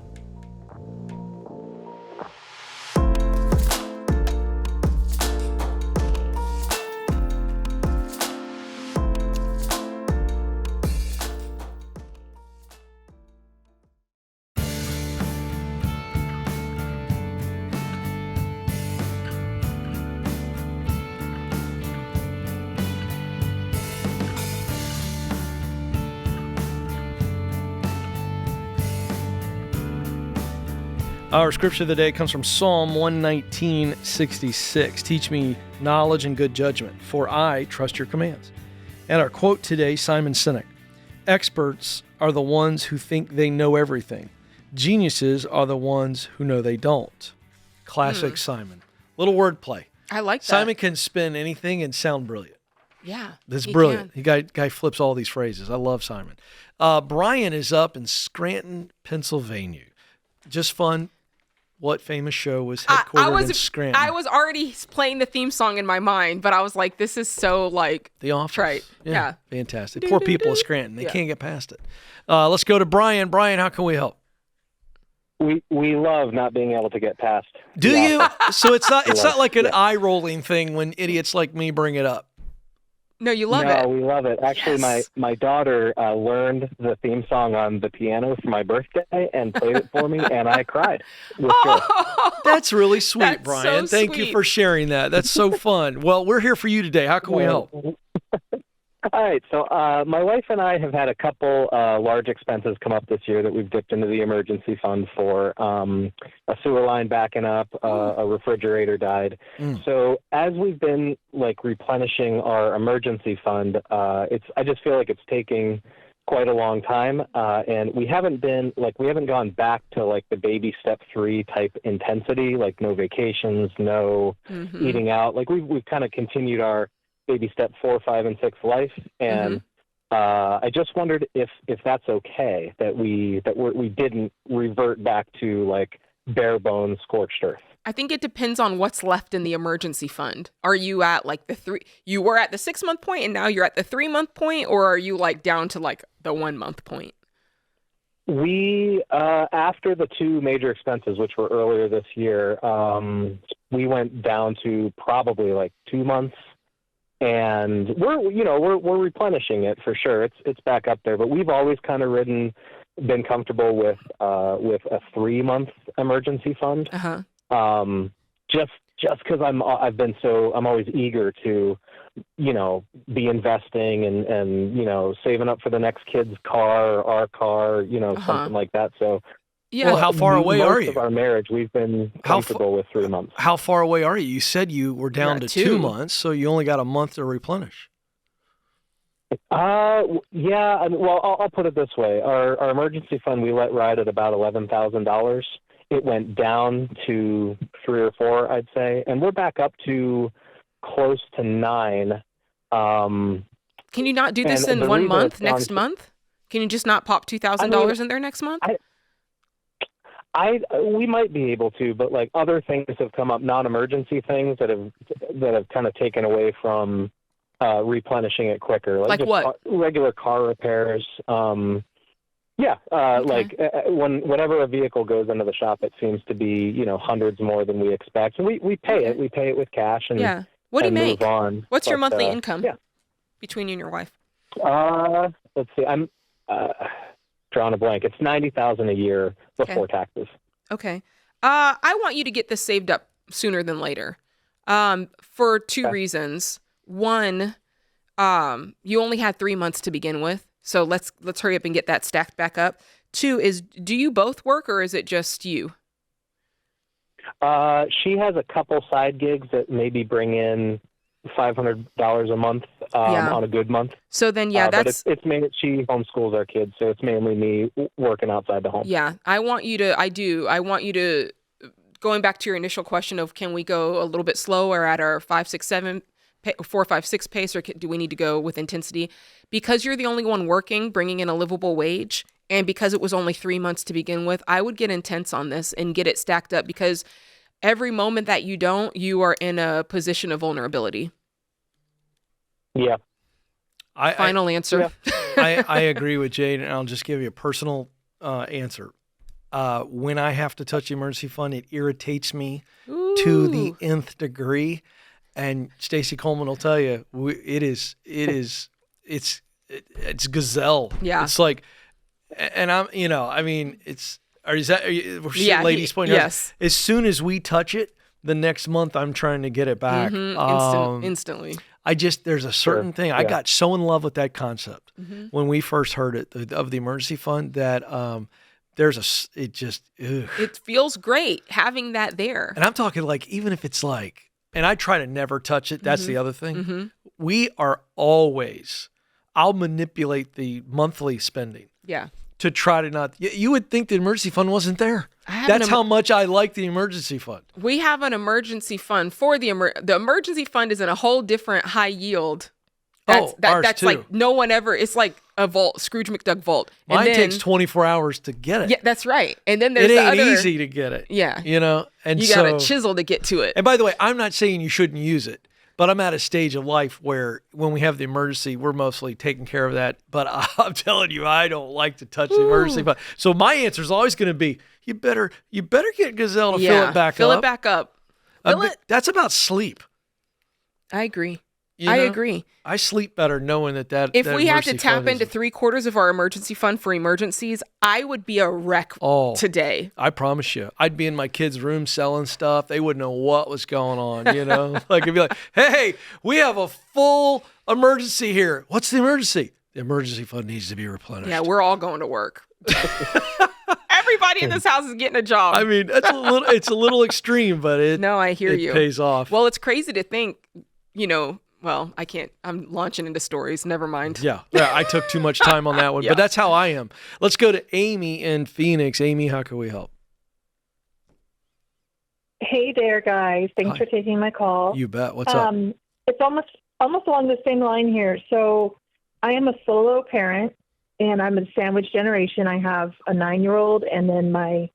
Our scripture of the day comes from Psalm 119:66. Teach me knowledge and good judgment, for I trust your commands. And our quote today, Simon Sinek. Experts are the ones who think they know everything. Geniuses are the ones who know they don't. Classic Simon. Little wordplay. I like that. Simon can spin anything and sound brilliant. Yeah. That's he brilliant. can. Guy flips all these phrases. I love Simon. Brian is up in Scranton, Pennsylvania. Just fun. What famous show was headquartered in Scranton? I was already playing the theme song in my mind, but I was like, this is so like The Office. Right. Yeah. Fantastic. Poor people of Scranton. They Yeah. can't get past it. Let's go to Brian. Brian, how can we help? We love not being able to get past. Do you? So it's not like an Yeah. eye-rolling thing when idiots like me bring it up. No, you love no, it. we love it. Actually, Yes. my daughter learned the theme song on the piano for my birthday and played it for me, and I cried with joy. That's really sweet, That's Brian. so Thank you sweet. for sharing that. That's so fun. Well, we're here for you today. How can we help? All right. So my wife and I have had a couple large expenses come up this year that we've dipped into the emergency fund for. A sewer line backing up, a refrigerator died. So as we've been like replenishing our emergency fund, I just feel like it's taking quite a long time, and we haven't gone back to like the baby step 3 type intensity, like no vacations, no eating out. Like we've kind of continued our baby step 4, 5, and 6 life, and I just wondered if that's okay that we didn't revert back to like bare bones scorched earth. I think it depends on what's left in the emergency fund. Are you at like you were at the 6-month point and now you're at the 3-month point, or are you like down to like the 1-month point? We, after the 2 major expenses, which were earlier this year, we went down to probably like 2 months. And we're replenishing it for sure. It's back up there, but we've always kind of been comfortable with a 3-month emergency fund. Just because I'm always eager to, be investing and saving up for the next kid's car, or our car, something like that. So. Yeah. Well, how far away are Most you? of our marriage, we've been comfortable with 3 months. How far away are you? You said you were down to 2 2. months, so you only got a month to replenish. Yeah. I'll put it this way: our emergency fund we let ride at about $11,000. It went down to 3 or 4, I'd say, and we're back up to close to 9. Can you not do this in 1 month next month? Can you just not pop $2,000 in there next month? We might be able to, but like other things have come up, non-emergency things that have kind of taken away from replenishing it quicker. Like just what? Regular car repairs. Like whenever a vehicle goes into the shop, it seems to be hundreds more than we expect. And we pay it. We pay it with cash and What do you make? Move on. What's your But, monthly income? Yeah. Between you and your wife. Let's see. I'm drawing a blank. It's $90,000 a year before taxes. Okay. I want you to get this saved up sooner than later. For two reasons. One, you only had 3 months to begin with, so let's hurry up and get that stacked back up. Two is, do you both work or is it just you? She has a couple side gigs that maybe bring in $500 a month on a good month. So then, but it's mainly she homeschools our kids, so it's mainly me working outside the home. Yeah, I want you to, going back to your initial question of can we go a little bit slower at our 5, 6, 7, 4, 5, 6 pace, or do we need to go with intensity? Because you're the only one working, bringing in a livable wage, and because it was only 3 months to begin with, I would get intense on this and get it stacked up, because every moment that you don't, you are in a position of vulnerability. Yeah. Final answer. Yeah. I agree with Jade, and I'll just give you a personal answer. When I have to touch the emergency fund, it irritates me to the nth degree. And Stacey Coleman will tell you, it's gazelle. Yeah. It's like, and ladies pointing yes. As soon as we touch it, the next month I'm trying to get it back. Instantly. There's a certain thing. I got so in love with that concept when we first heard it of the emergency fund that it feels great having that there. And I'm talking like, even if it's like, and I try to never touch it. That's the other thing. We are always, I'll manipulate the monthly spending. Yeah. To try to not, you would think the emergency fund wasn't there. That's how much I like the emergency fund. We have an emergency fund for the emergency fund is in a whole different high yield. Ours that's too. Like no one ever, it's like a vault, Scrooge McDuck vault. Mine takes 24 hours to get it. Yeah, that's right. And then there's it the ain't other, easy to get it. Yeah. And you got to chisel to get to it. And by the way, I'm not saying you shouldn't use it, but I'm at a stage of life where when we have the emergency, we're mostly taking care of that. But I'm telling you, I don't like to touch the emergency fund. So my answer is always going to be, you better get Gazelle to fill it back up. Fill it back up. That's about sleep. I agree. I agree. I sleep better knowing that if we had to tap into 3/4 of our emergency fund for emergencies, I would be a wreck today. I promise you. I'd be in my kids' room selling stuff. They wouldn't know what was going on, Like, it'd be like, hey, we have a full emergency here. What's the emergency? The emergency fund needs to be replenished. Yeah, we're all going to work. Everybody in this house is getting a job. I mean, it's a little extreme, but it pays off. Well, it's crazy to think, well, I can't. I'm launching into stories. Never mind. Yeah, I took too much time on that one, but that's how I am. Let's go to Amy in Phoenix. Amy, how can we help? Hey there, guys. Thanks for taking my call. You bet. What's up? It's almost along the same line here. So I am a solo parent, and I'm a sandwich generation. I have a 9-year-old and then my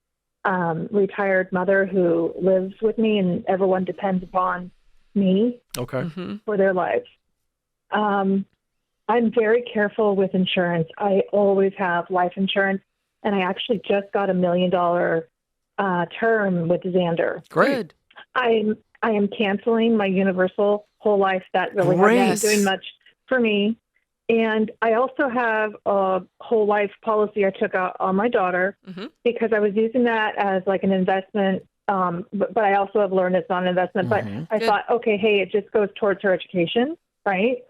retired mother who lives with me, and everyone depends upon me for their lives. I'm very careful with insurance. I always have life insurance, and I actually just got $1 million term with Xander. Great. I am canceling my universal whole life. That really hasn't been doing much for me. And I also have a whole life policy I took out on my daughter because I was using that as like an investment. But I also have learned it's not an investment. But I thought, okay, hey, it just goes towards her education, right?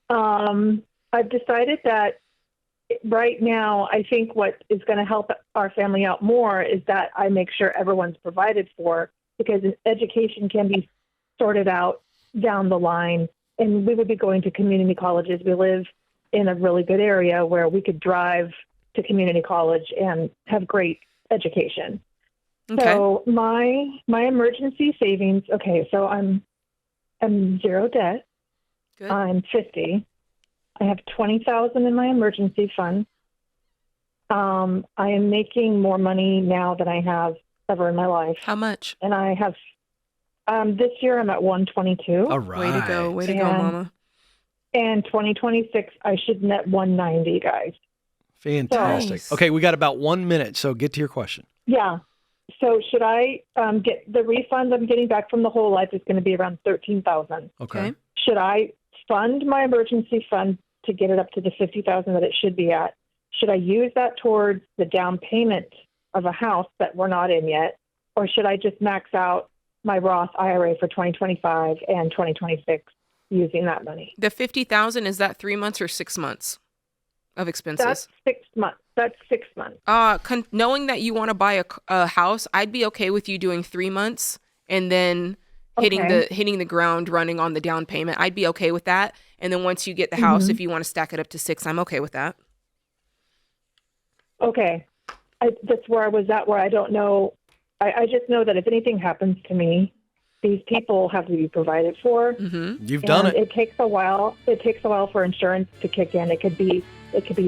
I've decided that right now, I think what is going to help our family out more is that I make sure everyone's provided for, because education can be sorted out down the line. And we would be going to community colleges. We live in a really good area where we could drive to community college and have great education. Okay. So my emergency savings. Okay, so I'm zero debt. Good. I'm 50. I have $20,000 in my emergency fund. I am making more money now than I have ever in my life. How much? And I have this year I'm at 122. All right. Way to go, Mama. And 2026 I should net 190, guys. Fantastic. So, okay, we got about 1 minute, so get to your question. Yeah. So should I get the refund I'm getting back from the whole life is going to be around $13,000. Okay. Should I fund my emergency fund to get it up to the $50,000 that it should be at? Should I use that towards the down payment of a house that we're not in yet, or should I just max out my Roth IRA for 2025 and 2026 using that money? The $50,000, is that 3 months or 6 months of expenses? That's 6 months. That's 6 months. Knowing that you want to buy a house, I'd be okay with you doing 3 months and then hitting the ground running on the down payment. I'd be okay with that. And then once you get the house, if you want to stack it up to 6, I'm okay with that. Okay. That's where I was at, where I don't know. I just know that if anything happens to me, these people have to be provided for. Mm-hmm. You've done it. It takes a while. It takes a while for insurance to kick in. It could be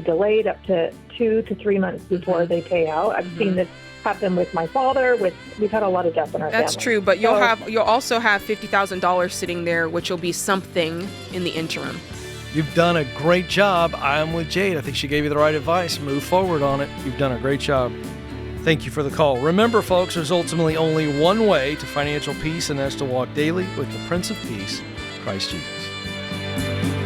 delayed up to 2 to 3 months before they pay out. I've seen this happen with my father. We've had a lot of death in our family. That's true, but you'll also have $50,000 sitting there, which will be something in the interim. You've done a great job. I'm with Jade. I think she gave you the right advice. Move forward on it. You've done a great job. Thank you for the call. Remember, folks, there's ultimately only one way to financial peace, and that's to walk daily with the Prince of Peace, Christ Jesus.